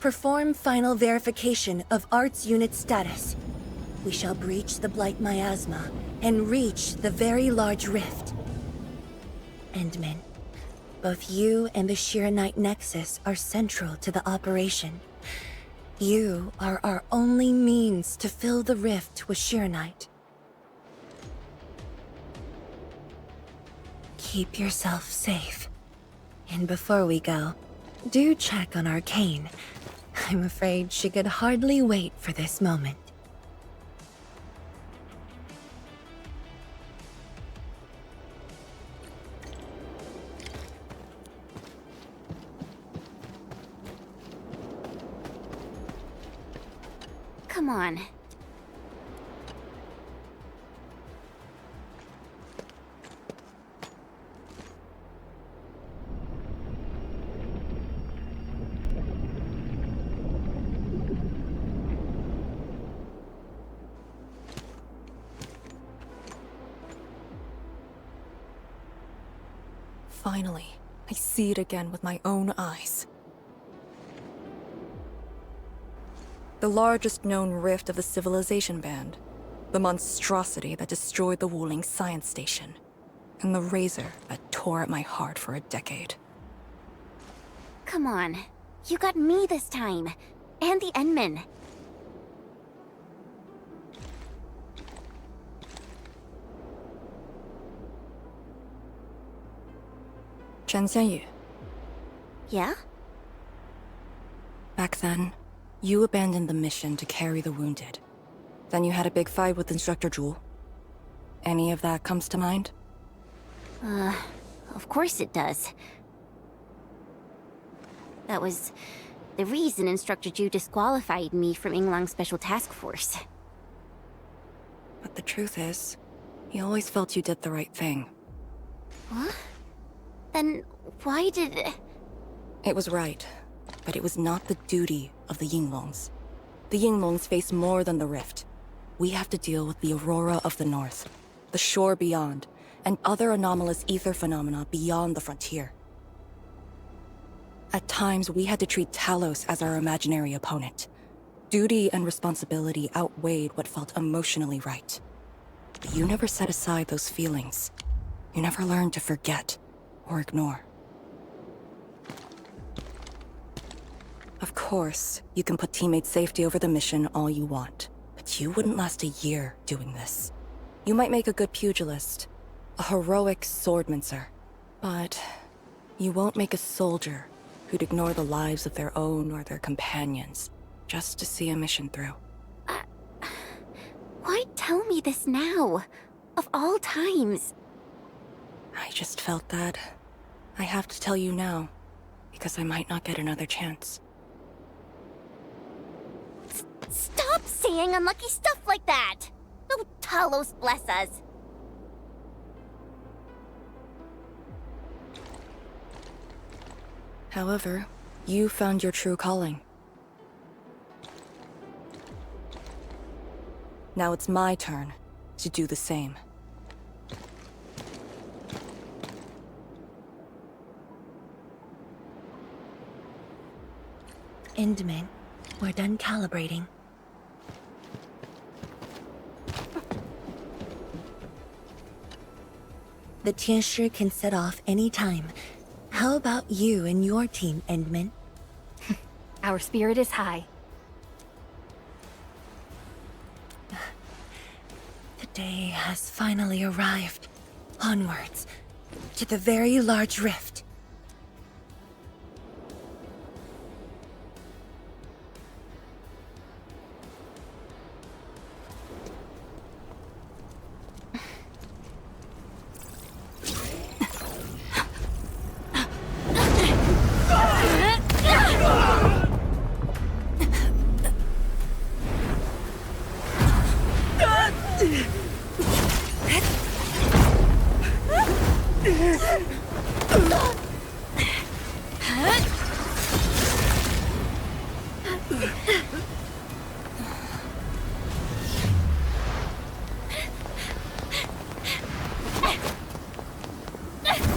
perform final verification of Arts Unit status. We shall breach the Blight Miasma and reach the very large rift. Endman, both you and the Shiranite Nexus are central to the operation. You are our only means to fill the rift with Shiranite. Keep yourself safe. And before we go, do check on Arcane. I'm afraid she could hardly wait for this moment. Come on. Finally, I see it again with my own eyes. The largest known rift of the Civilization Band. The monstrosity that destroyed the Wuling Science Station. And the razor that tore at my heart for a decade. Come on. You got me this time. And the Enman. Chen Xianyu. Yeah? Back then, you abandoned the mission to carry the wounded. Then you had a big fight with Instructor Zhu. Any of that comes to mind? Of course it does. That was the reason Instructor Zhu disqualified me from Yinglang's Special Task Force. But the truth is, he always felt you did the right thing. What? Then why did... It was right, but it was not the duty of the Yinglongs. The Yinglongs face more than the rift. We have to deal with the Aurora of the North, the shore beyond, and other anomalous ether phenomena beyond the frontier. At times, we had to treat Talos as our imaginary opponent. Duty and responsibility outweighed what felt emotionally right. But you never set aside those feelings. You never learned to forget or ignore. Of course, you can put teammate safety over the mission all you want, but you wouldn't last a year doing this. You might make a good pugilist, a heroic swordmancer, but you won't make a soldier who'd ignore the lives of their own or their companions just to see a mission through. Why tell me this now? Of all times. I just felt that I have to tell you now, because I might not get another chance. Stop saying unlucky stuff like that! Oh, Talos bless us. However, you found your true calling. Now it's my turn to do the same. Endman, we're done calibrating. The Tianshi can set off any time. How about you and your team, Endman? Our spirit is high. The day has finally arrived. Onwards, to the very large rift.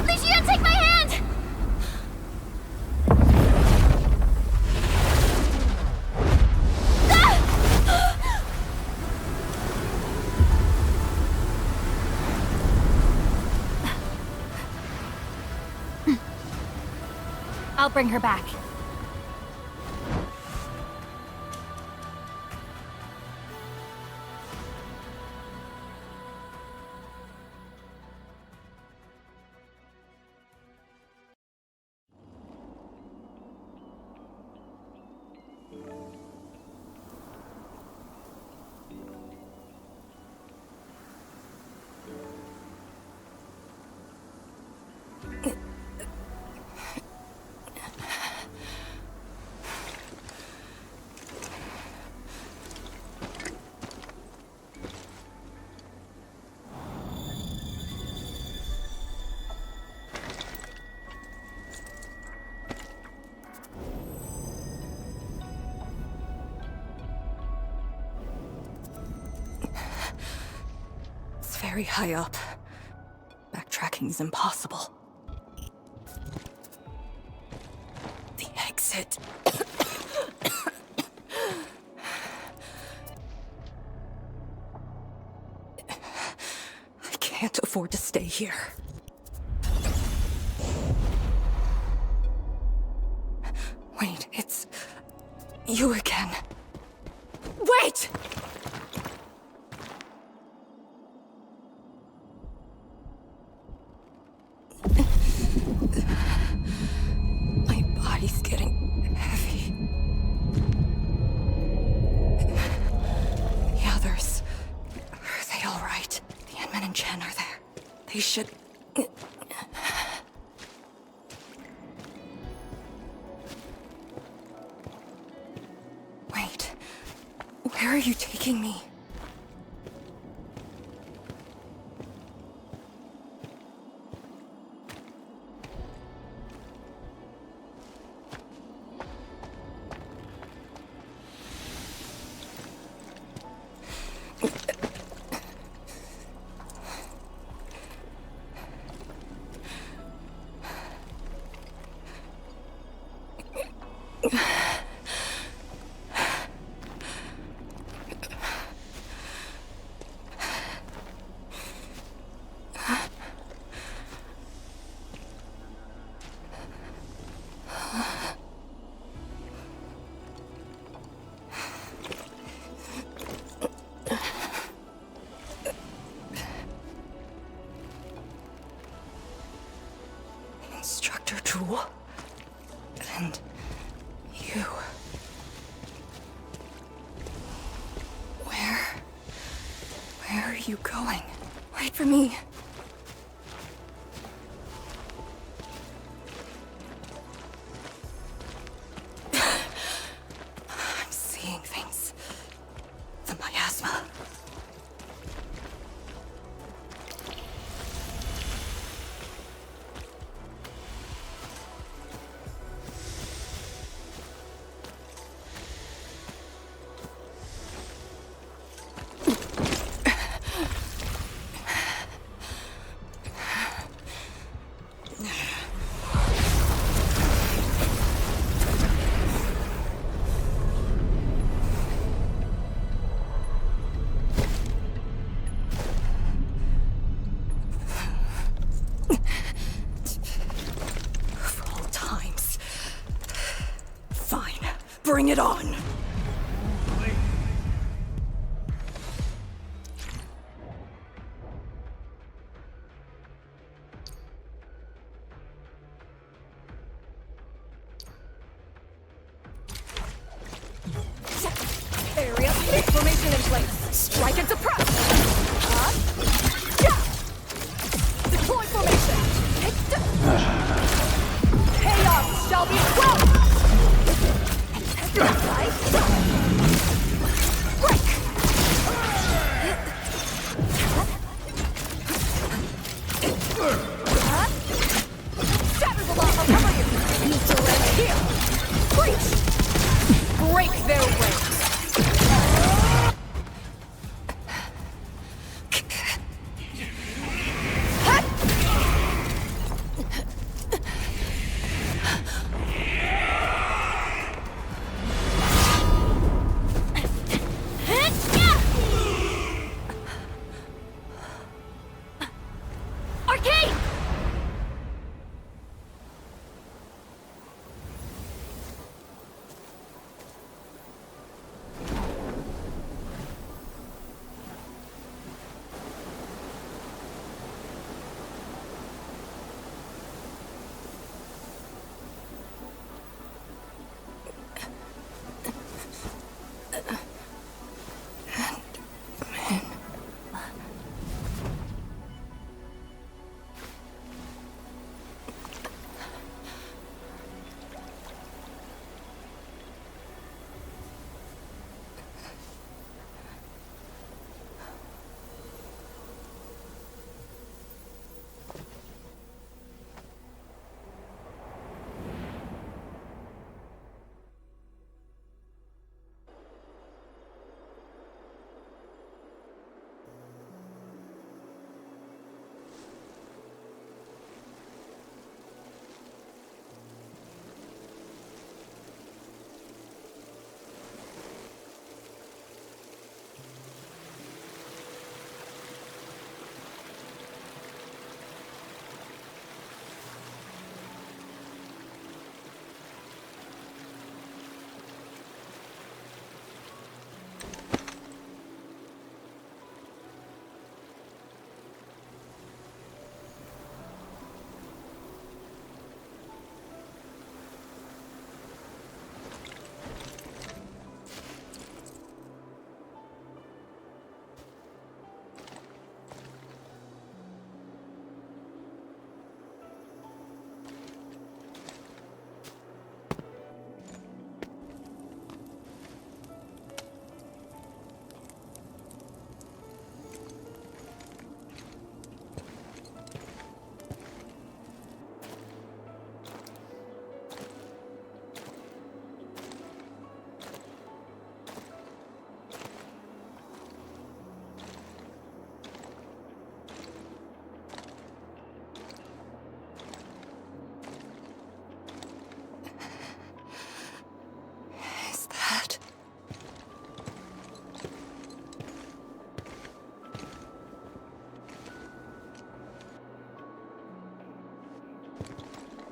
Lucia, take my hand! I'll bring her back. It's very high up. Backtracking is impossible. The exit. I can't afford to stay here. Wait, it's you again. Wait! My body's getting heavy. The others, are they all right? The Endman and Chen are there. They should... Wait, where are you taking me? Instructor Jewel. And you. Where are you going? Wait for me. I'm seeing things. The miasma. Bring it on! Area formation in place. Strike and suppress. Yeah. Deploy formation. Chaos shall be quelched. Break. Shatter the lava. Cover you. Need to land here. Breach. Break their ranks.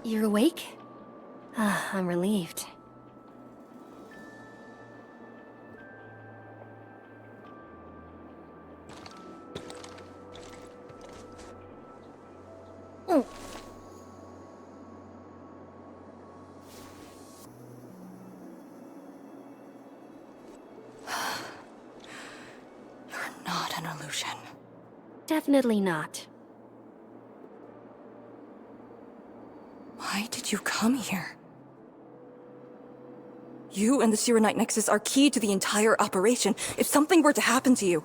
You're awake? I'm relieved. Not an illusion. Definitely not. Why did you come here? You and the Serenite Nexus are key to the entire operation. If something were to happen to you...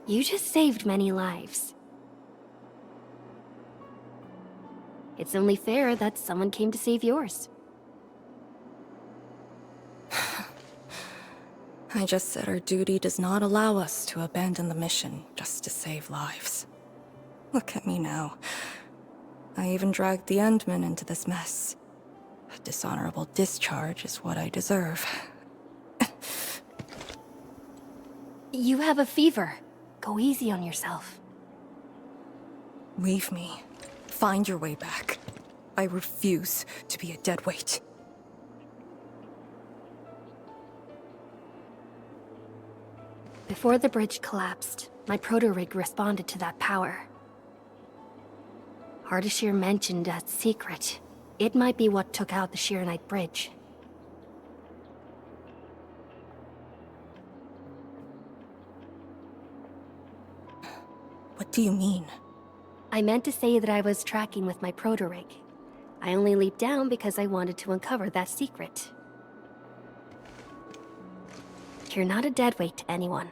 You just saved many lives. It's only fair that someone came to save yours. I just said our duty does not allow us to abandon the mission just to save lives. Look at me now. I even dragged the Endmen into this mess. A dishonorable discharge is what I deserve. You have a fever. Go easy on yourself. Leave me. Find your way back. I refuse to be a dead weight. Before the bridge collapsed, my proto-rig responded to that power. Ardashir mentioned a secret. It might be what took out the Shiranite bridge. What do you mean? I meant to say that I was tracking with my proto-rig. I only leaped down because I wanted to uncover that secret. You're not a deadweight to anyone.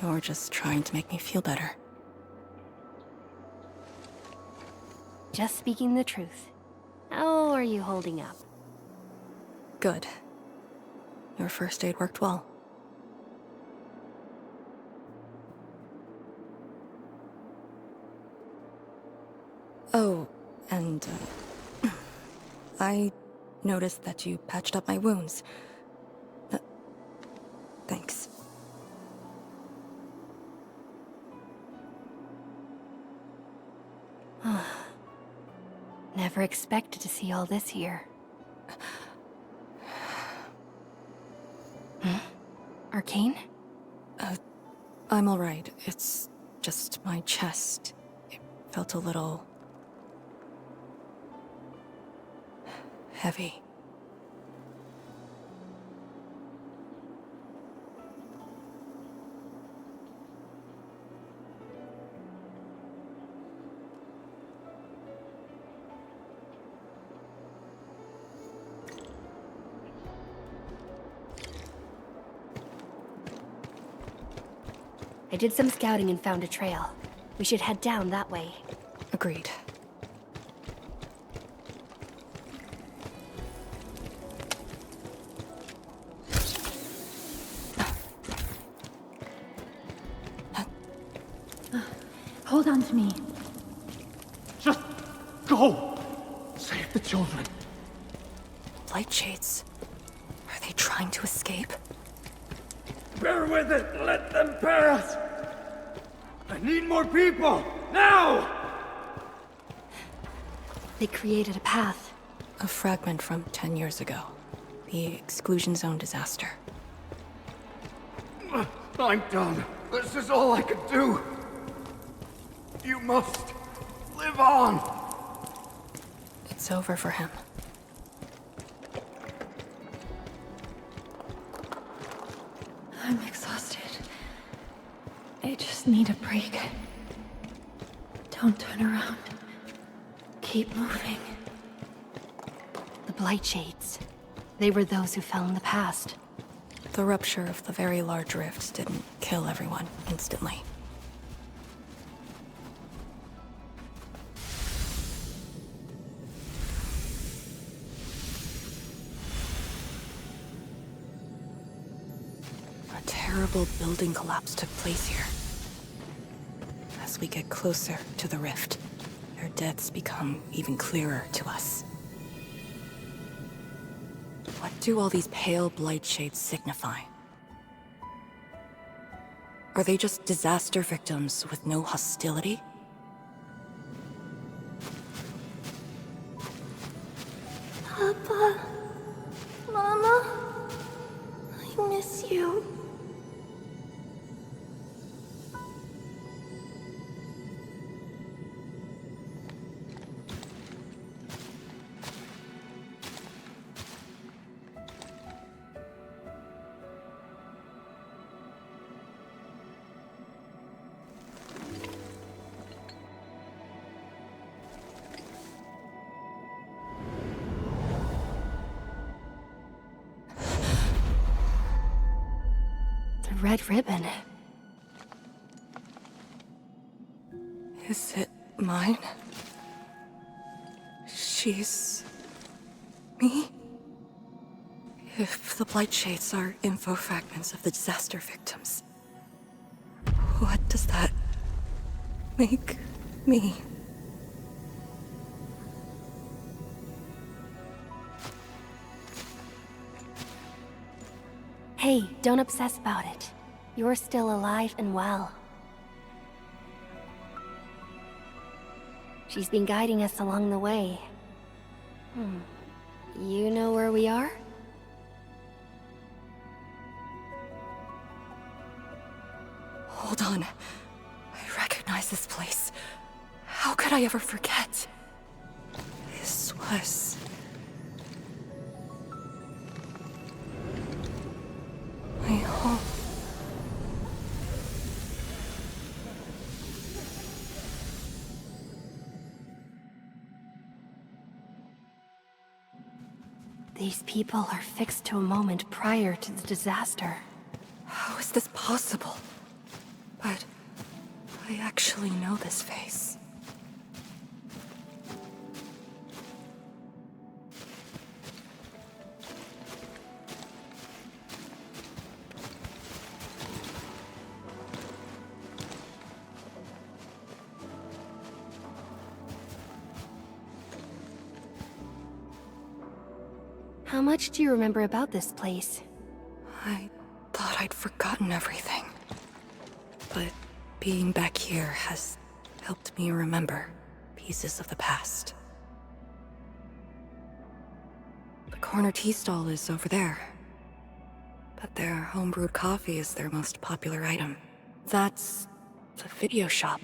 You're just trying to make me feel better. Just speaking the truth. How are you holding up? Good. Your first aid worked well. Oh, and I noticed that you patched up my wounds. Thanks. Never expected to see all this here. Arcane? I'm alright. It's just my chest. It felt a little... heavy. I did some scouting and found a trail. We should head down that way. Agreed. Hold on to me. Just go! Save the children. Light shades. Are they trying to escape? Bear with it! Let them pass! I need more people! Now! They created a path. A fragment from 10 years ago. The exclusion zone disaster. I'm done. This is all I could do. You must live on. It's over for him. I'm exhausted. I just need a break. Don't turn around. Keep moving. The Blight Shades. They were those who fell in the past. The rupture of the very large rifts didn't kill everyone instantly. A terrible building collapse took place here. As we get closer to the rift, their deaths become even clearer to us. What do all these pale blight shades signify? Are they just disaster victims with no hostility? Papa, Mama, I miss you. Red ribbon. Is it mine? She's... me? If the blight shades are info fragments of the disaster victims, what does that make me? Hey, don't obsess about it. You're still alive and well. She's been guiding us along the way. You know where we are? Hold on. I recognize this place. How could I ever forget? This was... my home. These people are fixed to a moment prior to the disaster. How is this possible? But I actually know this face. How much do you remember about this place? I thought I'd forgotten everything. But being back here has helped me remember pieces of the past. The corner tea stall is over there. But their homebrewed coffee is their most popular item. That's the video shop.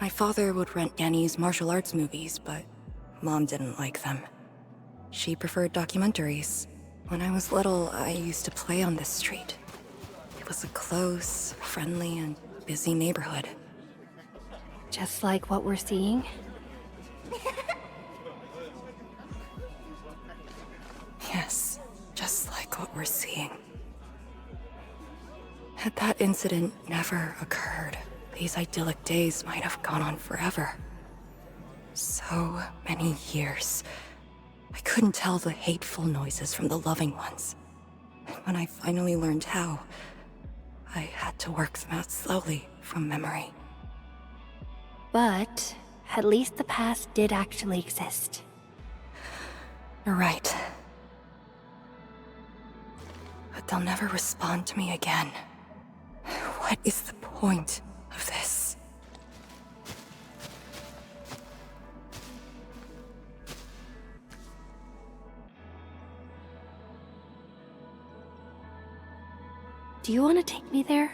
My father would rent Yanni's martial arts movies, but Mom didn't like them. She preferred documentaries. When I was little, I used to play on this street. It was a close, friendly, and busy neighborhood. Just like what we're seeing? Yes, just like what we're seeing. Had that incident never occurred, these idyllic days might have gone on forever. So many years. I couldn't tell the hateful noises from the loving ones. And when I finally learned how, I had to work them out slowly from memory. But at least the past did actually exist. You're right. But they'll never respond to me again. What is the point of this? Do you want to take me there?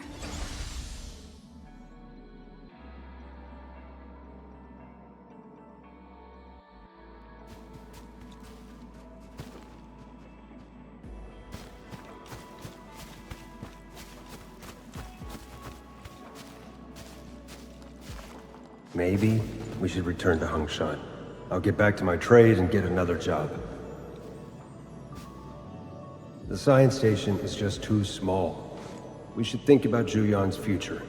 Maybe we should return to Hongshan. I'll get back to my trade and get another job. The science station is just too small. We should think about Juyan's future.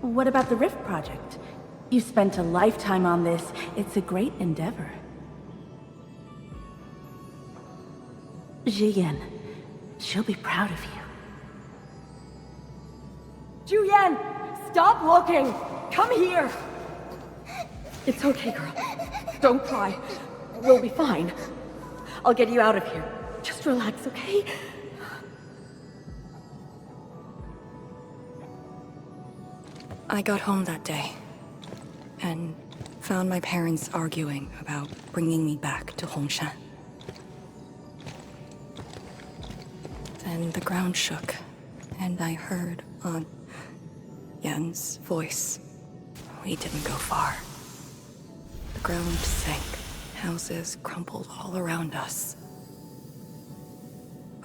What about the Rift Project? You spent a lifetime on this. It's a great endeavor. Jiyan, she'll be proud of you. Juyan! Stop looking! Come here! It's okay, girl. Don't cry. We'll be fine. I'll get you out of here. Just relax, okay? I got home that day, and found my parents arguing about bringing me back to Hongshan. Then the ground shook, and I heard Aunt Yen's voice. We didn't go far. The ground sank, houses crumpled all around us.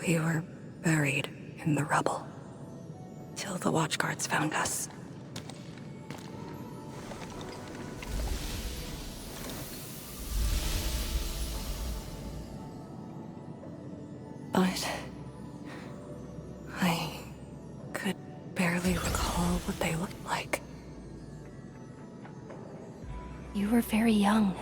We were buried in the rubble, till the watchguards found us. But I could barely recall what they looked like. You were very young.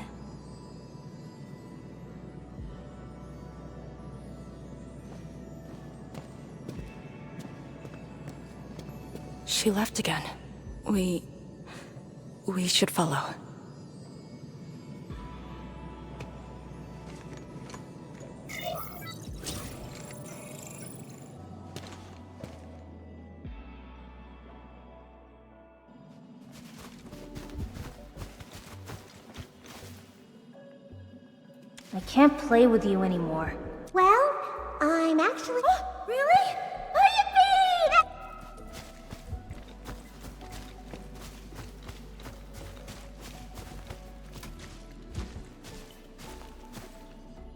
She left again. We should follow. I can't play with you anymore. Well, I'm actually... Really? What do you mean?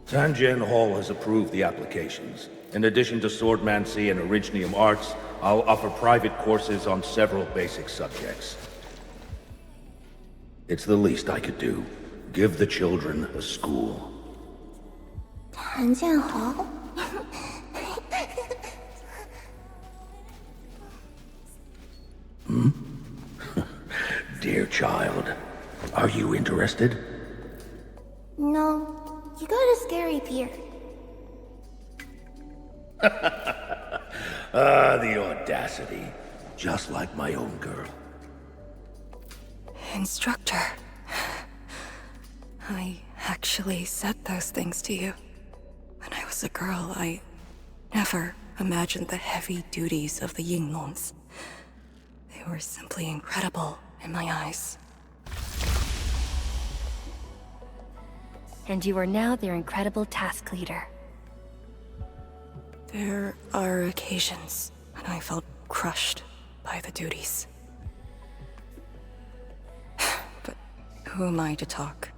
Tanjian Hall has approved the applications. In addition to swordmancy and originium arts, I'll offer private courses on several basic subjects. It's the least I could do. Give the children a school. 谭建豪 Dear child, are you interested? No, you got a scary beard. The audacity. Just like my own girl. Instructor. I actually said those things to you. When I was a girl, I never imagined the heavy duties of the Yinglongs. They were simply incredible in my eyes. And you are now their incredible task leader. There are occasions when I felt crushed by the duties. But who am I to talk?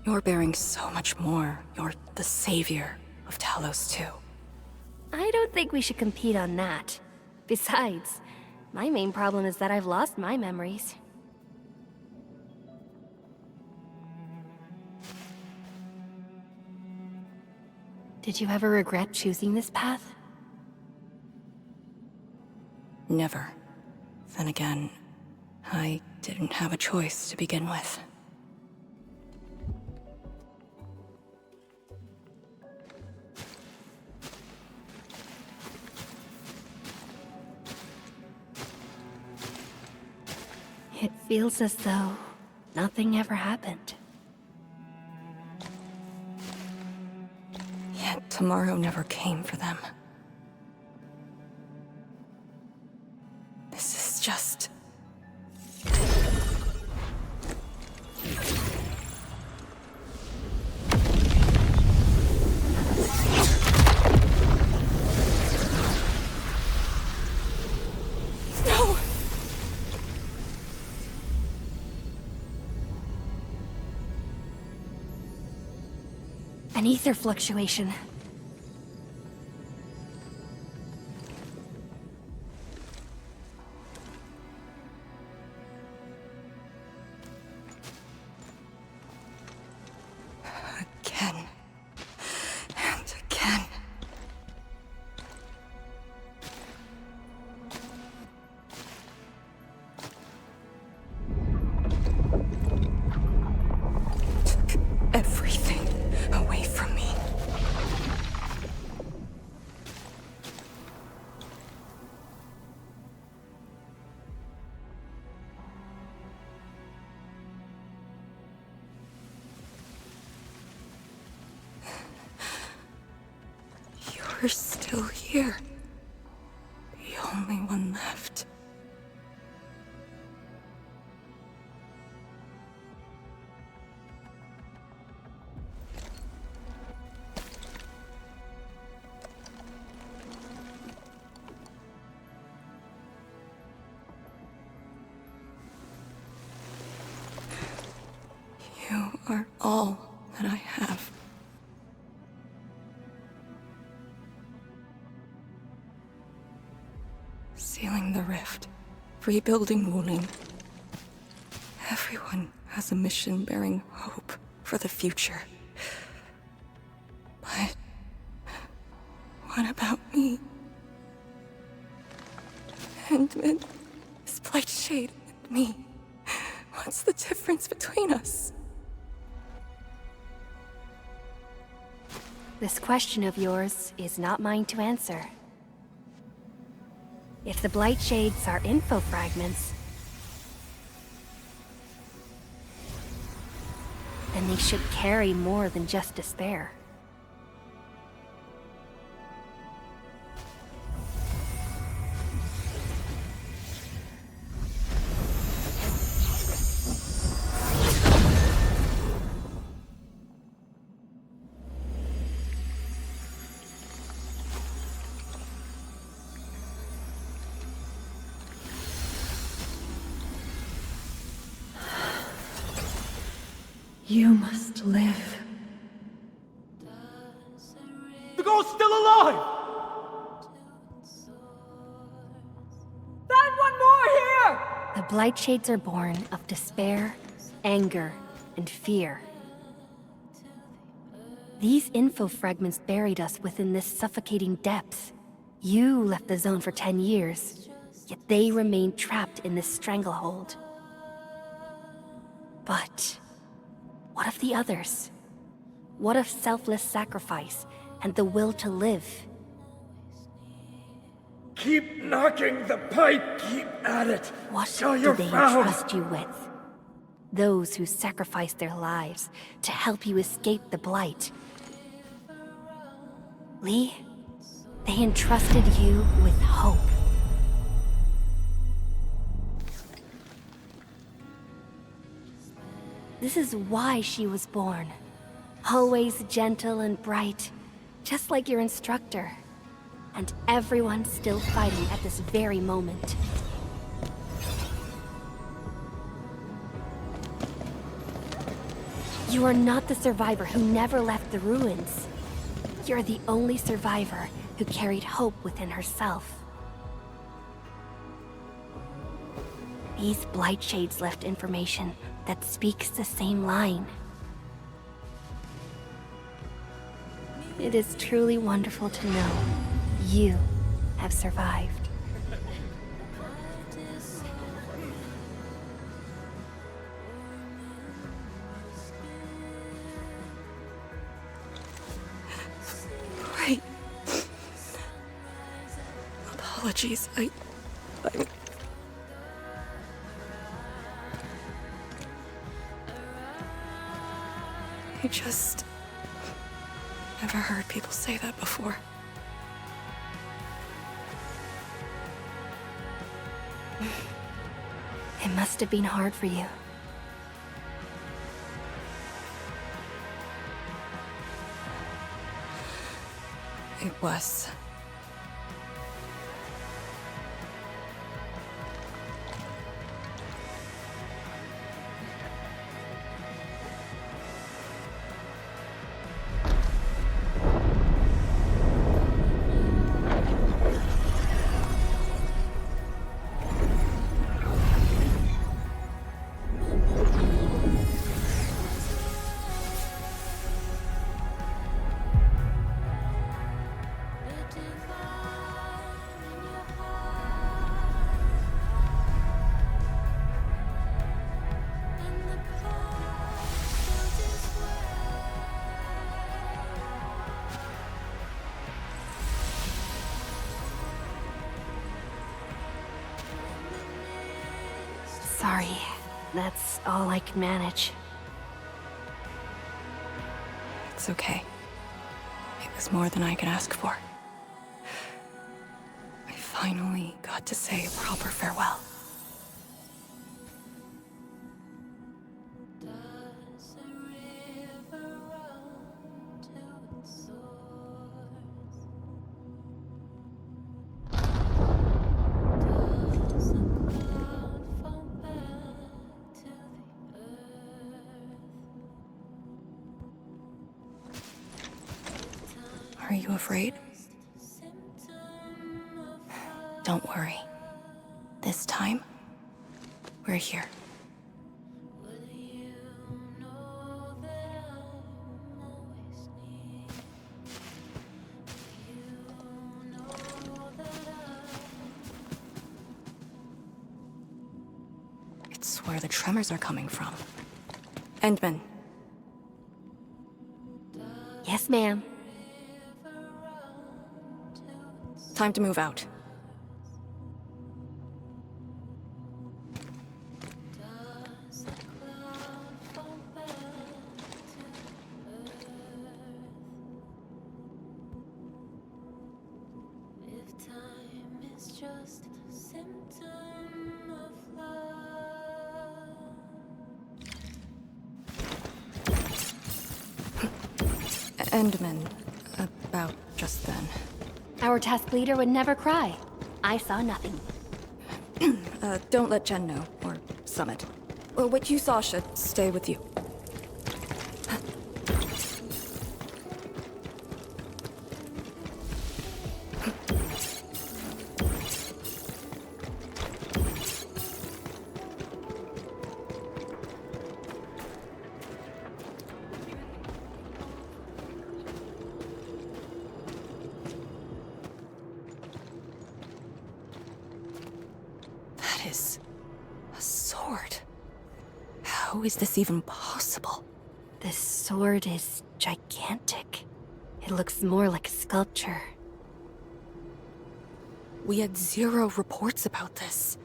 You're bearing so much more. You're the savior of Talos too. I don't think we should compete on that. Besides, my main problem is that I've lost my memories. Did you ever regret choosing this path? Never. Then again, I didn't have a choice to begin with. It feels as though nothing ever happened. Yet tomorrow never came for them. This is just... No! An ether fluctuation. Again. And again. Took everything away from me. You're still here. The only one left. You are all that I have. Sealing the rift, rebuilding Wuling. Everyone has a mission bearing hope for the future. But what about me? Endman, this Blightshade, and me. What's the difference between us? This question of yours is not mine to answer. If the Blightshades are info fragments, then they should carry more than just despair. You must live. The girl's still alive! Find one more here! The Blight Shades are born of despair, anger, and fear. These info fragments buried us within this suffocating depth. You left the zone for 10 years, yet they remained trapped in this stranglehold. But what of the others? What of selfless sacrifice and the will to live? Keep knocking the pipe, keep at it. What till do you're they found. entrust you with? Those who sacrificed their lives to help you escape the Blight. Lee, they entrusted you with hope. This is why she was born. Always gentle and bright, just like your instructor. And everyone still fighting at this very moment. You are not the survivor who never left the ruins. You're the only survivor who carried hope within herself. These Blight Shades left information that speaks the same line. It is truly wonderful to know you have survived. Wait. Apologies, I just never heard people say that before. It must have been hard for you. It was. Sorry, that's all I can manage. It's okay. It was more than I could ask for. I finally got to say a proper farewell. Are you afraid? Don't worry. This time, we're here. It's where the tremors are coming from. Endman. Yes, ma'am. Time to move out. Endman, about just then. Our task leader would never cry. I saw nothing. Don't let Jen know, or Summit. What you saw should stay with you. That is a sword. How is this even possible? This sword is gigantic. It looks more like a sculpture. We had 0 reports about this.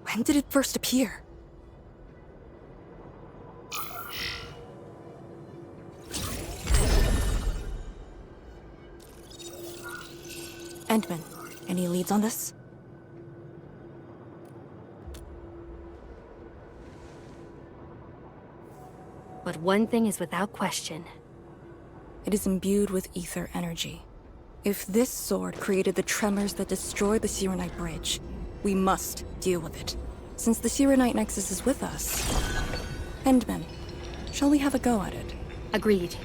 When did it first appear? Endman, any leads on this? But one thing is without question. It is imbued with ether energy. If this sword created the tremors that destroyed the Sirenite Bridge, we must deal with it, since the Sirenite Nexus is with us. Endman, shall we have a go at it? Agreed.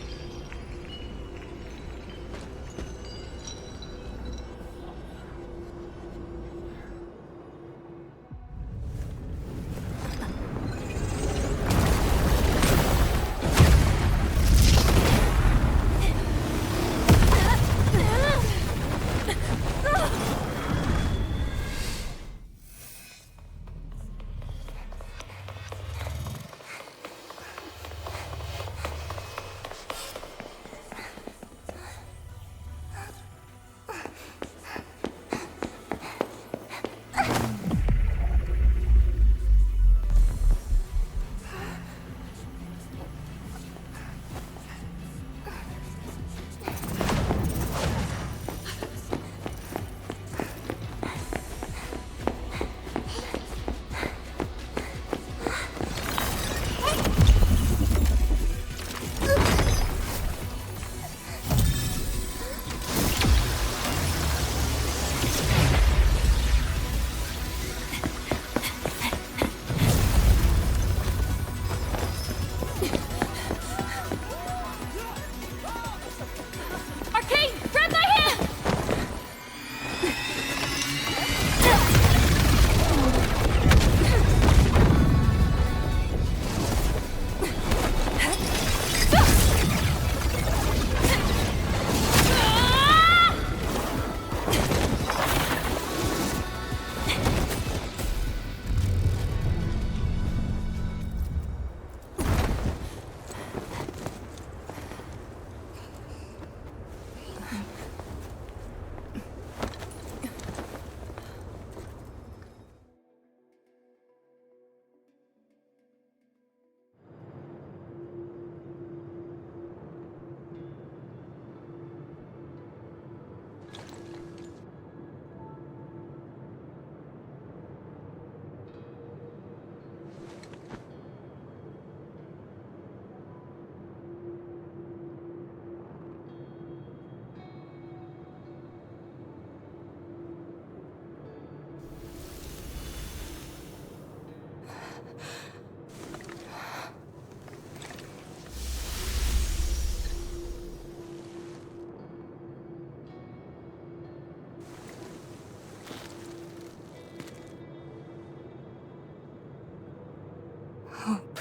Hope.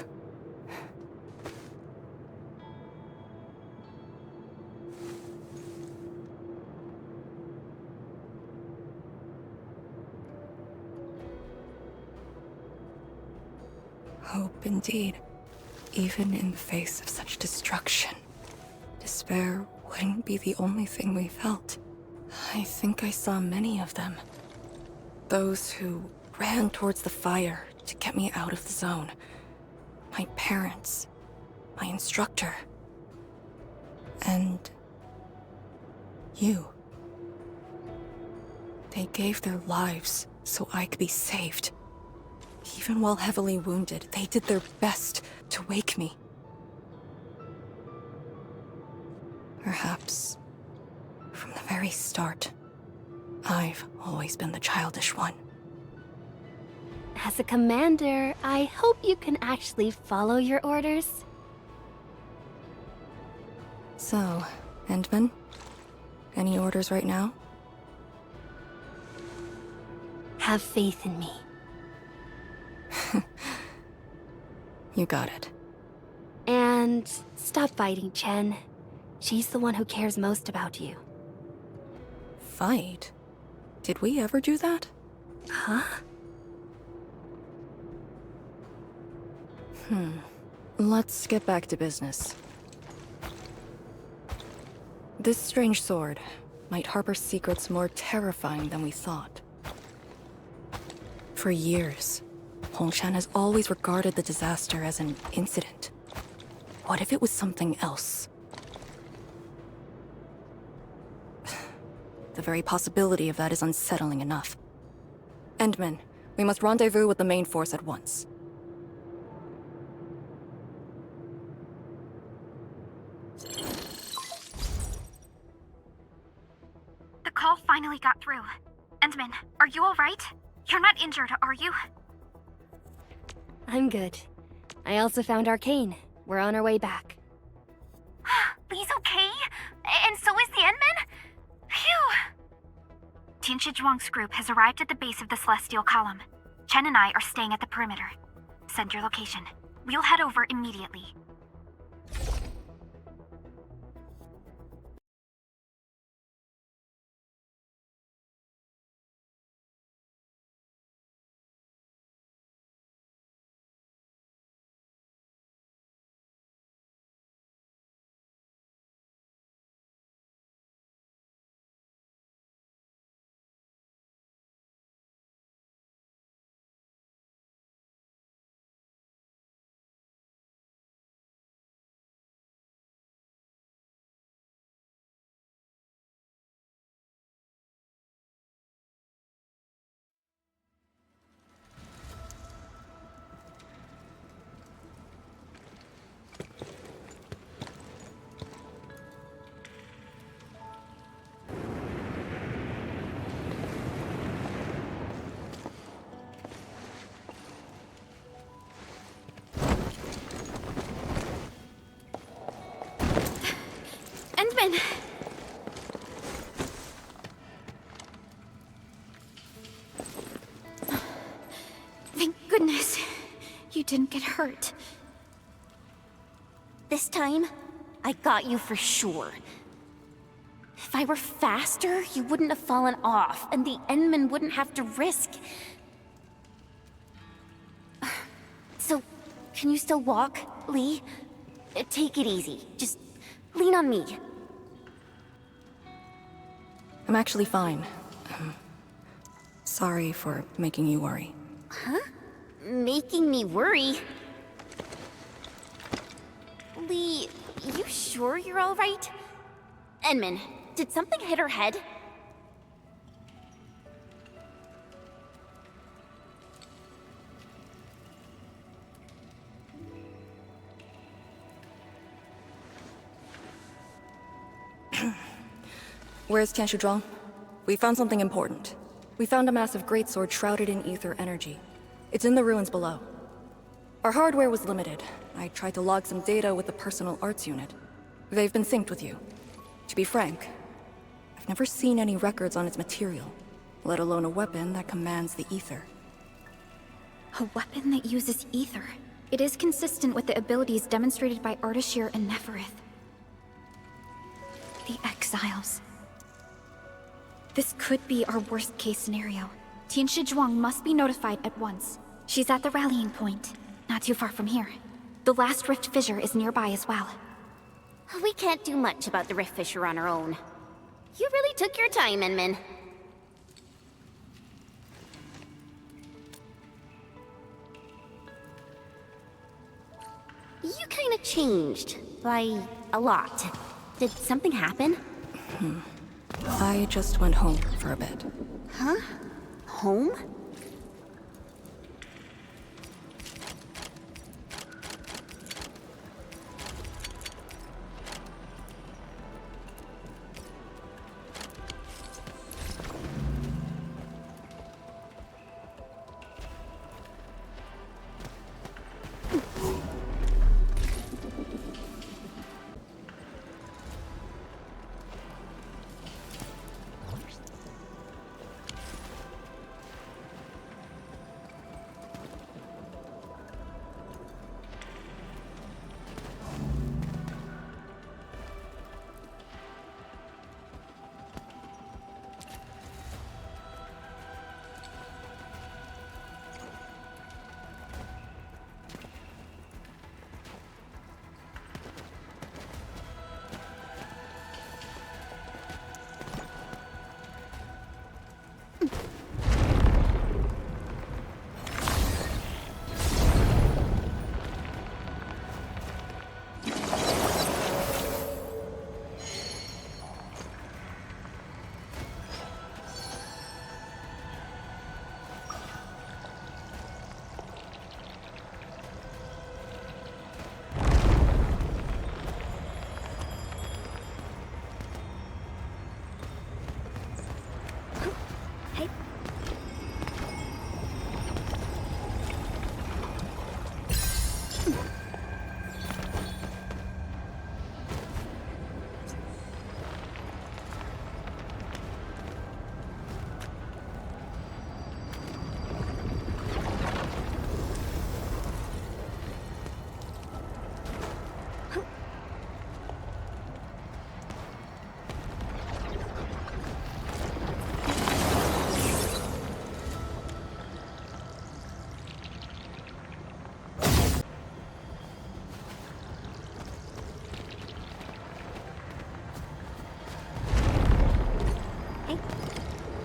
Hope indeed. Even in the face of such destruction, despair wouldn't be the only thing we felt. I think I saw many of them. Those who ran towards the fire to get me out of the zone. My parents, my instructor, and you. They gave their lives so I could be saved. Even while heavily wounded, they did their best to wake me. Perhaps, from the very start, I've always been the childish one. As a commander, I hope you can actually follow your orders. So, Endman? Any orders right now? Have faith in me. You got it. And stop fighting, Chen. She's the one who cares most about you. Fight? Did we ever do that? Huh? Let's get back to business. This strange sword might harbor secrets more terrifying than we thought. For years, Hongshan has always regarded the disaster as an incident. What if it was something else? The very possibility of that is unsettling enough. Endman, we must rendezvous with the main force at once. The call finally got through. Endman, are you alright? You're not injured, are you? I'm good. I also found Arcane. We're on our way back. Lee's okay? And so is the Endman? Phew! Tianshi Zhuang's group has arrived at the base of the Celestial Column. Chen and I are staying at the perimeter. Send your location. We'll head over immediately. Endman! Thank goodness you didn't get hurt. This time, I got you for sure. If I were faster, you wouldn't have fallen off, and the Endman wouldn't have to risk. So, can you still walk, Lee? Take it easy. Just lean on me. I'm actually fine. Sorry for making you worry. Huh? Making me worry? Lee, you sure you're all right? Endman, did something hit her head? Where's Tianshi Zhuang? We found something important. We found a massive greatsword shrouded in ether energy. It's in the ruins below. Our hardware was limited. I tried to log some data with the personal arts unit. They've been synced with you. To be frank, I've never seen any records on its material, let alone a weapon that commands the ether. A weapon that uses ether. It is consistent with the abilities demonstrated by Ardashir and Neferith. The Exiles. This could be our worst-case scenario. Tianshi Zhuang must be notified at once. She's at the rallying point, not too far from here. The last rift fissure is nearby as well. We can't do much about the rift fissure on our own. You really took your time, Endman. You kinda changed. By a lot. Did something happen? I just went home for a bit. Huh? Home?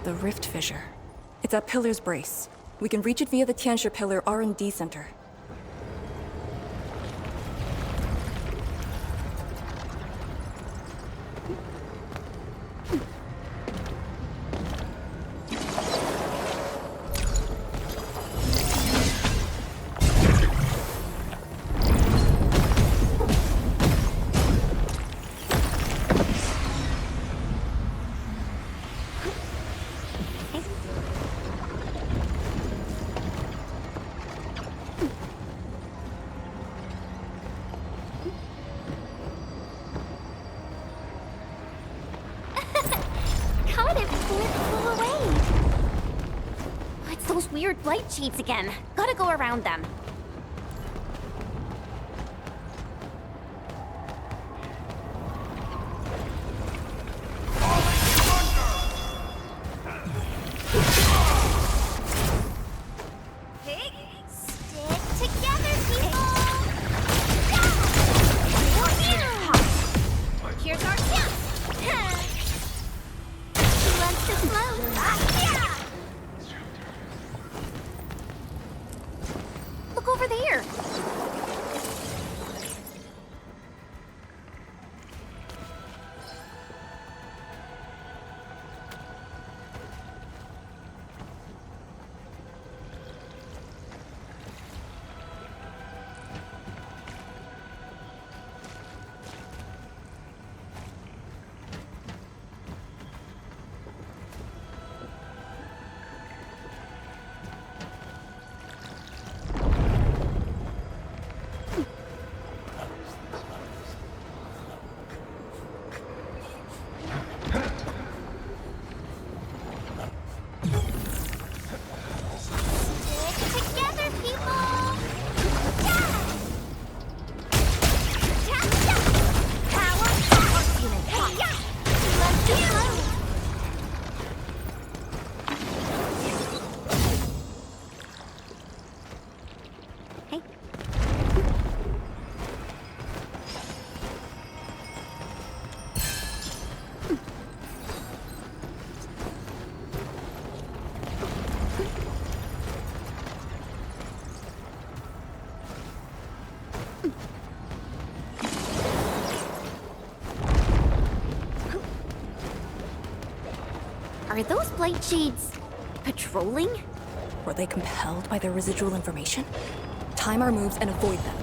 The rift fissure. It's at Pillar's Brace. We can reach it via the Tianshi Pillar R&D Center. God, it flew away. It's those weird light cheats again. Gotta go around them. Stick together, people! Here's our chance! Who wants to float? Look over there. Together, people! Are those blight shades patrolling? Were they compelled by their residual information? Time our moves and avoid them.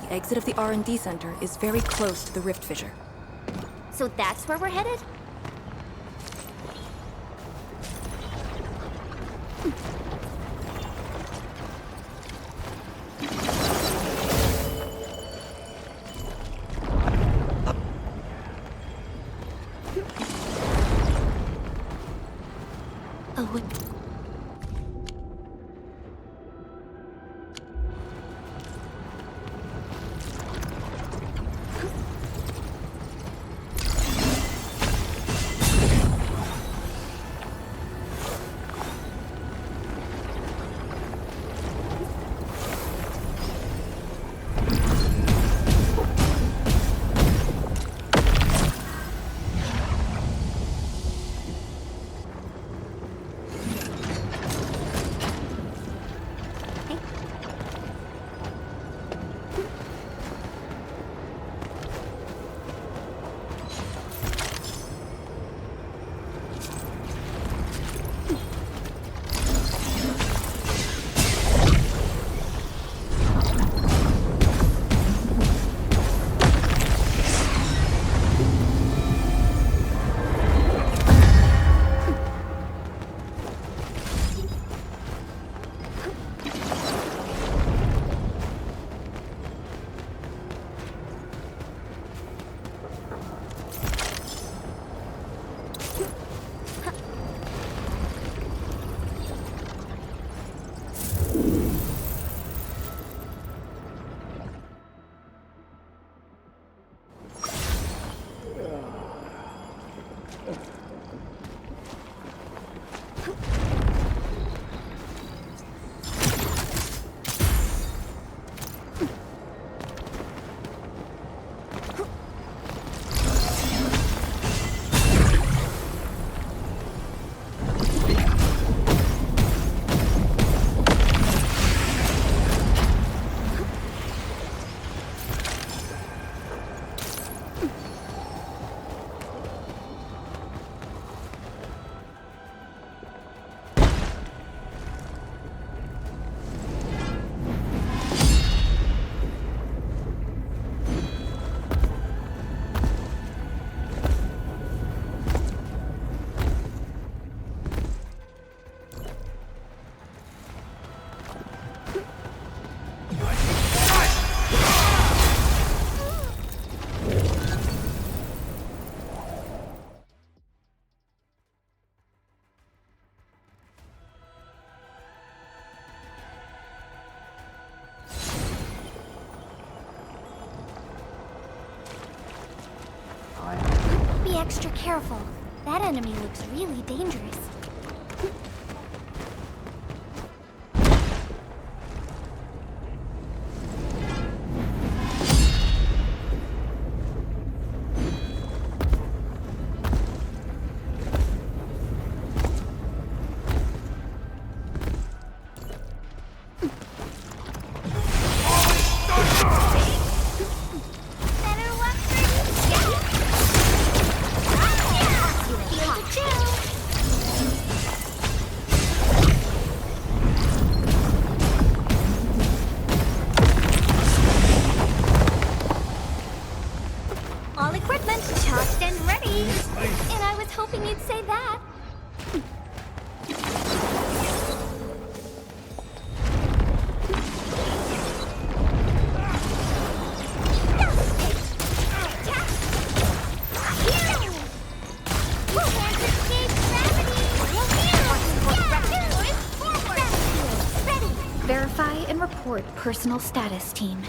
The exit of the R&D Center is very close to the rift fissure. So that's where we're headed? extra careful. That enemy looks really dangerous. All equipment charged and ready. And I was hoping you'd say that. Verify and report personal status, team.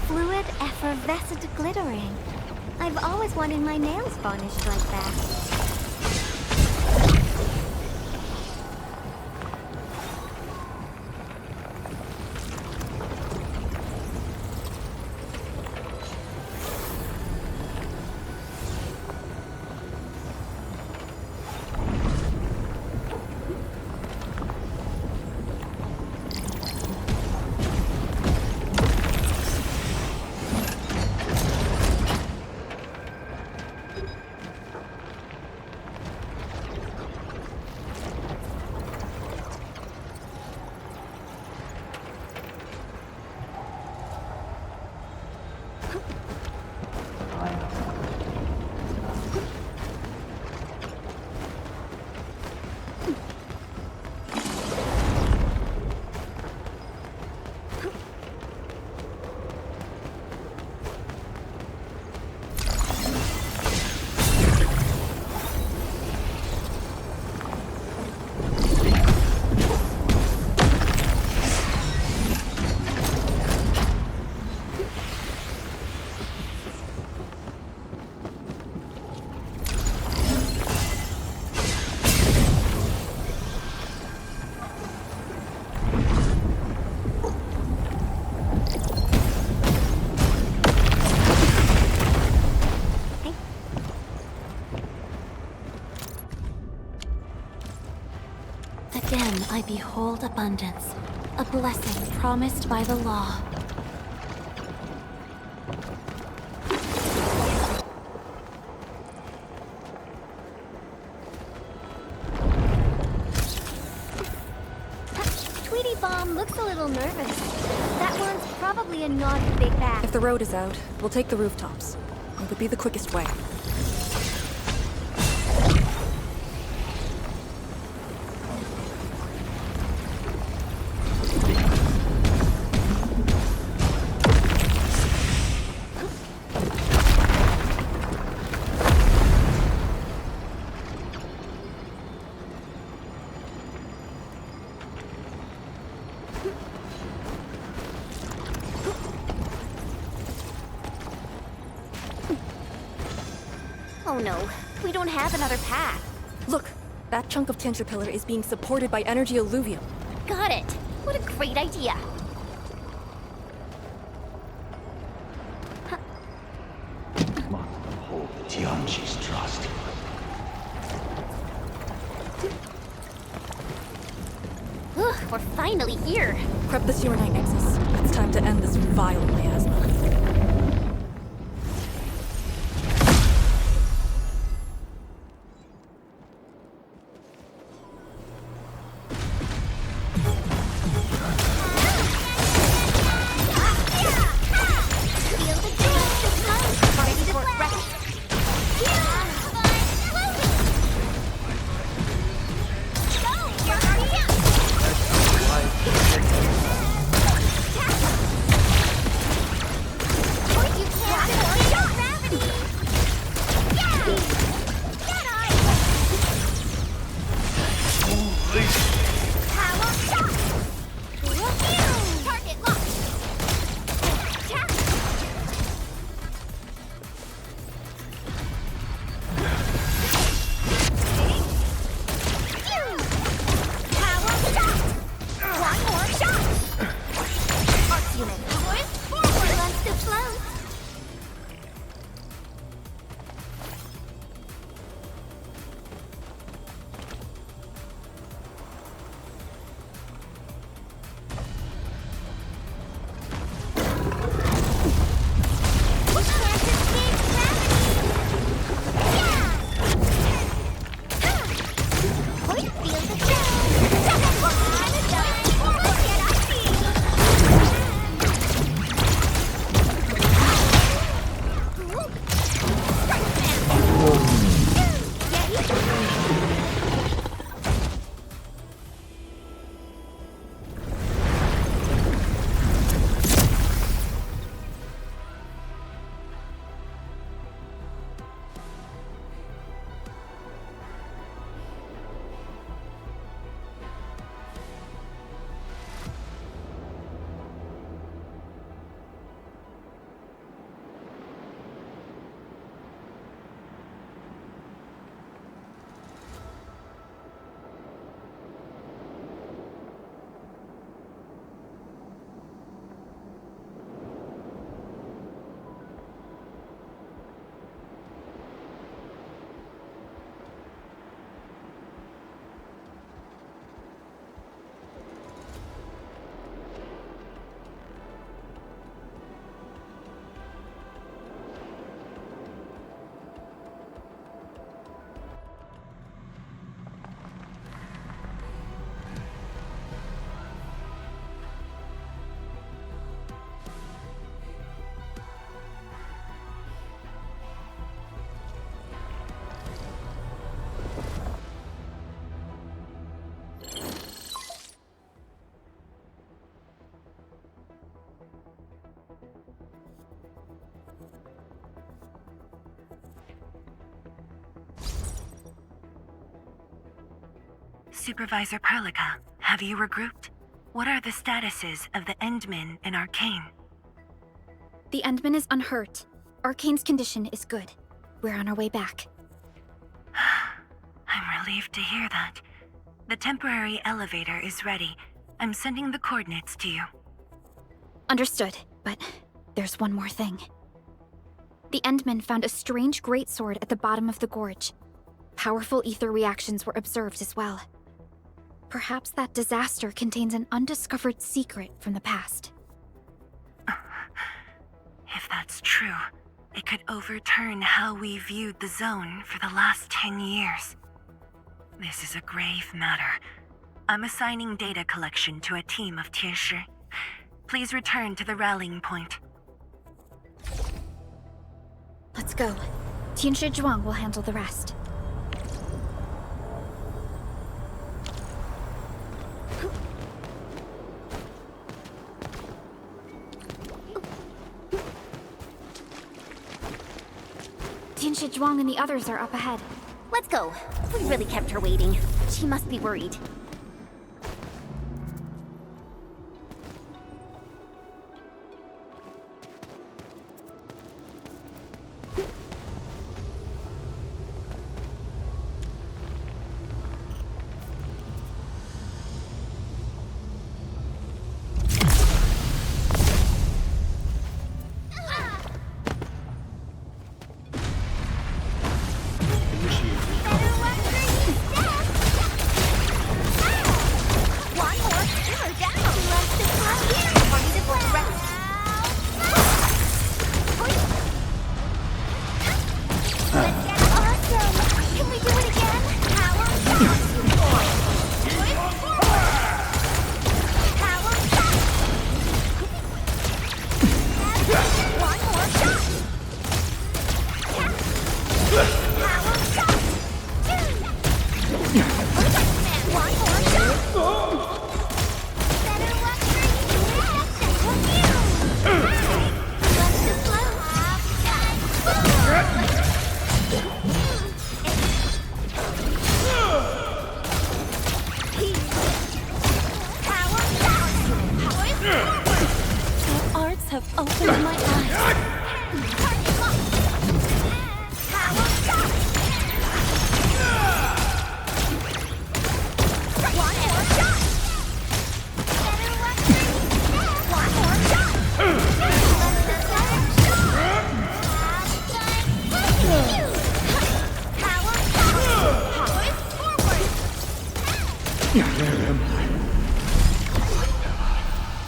Fluid, effervescent glittering. I've always wanted my nails varnished like that. Again, I behold abundance, a blessing promised by the law. Tweety Bomb looks a little nervous. That one's probably a naughty big bat. If the road is out, we'll take the rooftops. It would be the quickest way. Oh no, we don't have another path. Look, that chunk of Tiantra Pillar is being supported by energy alluvium. Got it! What a great idea! Hold Tianqi's trust. Ugh, we're finally here! Prep the Sewer Knight Nexus. It's time to end this vile miasma. Supervisor Perlica, have you regrouped? What are the statuses of the Endmen in Arcane? The Endman is unhurt. Arcane's condition is good. We're on our way back. I'm relieved to hear that. The temporary elevator is ready. I'm sending the coordinates to you. Understood, but there's one more thing. The Endmen found a strange greatsword at the bottom of the gorge. Powerful ether reactions were observed as well. Perhaps that disaster contains an undiscovered secret from the past. If that's true, it could overturn how we viewed the zone for the last 10 years. This is a grave matter. I'm assigning data collection to a team of Tieshi. Please return to the rallying point. Let's go. Tianshi Zhuang will handle the rest. Tianshi Zhuang and the others are up ahead. Let's go. We really kept her waiting. She must be worried.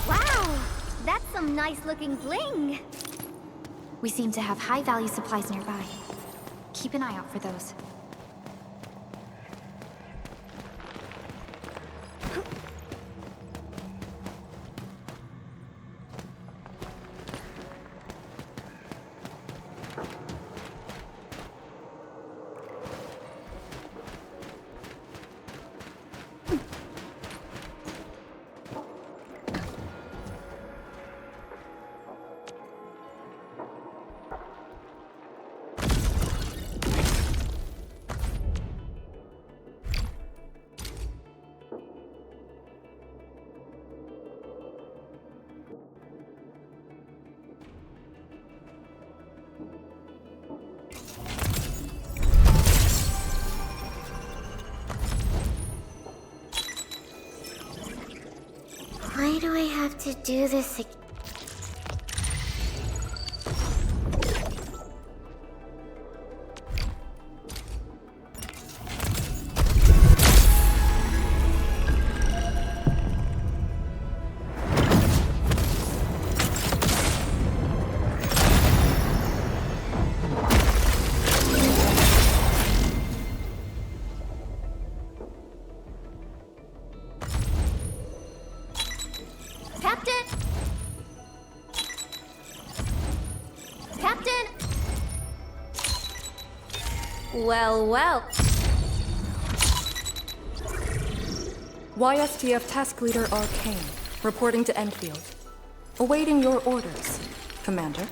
Wow, that's some nice-looking bling. We seem to have high-value supplies nearby. Keep an eye out for those. Why do I have to do this again? Well, well. YSTF Task Leader Arkane, reporting to Endfield. Awaiting your orders, Commander.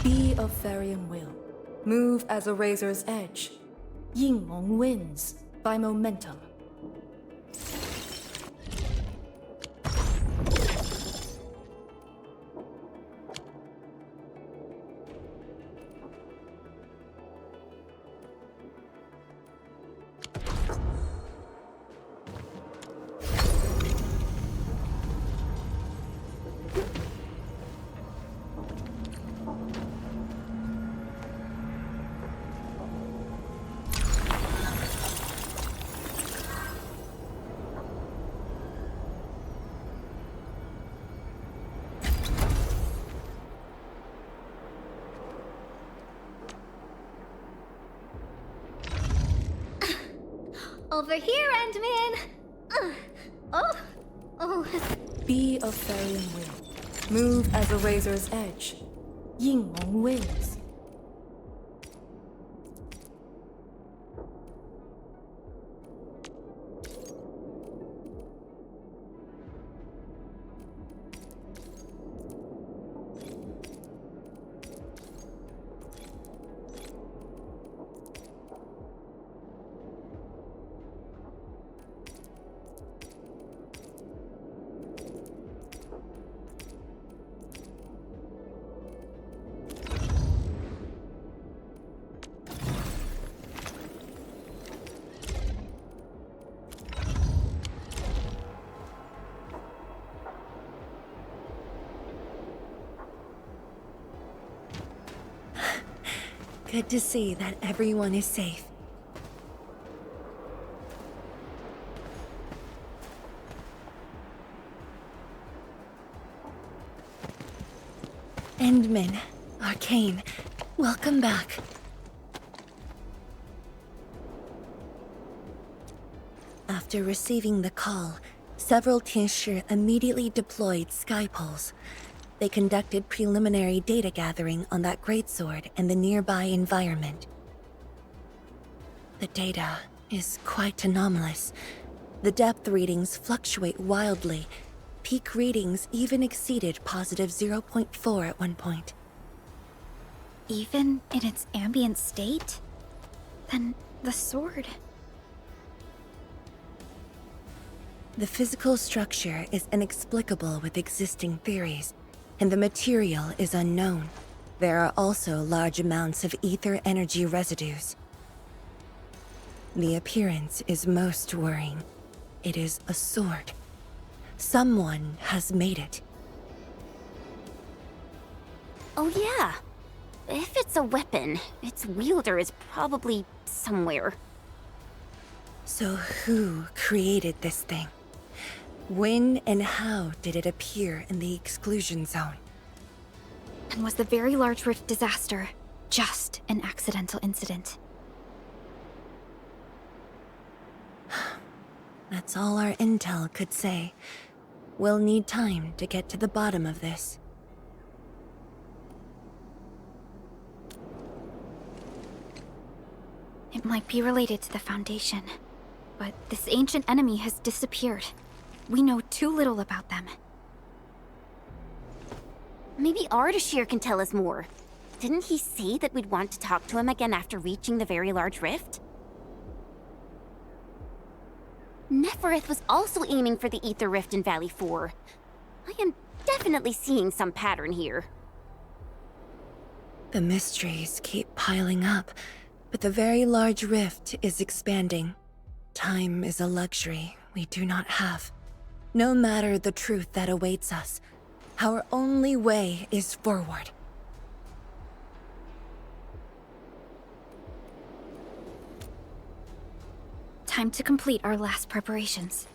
Be of varying will. Move as a razor's edge. Yinglong wins by momentum. Over here, Endman! Oh. Be of varying will. Move as a razor's edge. Yinglong wins. Good to see that everyone is safe. Endman, Arcane, welcome back. After receiving the call, several Tianshi immediately deployed skypoles. They conducted preliminary data gathering on that greatsword and the nearby environment. The data is quite anomalous. The depth readings fluctuate wildly. Peak readings even exceeded positive 0.4 at one point. Even in its ambient state? Then the sword... The physical structure is inexplicable with existing theories, and the material is unknown. There are also large amounts of ether energy residues. The appearance is most worrying. It is a sword. Someone has made it. Oh yeah. If it's a weapon, its wielder is probably somewhere. So who created this thing? When and how did it appear in the exclusion zone? And was the Very Large Rift disaster just an accidental incident? That's all our intel could say. We'll need time to get to the bottom of this. It might be related to the Foundation, but this ancient enemy has disappeared. We know too little about them. Maybe Ardashir can tell us more. Didn't he say that we'd want to talk to him again after reaching the Very Large Rift? Neferith was also aiming for the Ether Rift in Valley 4. I am definitely seeing some pattern here. The mysteries keep piling up, but the Very Large Rift is expanding. Time is a luxury we do not have. No matter the truth that awaits us, our only way is forward. Time to complete our last preparations.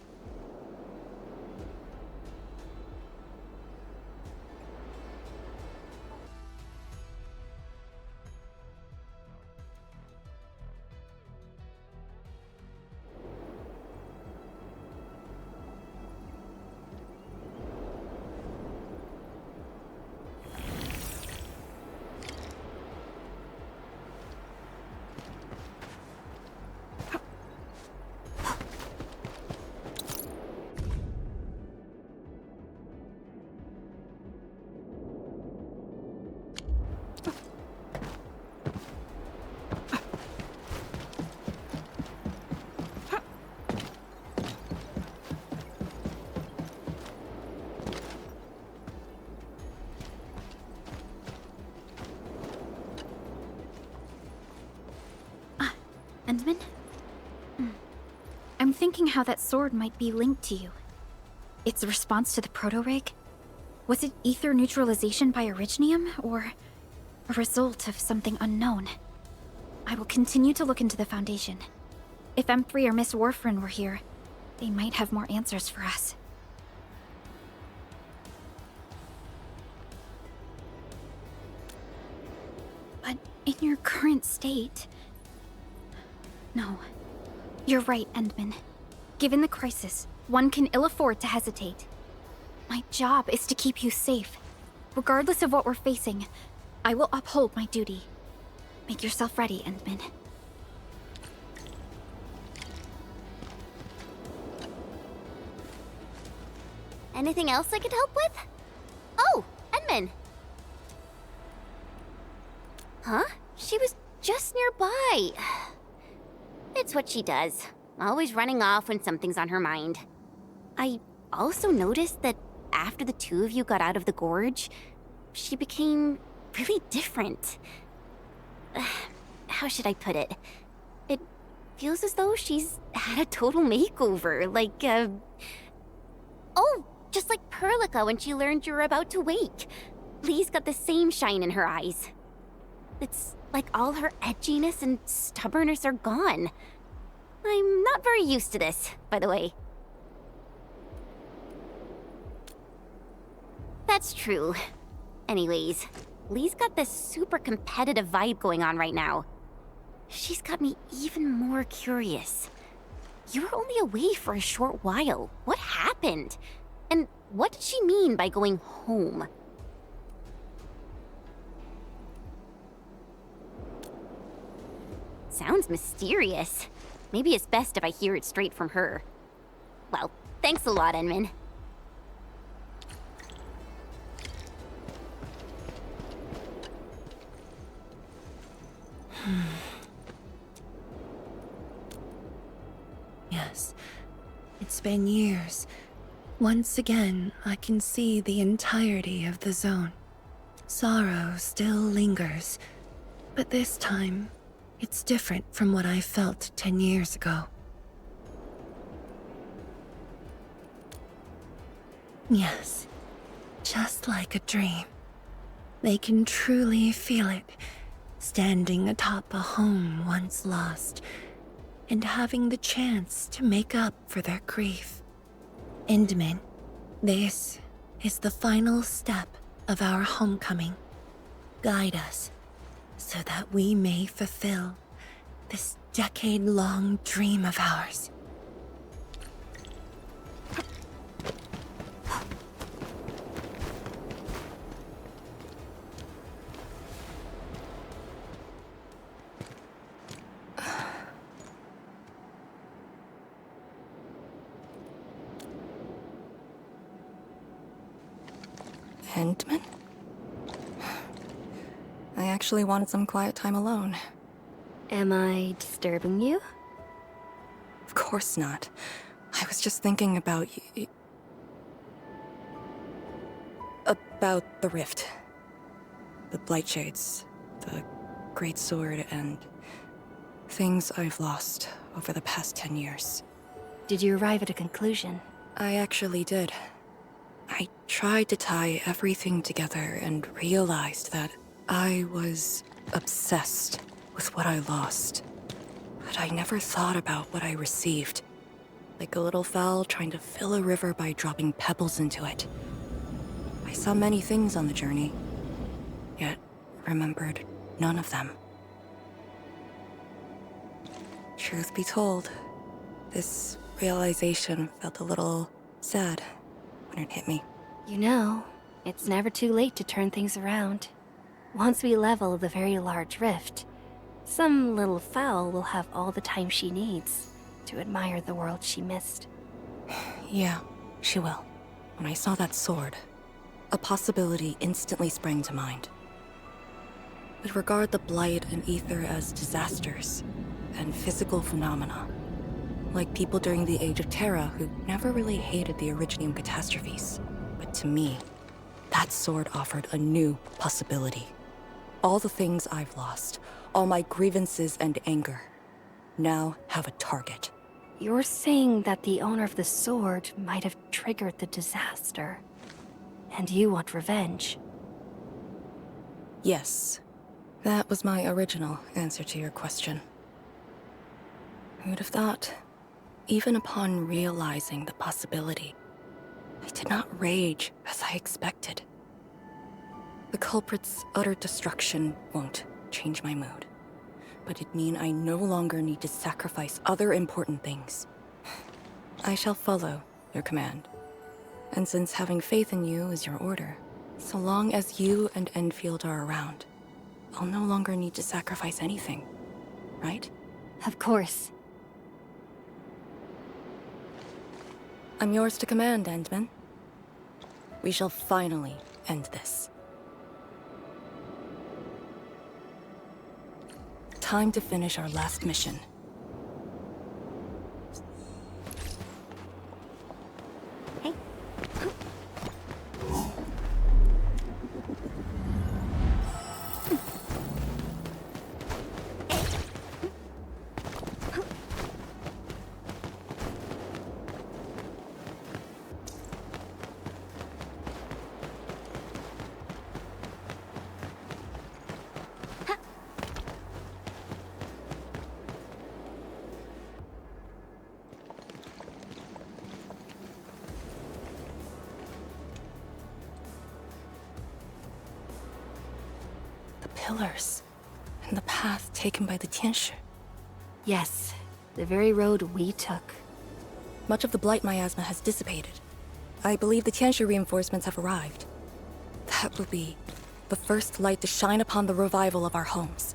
Endman? I'm thinking how that sword might be linked to you. Its response to the proto-rig? Was it ether neutralization by Originium, or a result of something unknown? I will continue to look into the Foundation. If M3 or Miss Warfarin were here, they might have more answers for us. But in your current state... No. You're right, Endman. Given the crisis, one can ill afford to hesitate. My job is to keep you safe. Regardless of what we're facing, I will uphold my duty. Make yourself ready, Endman. Anything else I could help with? Oh, Endman! Huh? She was just nearby. It's what she does. Always running off when something's on her mind. I also noticed that after the two of you got out of the gorge, she became really different. How should I put it? It feels as though she's had a total makeover, like, Oh, just like Perlica when she learned you were about to wake. Lee's got the same shine in her eyes. It's like all her edginess and stubbornness are gone. I'm not very used to this, by the way. That's true. Anyways, Lee's got this super competitive vibe going on right now. She's got me even more curious. You were only away for a short while. What happened? And what did she mean by going home? Sounds mysterious. Maybe it's best if I hear it straight from her. Well, thanks a lot, Enman. Yes, it's been years. Once again, I can see the entirety of the zone. Sorrow still lingers, but this time, it's different from what I felt 10 years ago. Yes, just like a dream. They can truly feel it, standing atop a home once lost, and having the chance to make up for their grief. Endman, this is the final step of our homecoming. Guide us, so that we may fulfill this decade-long dream of ours. Endman? I actually wanted some quiet time alone. Am I disturbing you? Of course not. I was just thinking about about the rift. The Blightshades, the Great Sword, and things I've lost over the past 10 years. Did you arrive at a conclusion? I actually did. I tried to tie everything together and realized that I was obsessed with what I lost. But I never thought about what I received. Like a little fowl trying to fill a river by dropping pebbles into it. I saw many things on the journey, yet remembered none of them. Truth be told, this realization felt a little sad when it hit me. You know, it's never too late to turn things around. Once we level the very large rift, some little fowl will have all the time she needs to admire the world she missed. Yeah, she will. When I saw that sword, a possibility instantly sprang to mind. We'd regard the Blight and Ether as disasters and physical phenomena, like people during the Age of Terra who never really hated the Originium catastrophes. But to me, that sword offered a new possibility. All the things I've lost, all my grievances and anger, now have a target. You're saying that the owner of the sword might have triggered the disaster, and you want revenge? Yes. That was my original answer to your question. Who would have thought? Even upon realizing the possibility, I did not rage as I expected. The culprit's utter destruction won't change my mood, but it means I no longer need to sacrifice other important things. I shall follow your command. And since having faith in you is your order, so long as you and Endfield are around, I'll no longer need to sacrifice anything, right? Of course. I'm yours to command, Endman. We shall finally end this. Time to finish our last mission. Pillars, and the path taken by the Tianshi. Yes, the very road we took. Much of the blight miasma has dissipated. I believe the Tianshi reinforcements have arrived. That will be the first light to shine upon the revival of our homes.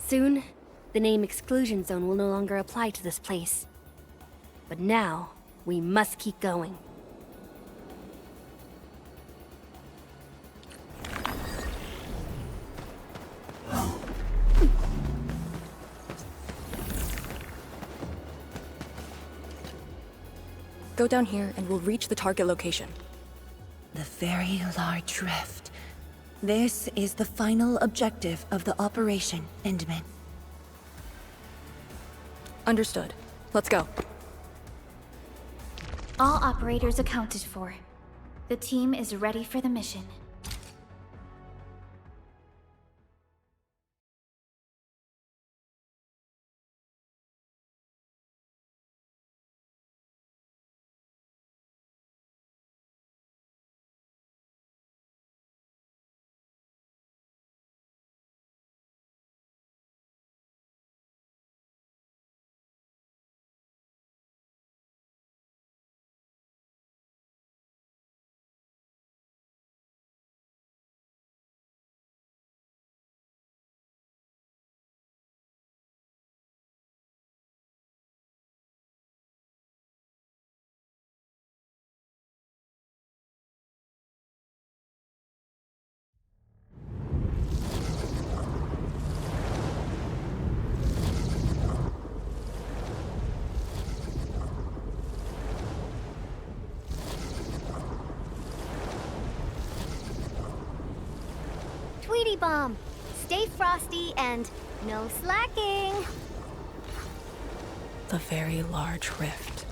Soon, the name Exclusion Zone will no longer apply to this place. But now, we must keep going. Go down here and we'll reach the target location. The very large rift. This is the final objective of the operation, Endman. Understood. Let's go. All operators accounted for. The team is ready for the mission. Tweety Bomb. Stay frosty and no slacking. The very large rift.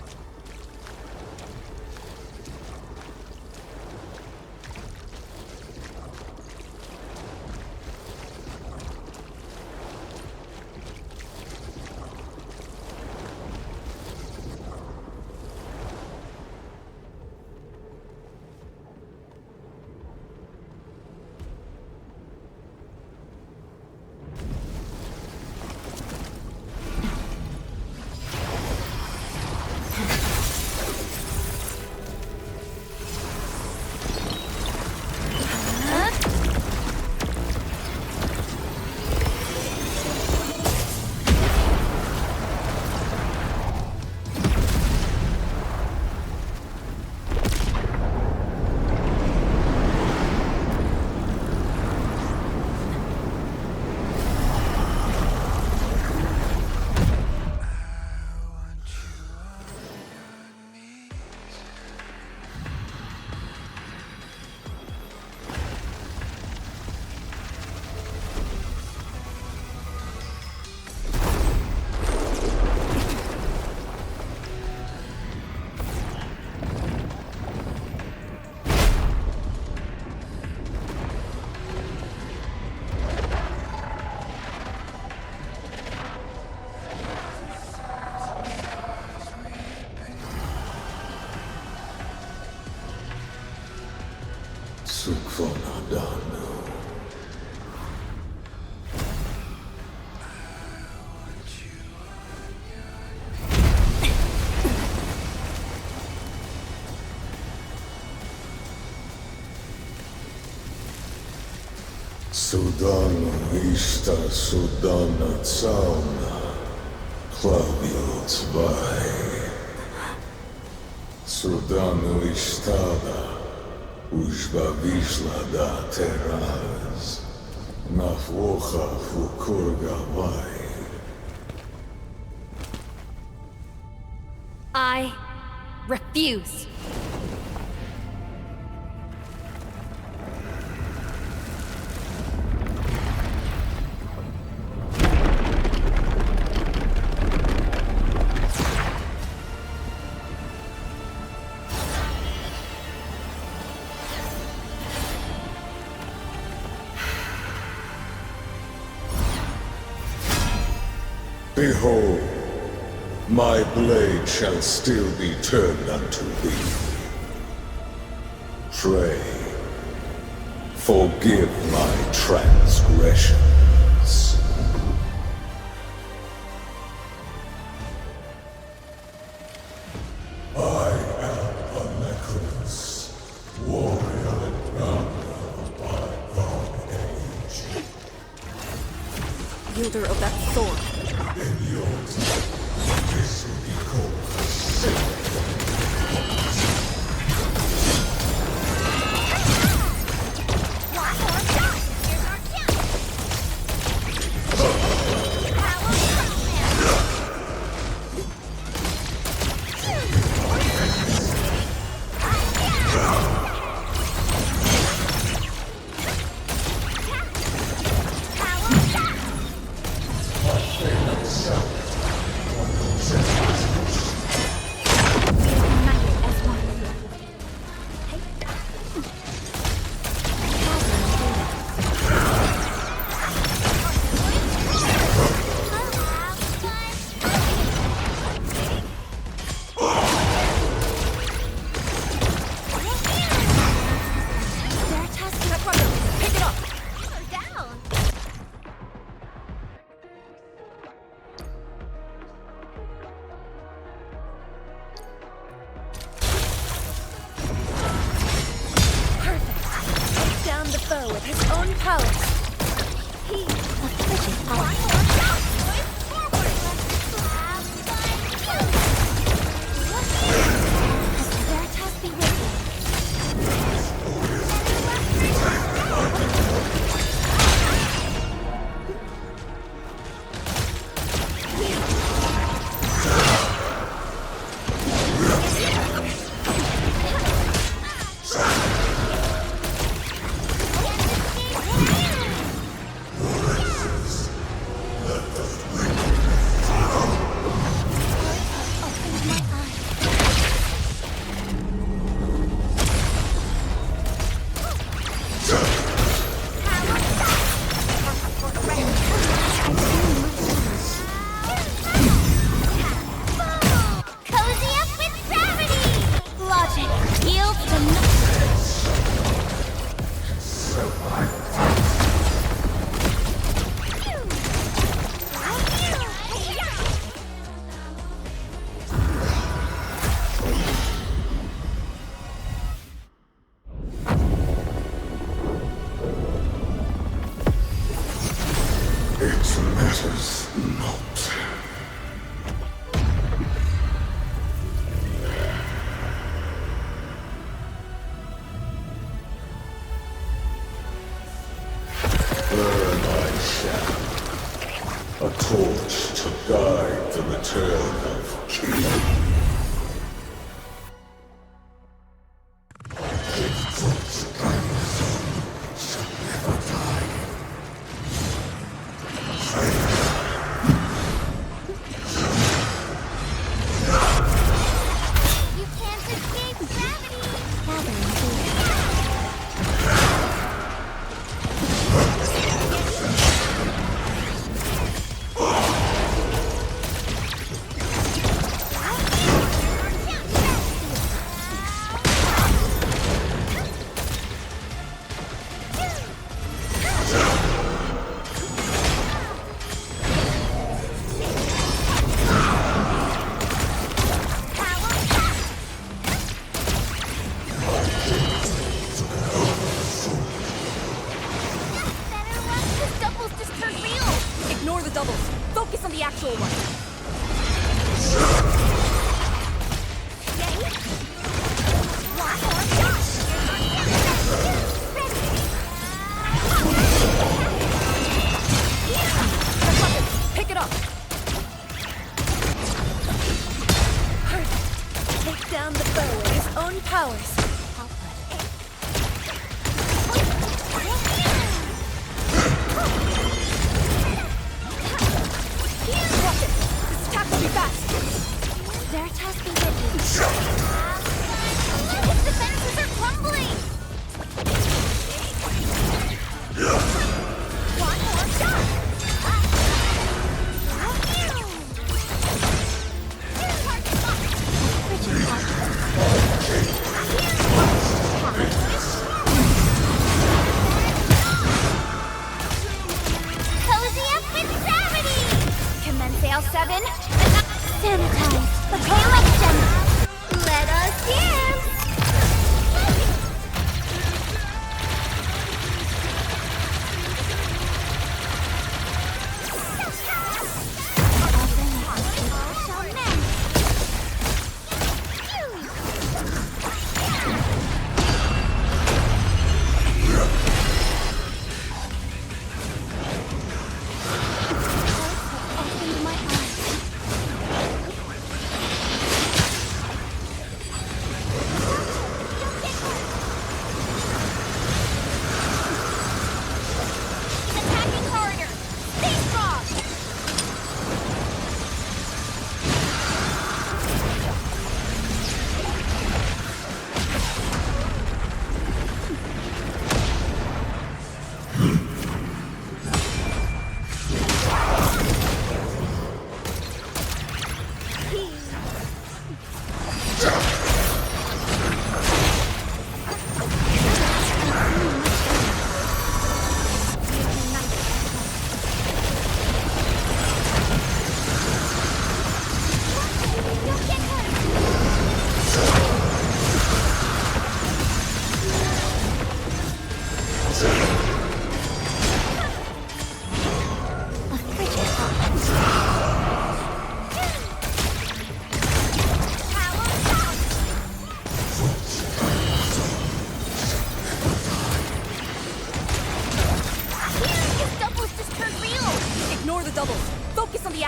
Sukfonadanu. Sudanu ista Sudana Tsauna. Klavio Zwei. Sudanu istada. Užba vyšla da teraz. Na vlocha fukurga vai. I refuse. Behold, my blade shall still be turned unto thee. Pray, forgive my transgressions. I am a Necros, warrior and founder of a bygone age. Wielder of that sword. In your time, this will be called a sin. One more shot! Here's our chance! A torch to guide the return of King.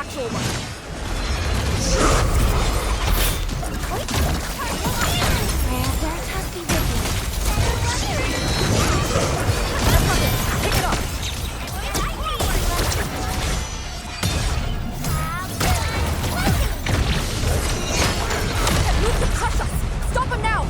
natural one. Pick it up. Move to crush us. Stop him now.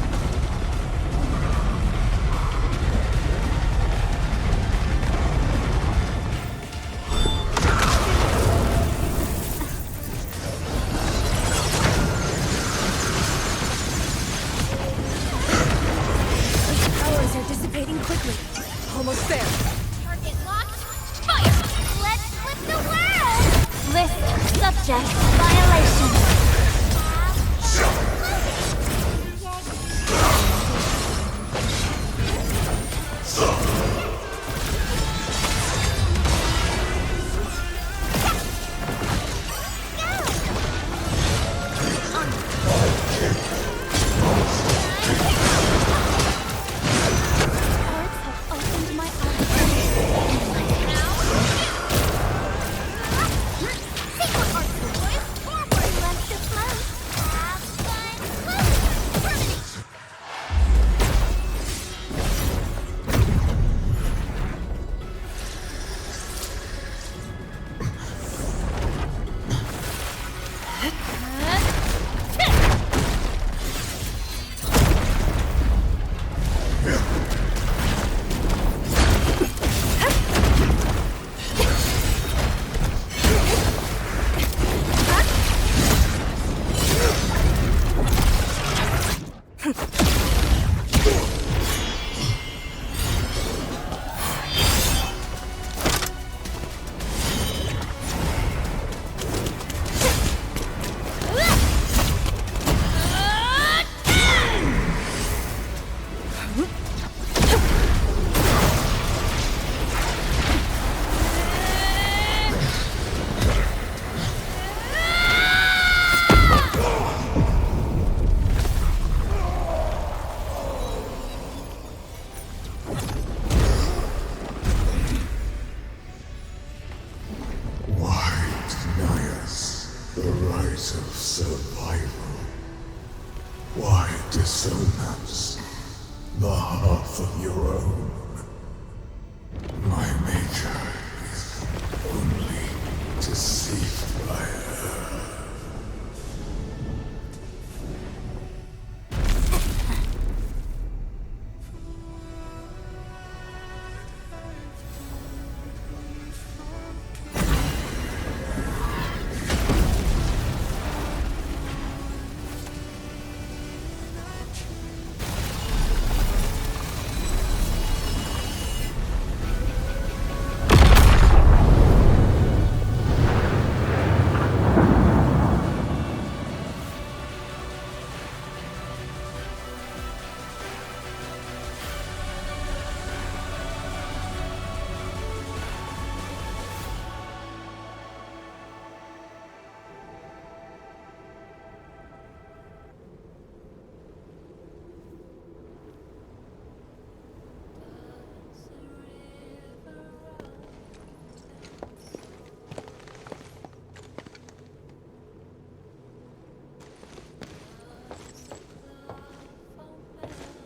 Powers are dissipating quickly. Almost there. Target locked. Fire! Let's flip the world! List subject violation. Why dissonance? The hearth of your own. My maker is only deceived by her.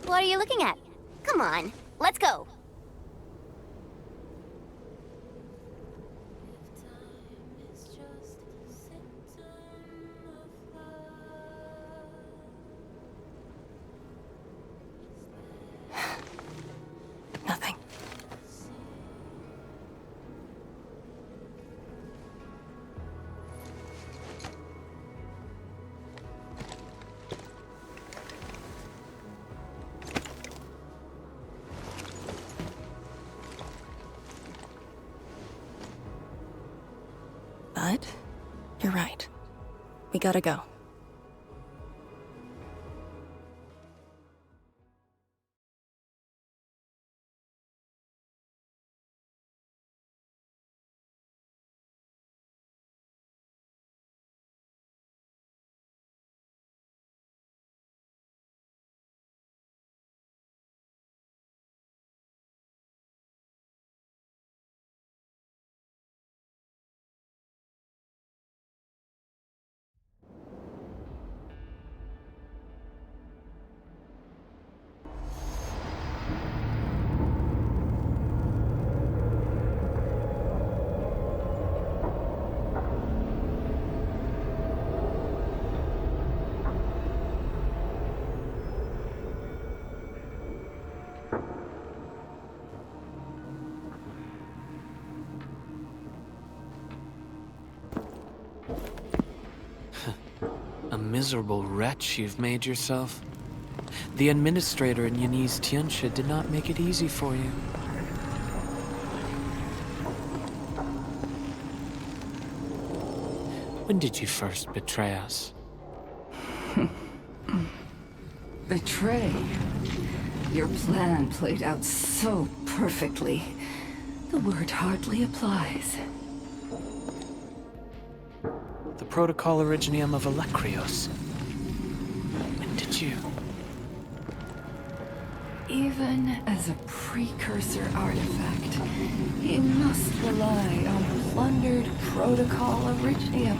What are you looking at? Come on, let's go. Nothing. But you're right. We gotta go. miserable wretch you've made yourself. The administrator in Yanni's Tianxia did not make it easy for you. When did you first betray us? Betray? Your plan played out so perfectly. The word hardly applies. The Protocol Originium of Electrios. When did you? Even as a precursor artifact, he must rely on plundered Protocol Originium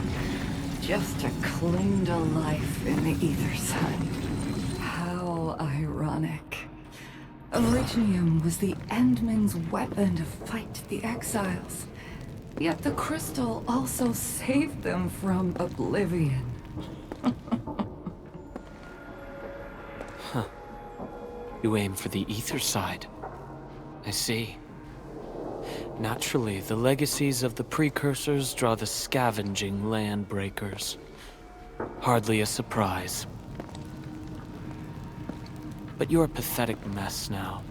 just to cling to life in the Ether Sun. How ironic. Originium was the Endmen's weapon to fight the Exiles. Yet the crystal also saved them from oblivion. Huh. You aim for the ether side. I see. Naturally, the legacies of the precursors draw the scavenging land breakers. Hardly a surprise. But you're a pathetic mess now.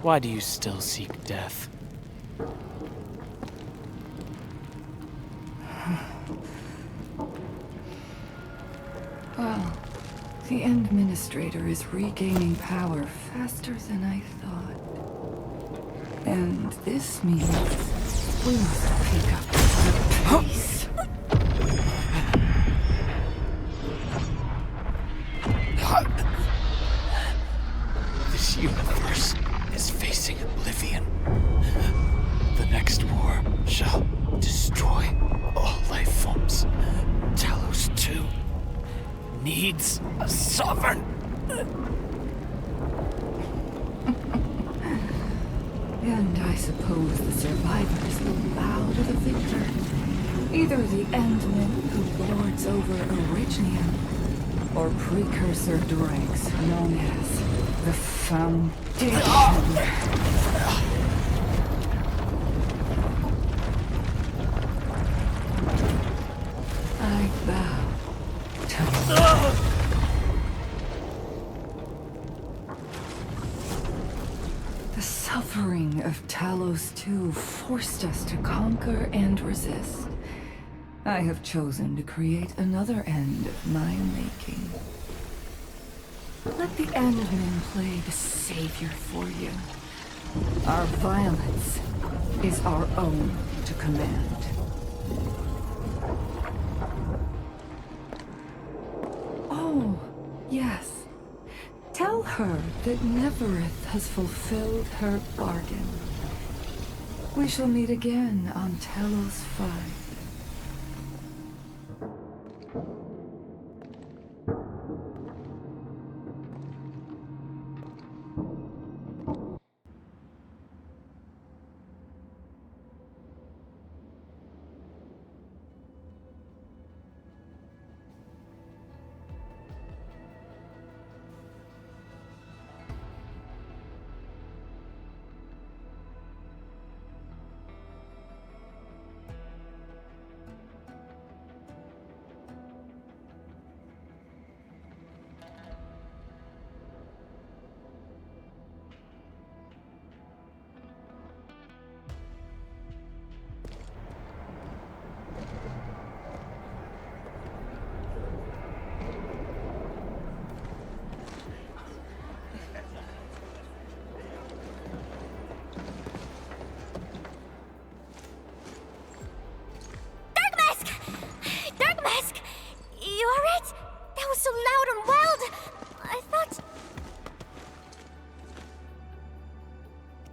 Why do you still seek death? Well, the Administrator is regaining power faster than I thought. And this means we must pick up the pace. This universe is facing oblivion. The next war shall destroy all life forms. Talos 2 needs a sovereign. And I suppose the survivors will bow to the victor. Either the Endman who lords over Originium, or precursor dregs known as the Foundation. I bow to you. The suffering of Talos 2 forced us to conquer and resist. I have chosen to create another end of my making. Let the Endmen play the savior for you. Our violence is our own to command. Oh, yes. Tell her that Neverith has fulfilled her bargain. We shall meet again on Talos 5.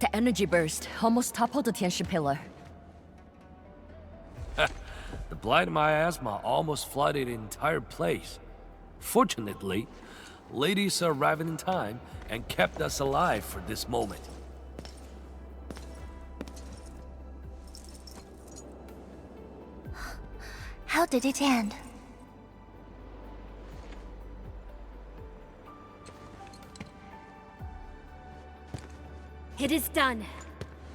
The energy burst almost toppled the Tianxia pillar. The blind miasma almost flooded the entire place. Fortunately, ladies arrived in time and kept us alive for this moment. How did it end? It is done.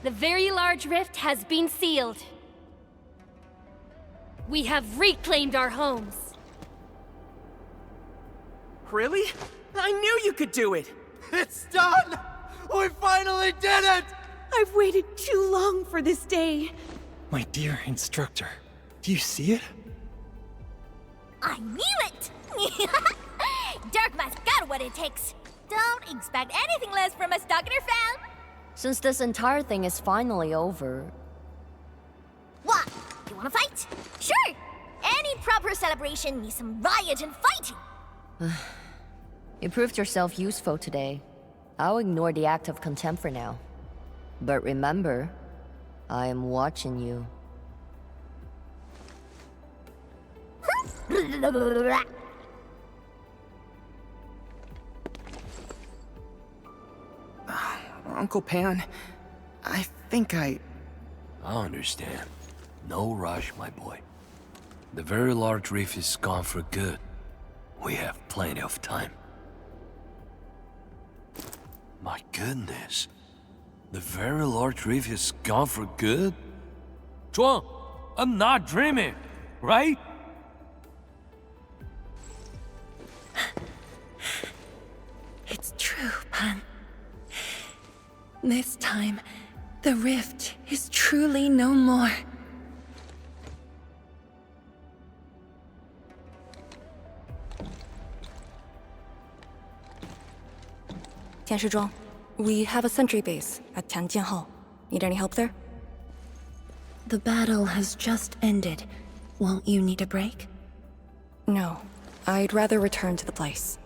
The very large rift has been sealed. We have reclaimed our homes. really? I knew you could do it! It's done! We finally did it! I've waited too long for this day. My dear instructor, do you see it? I knew it! Dirk must got what it takes. Don't expect anything less from a Stalker fan. Since this entire thing is finally over... What? You wanna fight? Sure! Any proper celebration needs some riot and fighting. You proved yourself useful today. I'll ignore the act of contempt for now. But remember, I am watching you. Uncle Pan, I think I understand. No rush, my boy. The very large reef is gone for good. We have plenty of time. My goodness. The very large reef is gone for good? Zhuang, I'm not dreaming, right? It's true, Pan. This time, the rift is truly no more. Tianshizhuang, we have a sentry base at Tianjianhao. Need any help there? The battle has just ended. Won't you need a break? No. I'd rather return to the place.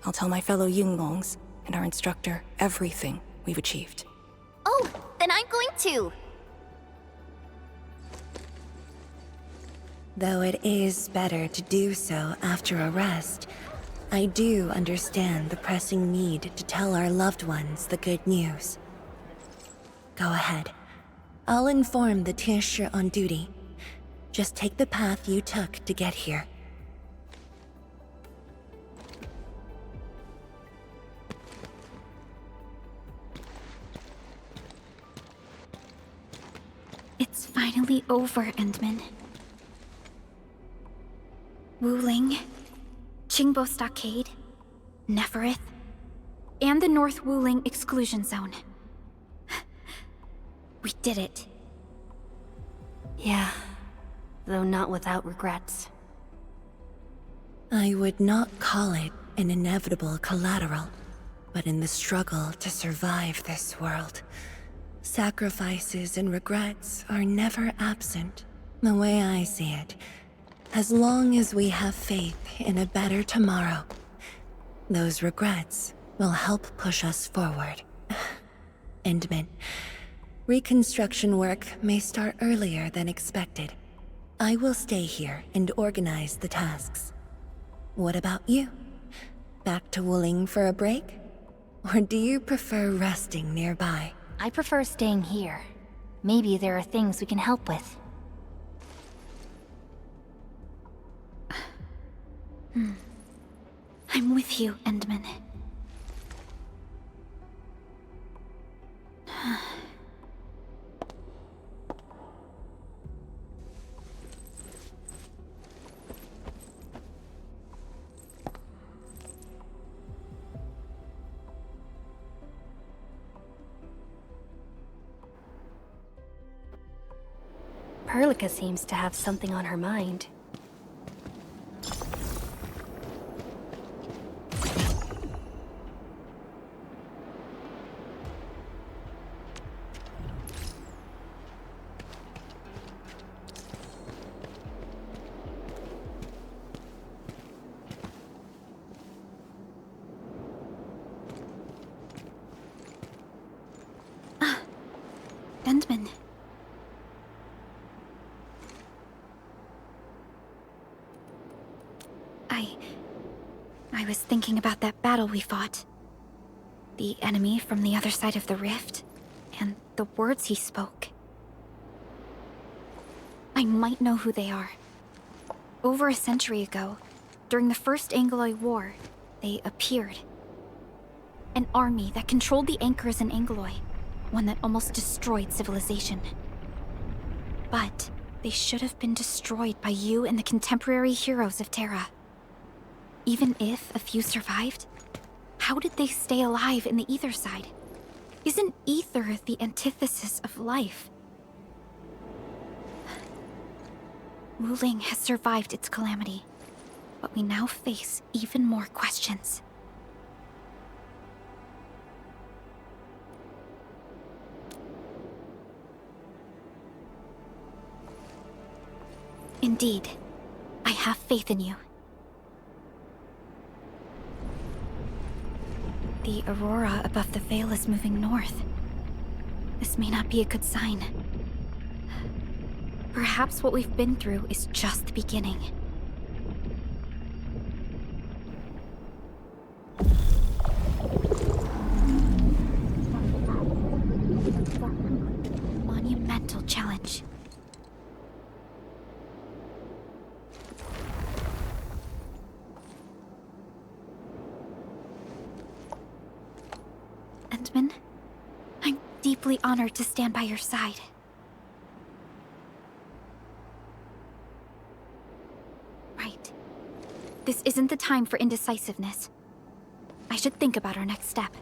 I'll tell my fellow Yunglongs and our instructor everything we've achieved. Oh, then I'm going to. Though it is better to do so after a rest, I do understand the pressing need to tell our loved ones the good news. Go ahead. I'll inform the Tieshi on duty. Just take the path you took to get here. It's finally over, Endman. Wuling, Qingbo Stockade, Neferith, and the North Wuling Exclusion Zone. We did it. Yeah, though not without regrets. I would not call it an inevitable collateral, but in the struggle to survive this world, sacrifices and regrets are never absent. The way I see it, as long as we have faith in a better tomorrow, those regrets will help push us forward. Endman, reconstruction work may start earlier than expected. I will stay here and organize the tasks. What about you? Back to Wuling for a break? Or do you prefer resting nearby? I prefer staying here. Maybe there are things we can help with. I'm with you, Endman. Perlica seems to have something on her mind. Endman. I was thinking about that battle we fought. The enemy from the other side of the rift, and the words he spoke. I might know who they are. Over a century ago, during the First Angloy War, they appeared. An army that controlled the anchors in Angloy, one that almost destroyed civilization. But they should have been destroyed by you and the contemporary heroes of Terra. Even if a few survived, how did they stay alive in the ether side? Isn't ether the antithesis of life? Wuling has survived its calamity, but we now face even more questions. Indeed, I have faith in you. The aurora above the Veil is moving north. This may not be a good sign. Perhaps what we've been through is just the beginning. Monumental challenge. Endman, I'm deeply honored to stand by your side. Right. This isn't the time for indecisiveness. I should think about our next step.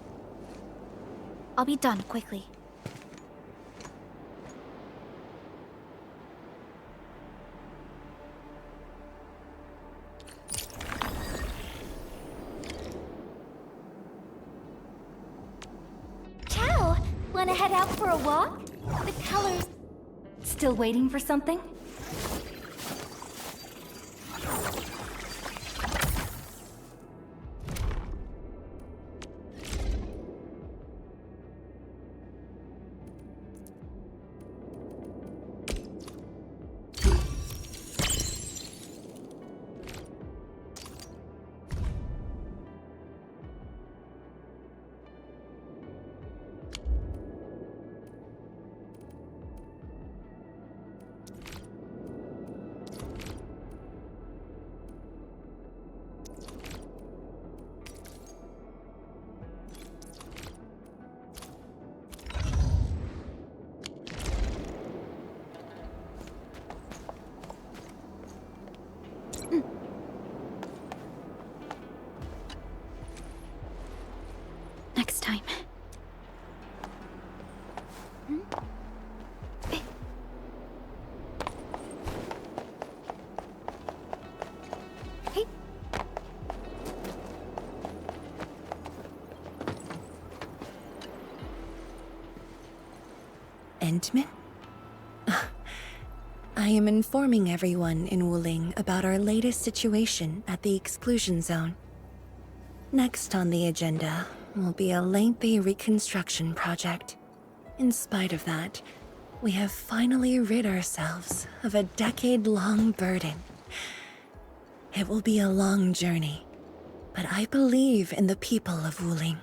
I'll be done quickly. Ciao! Wanna head out for a walk? The colors... Still waiting for something? Next time. Hey. Endman? I am informing everyone in Wuling about our latest situation at the exclusion zone. Next on the agenda will be a lengthy reconstruction project. In spite of that, we have finally rid ourselves of a decade-long burden. It will be a long journey, but I believe in the people of Wuling.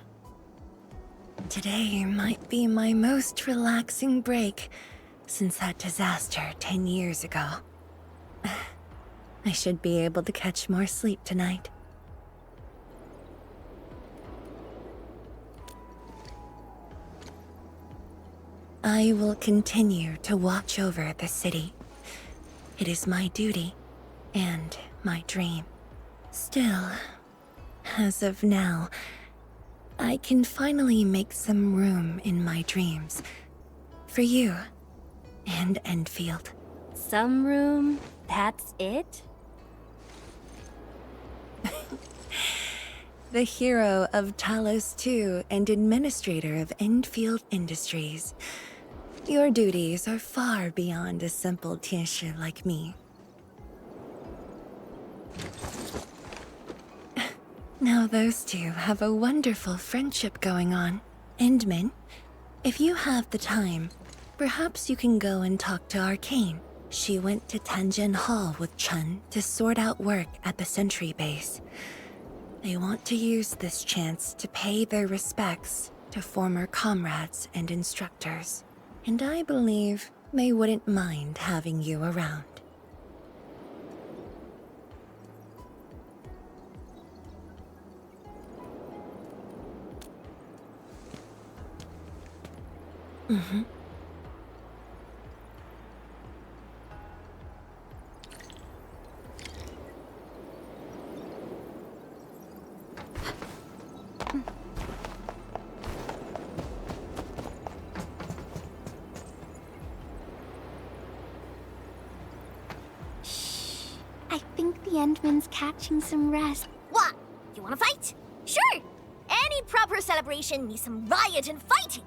Today might be my most relaxing break since that disaster 10 years ago. I should be able to catch more sleep tonight. I will continue to watch over the city. It is my duty and my dream. Still, as of now, I can finally make some room in my dreams for you and Endfield. Some room? That's it? The hero of Talos II and administrator of Endfield Industries. Your duties are far beyond a simple teacher like me. Now those two have a wonderful friendship going on. Endman, if you have the time, perhaps you can go and talk to Arcane. She went to Tanjin Hall with Chun to sort out work at the Sentry base. They want to use this chance to pay their respects to former comrades and instructors. And I believe they wouldn't mind having you around. Mm-hmm. I think the Endman's catching some rest. What? You wanna fight? Sure! Any proper celebration needs some riot and fighting!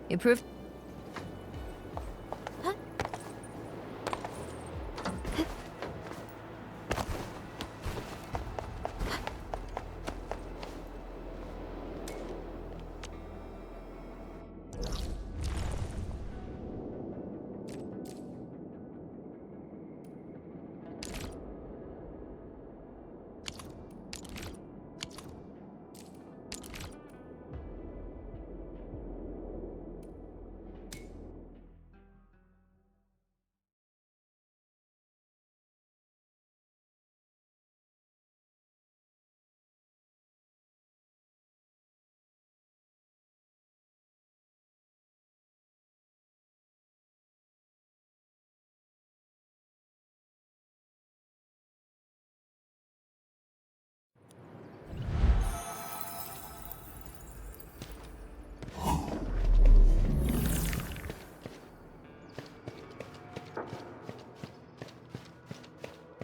You proved...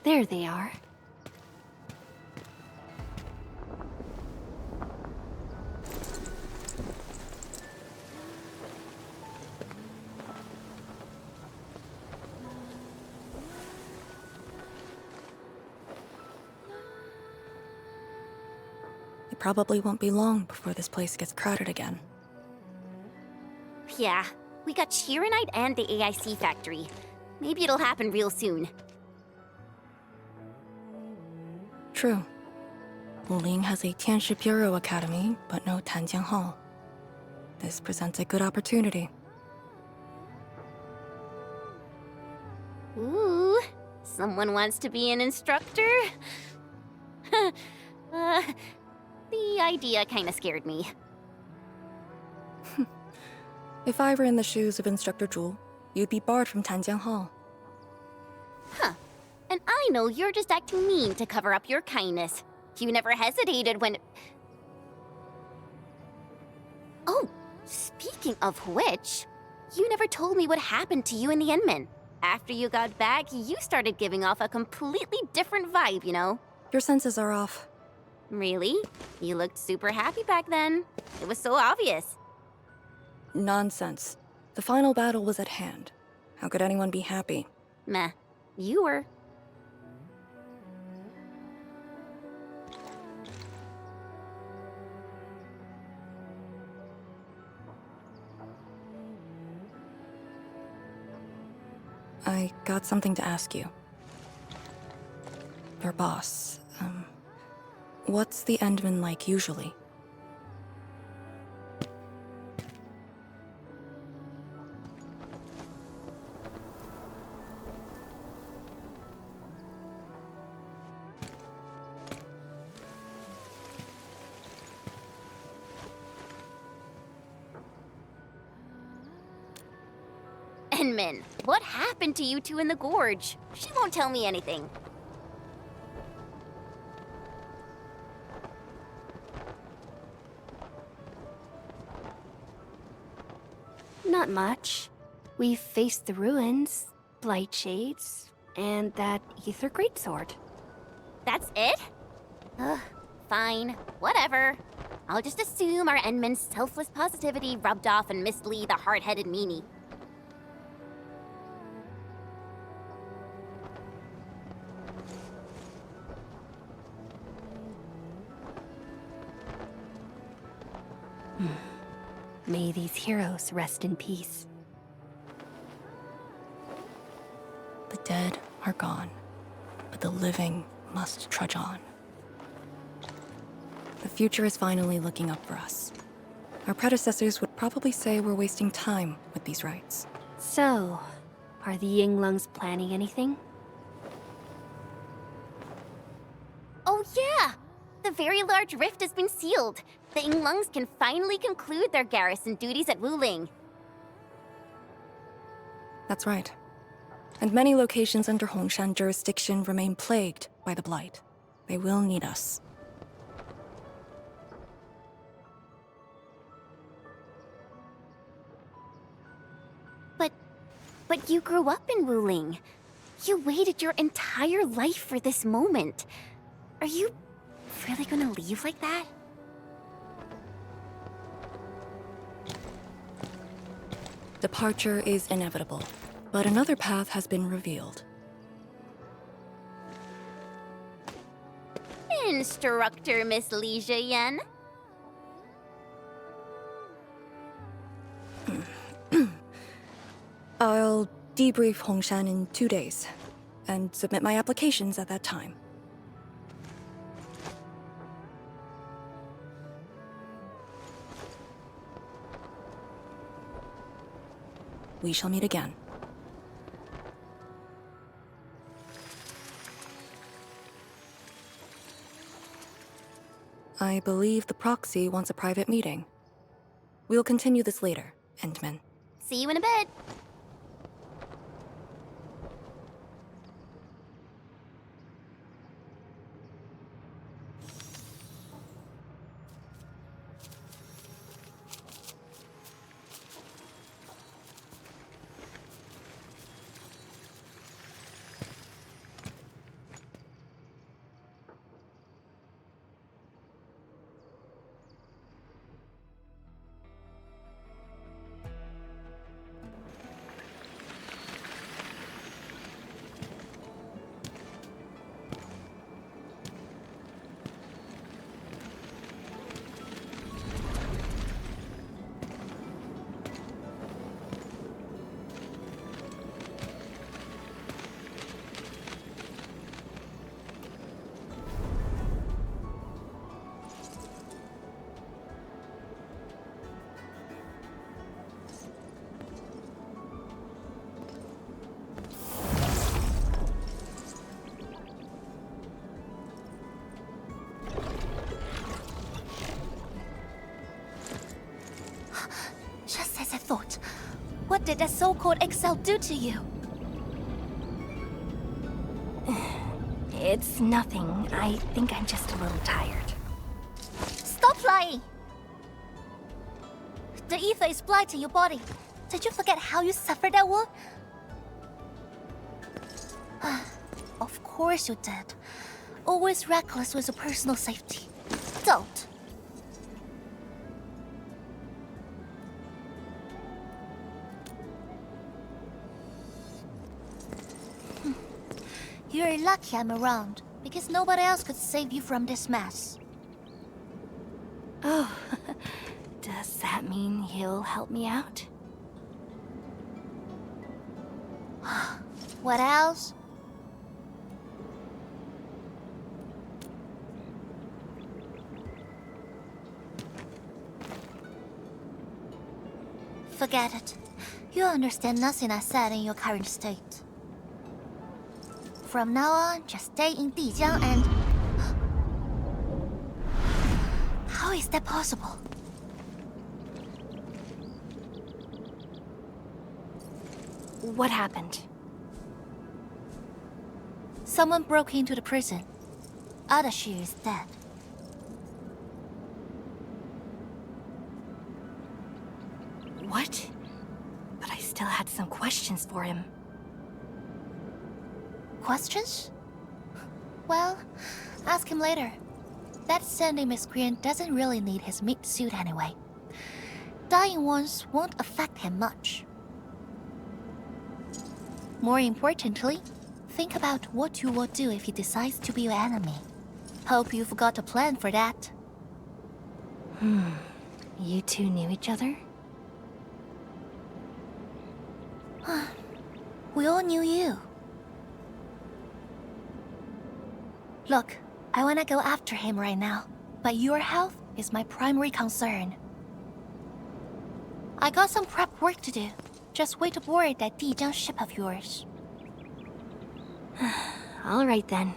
There they are. It probably won't be long before this place gets crowded again. Yeah, we got Chironite and the AIC factory. Maybe it'll happen real soon. True. Wuling has a Tianshi Bureau Academy, but no Tanjiang Hall. This presents a good opportunity. Ooh, someone wants to be an instructor? The idea kinda scared me. If I were in the shoes of Instructor Zhu, you'd be barred from Tanjiang Hall. Huh. And I know you're just acting mean to cover up your kindness. You never hesitated when... Oh, speaking of which, you never told me what happened to you and the Endman. After you got back, you started giving off a completely different vibe, you know? Your senses are off. Really? You looked super happy back then. It was so obvious. Nonsense. The final battle was at hand. How could anyone be happy? Meh. You were. I got something to ask you. Your boss, what's the Endman like usually? Endman, what happened to you two in the gorge? She won't tell me anything. Not much. We've faced the ruins, blight shades, and that ether greatsword. That's it? Ugh, fine. Whatever. I'll just assume our Endman's selfless positivity rubbed off on Miss Lee, the hard-headed meanie. May these heroes rest in peace. The dead are gone, but the living must trudge on. The future is finally looking up for us. Our predecessors would probably say we're wasting time with these rites. So, are the Yinglungs planning anything? Oh yeah! The very large rift has been sealed. The Yinglungs can finally conclude their garrison duties at Wuling. That's right. And many locations under Hongshan jurisdiction remain plagued by the Blight. They will need us. But you grew up in Wuling. You waited your entire life for this moment. Are you really gonna leave like that? Departure is inevitable, but another path has been revealed. Instructor Miss Li Yan. I'll debrief Hongshan in 2 days, and submit my applications at that time. We shall meet again. I believe the proxy wants a private meeting. We'll continue this later, Endman. See you in a bit. Just as I thought. What did that so-called Excel do to you? It's nothing. I think I'm just a little tired. Stop lying! The ether is blighting your body. Did you forget how you suffered that wound? Of course you did. Always reckless with your personal safety. Don't. You're lucky I'm around, because nobody else could save you from this mess. Oh, does that mean he'll help me out? What else? Forget it. You understand nothing I said in your current state. From now on, just stay in Dijiang and... How is that possible? What happened? Someone broke into the prison. Adashi is dead. What? But I still had some questions for him. Questions? Well, ask him later. That sending miscreant doesn't really need his meat suit anyway. Dying ones won't affect him much. More importantly, think about what you will do if he decides to be your enemy. Hope you've got a plan for that. You two knew each other? We all knew you. Look, I wanna go after him right now, but your health is my primary concern. I got some prep work to do. Just wait aboard that Dijiang ship of yours. All right then.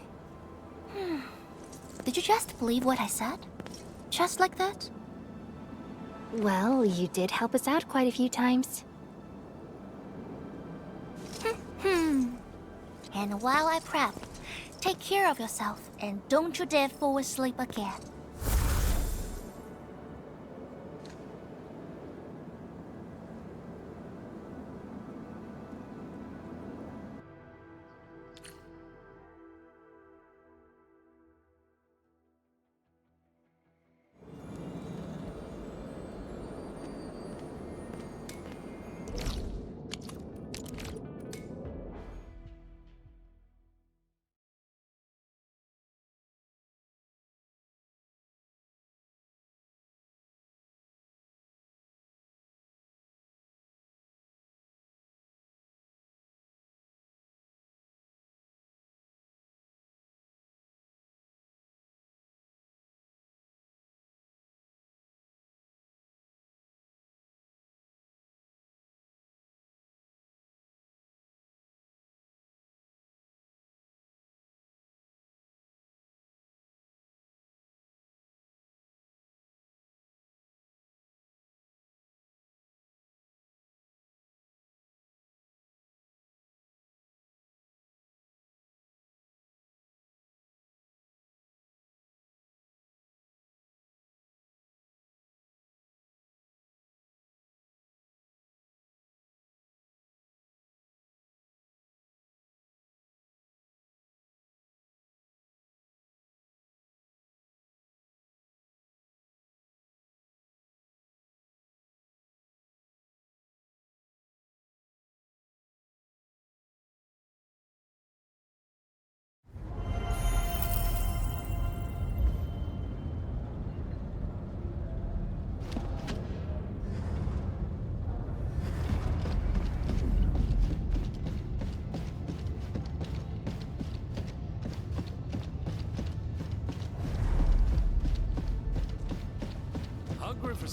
Did you just believe what I said? Just like that? Well, you did help us out quite a few times. And while I prep, take care of yourself and don't you dare fall asleep again.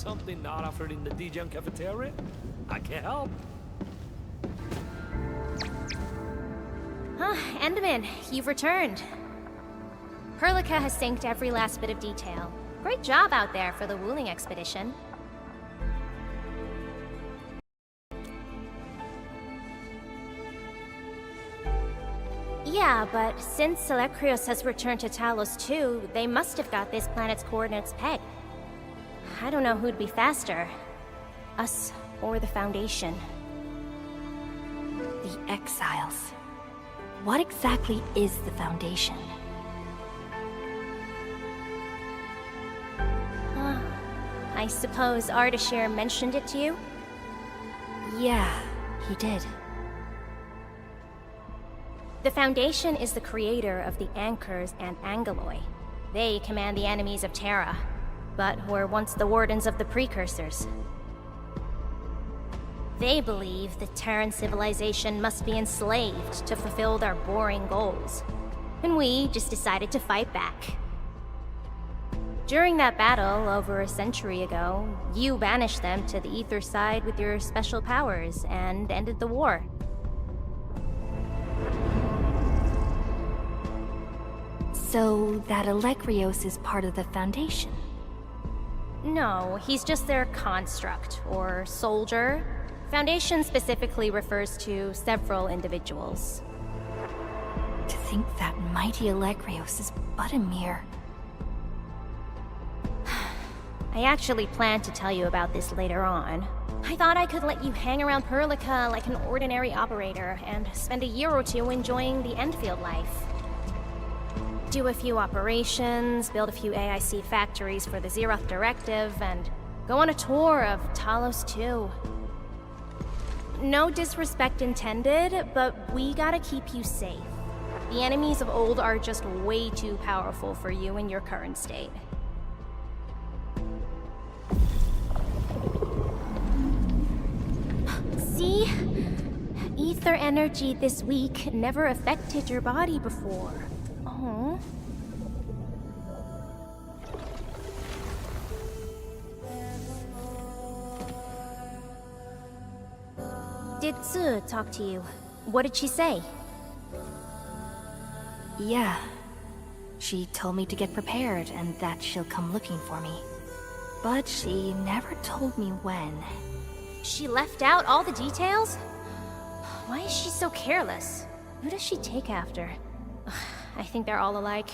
something not offered in the Dijon cafeteria? I can't help. Endman, you've returned. Perlica has synced every last bit of detail. Great job out there for the Wuling expedition. Yeah, but since Selekrios has returned to Talos too, they must have got this planet's coordinates pegged. I don't know who'd be faster. Us or the Foundation. The Exiles. What exactly is the Foundation? I suppose Ardashir mentioned it to you? Yeah, he did. The Foundation is the creator of the Anchors and Angeloi. They command the enemies of Terra, but were once the wardens of the Precursors. They believe the Terran civilization must be enslaved to fulfill their boring goals. And we just decided to fight back. During that battle, over a century ago, you banished them to the Ether side with your special powers and ended the war. So that Alekrios is part of the Foundation? No, he's just their construct, or soldier. Foundation specifically refers to several individuals. To think that mighty Alekrios is but a mere... I actually planned to tell you about this later on. I thought I could let you hang around Perlica like an ordinary operator and spend a year or two enjoying the Endfield life. Do a few operations, build a few AIC factories for the Zeroth Directive, and go on a tour of Talos 2. No disrespect intended, but we gotta keep you safe. The enemies of old are just way too powerful for you in your current state. See? Ether energy this week never affected your body before. Oh. Did Tsu talk to you? What did she say? Yeah. She told me to get prepared and that she'll come looking for me. But she never told me when. She left out all the details? Why is she so careless? Who does she take after? I think they're all alike.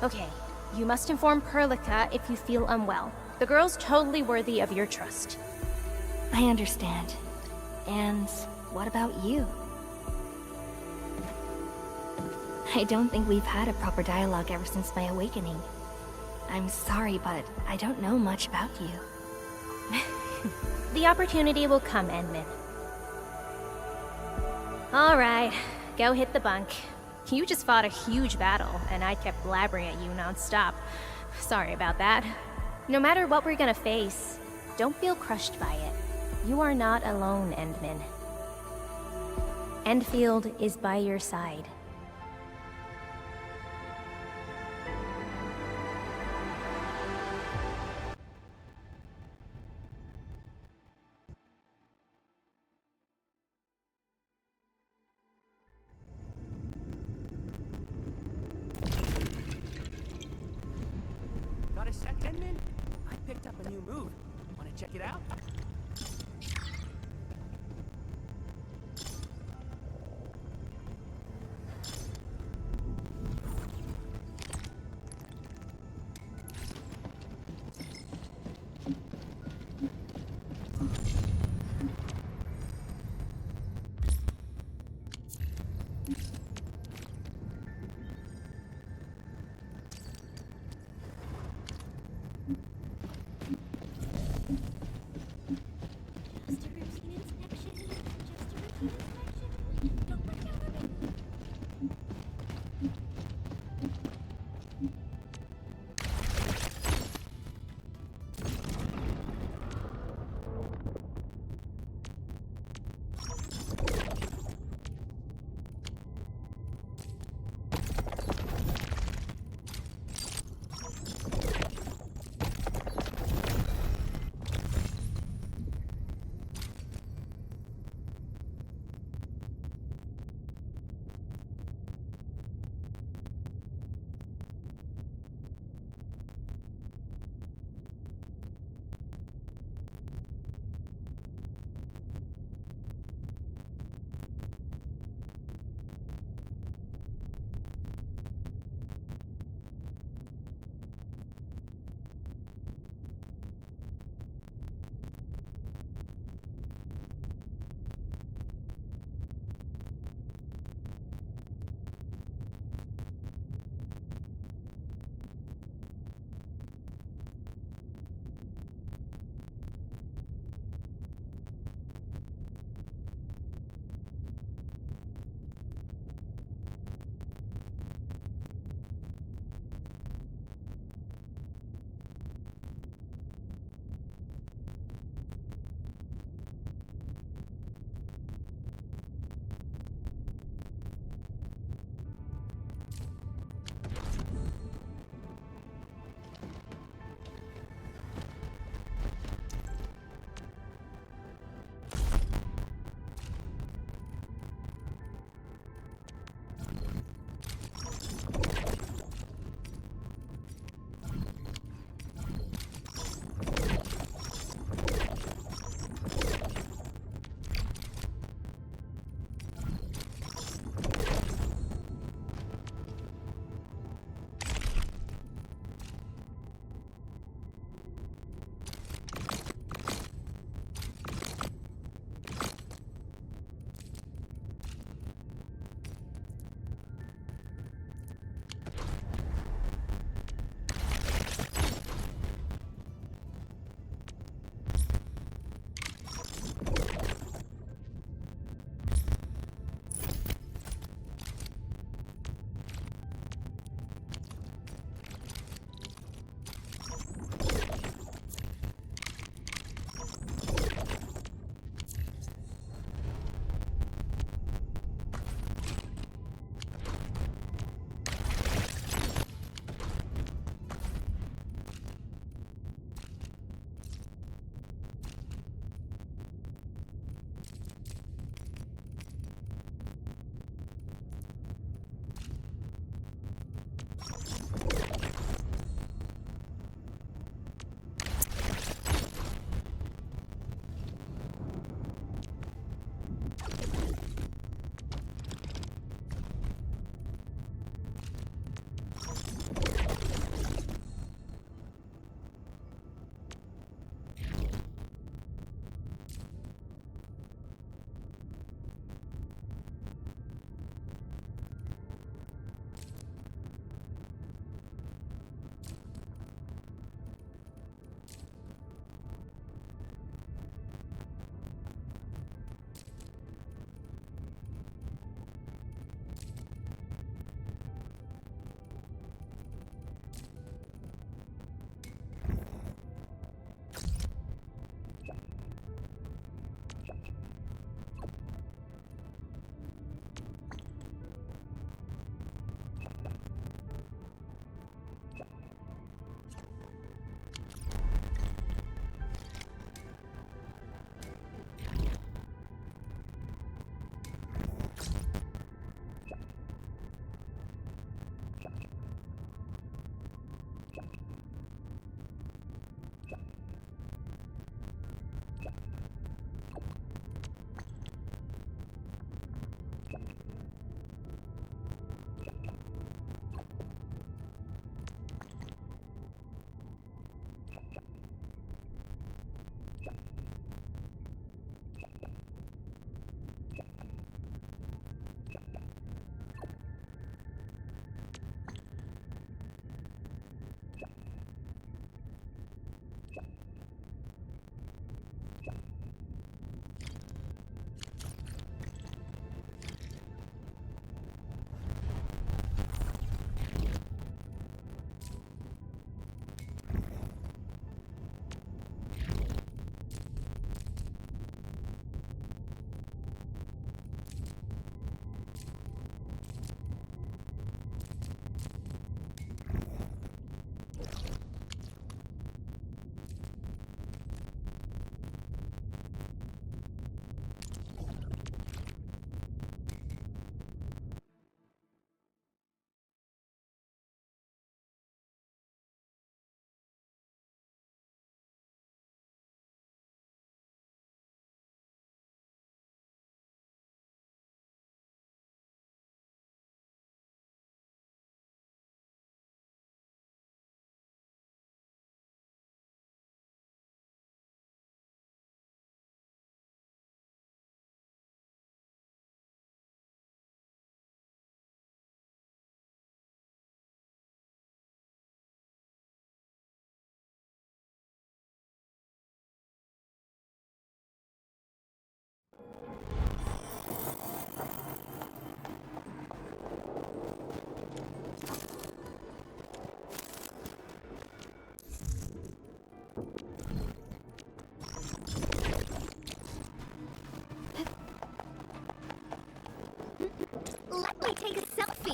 Okay, you must inform Perlica if you feel unwell. The girl's totally worthy of your trust. I understand. And what about you? I don't think we've had a proper dialogue ever since my awakening. I'm sorry, but I don't know much about you. The opportunity will come, Endman. Alright, go hit the bunk. You just fought a huge battle, and I kept blabbering at you non-stop. Sorry about that. No matter what we're gonna face, don't feel crushed by it. You are not alone, Endman. Endfield is by your side. Got a sec, Endman? I picked up a new move. Wanna check it out?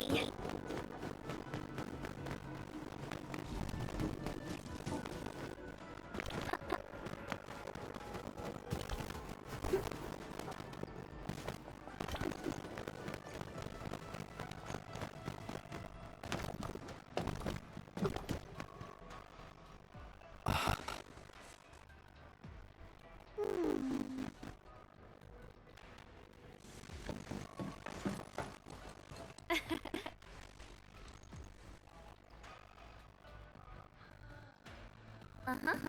me. Uh-huh.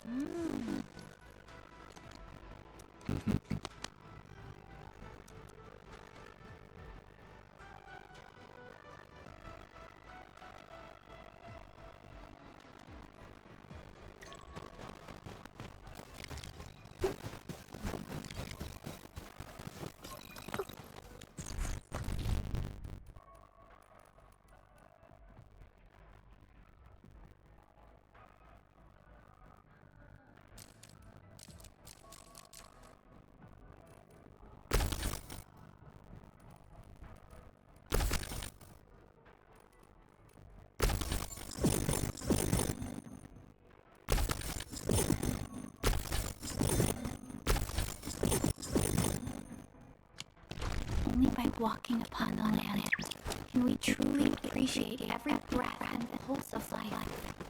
Mm-hmm. Only by walking upon the planet can we truly appreciate every breath and pulse of life.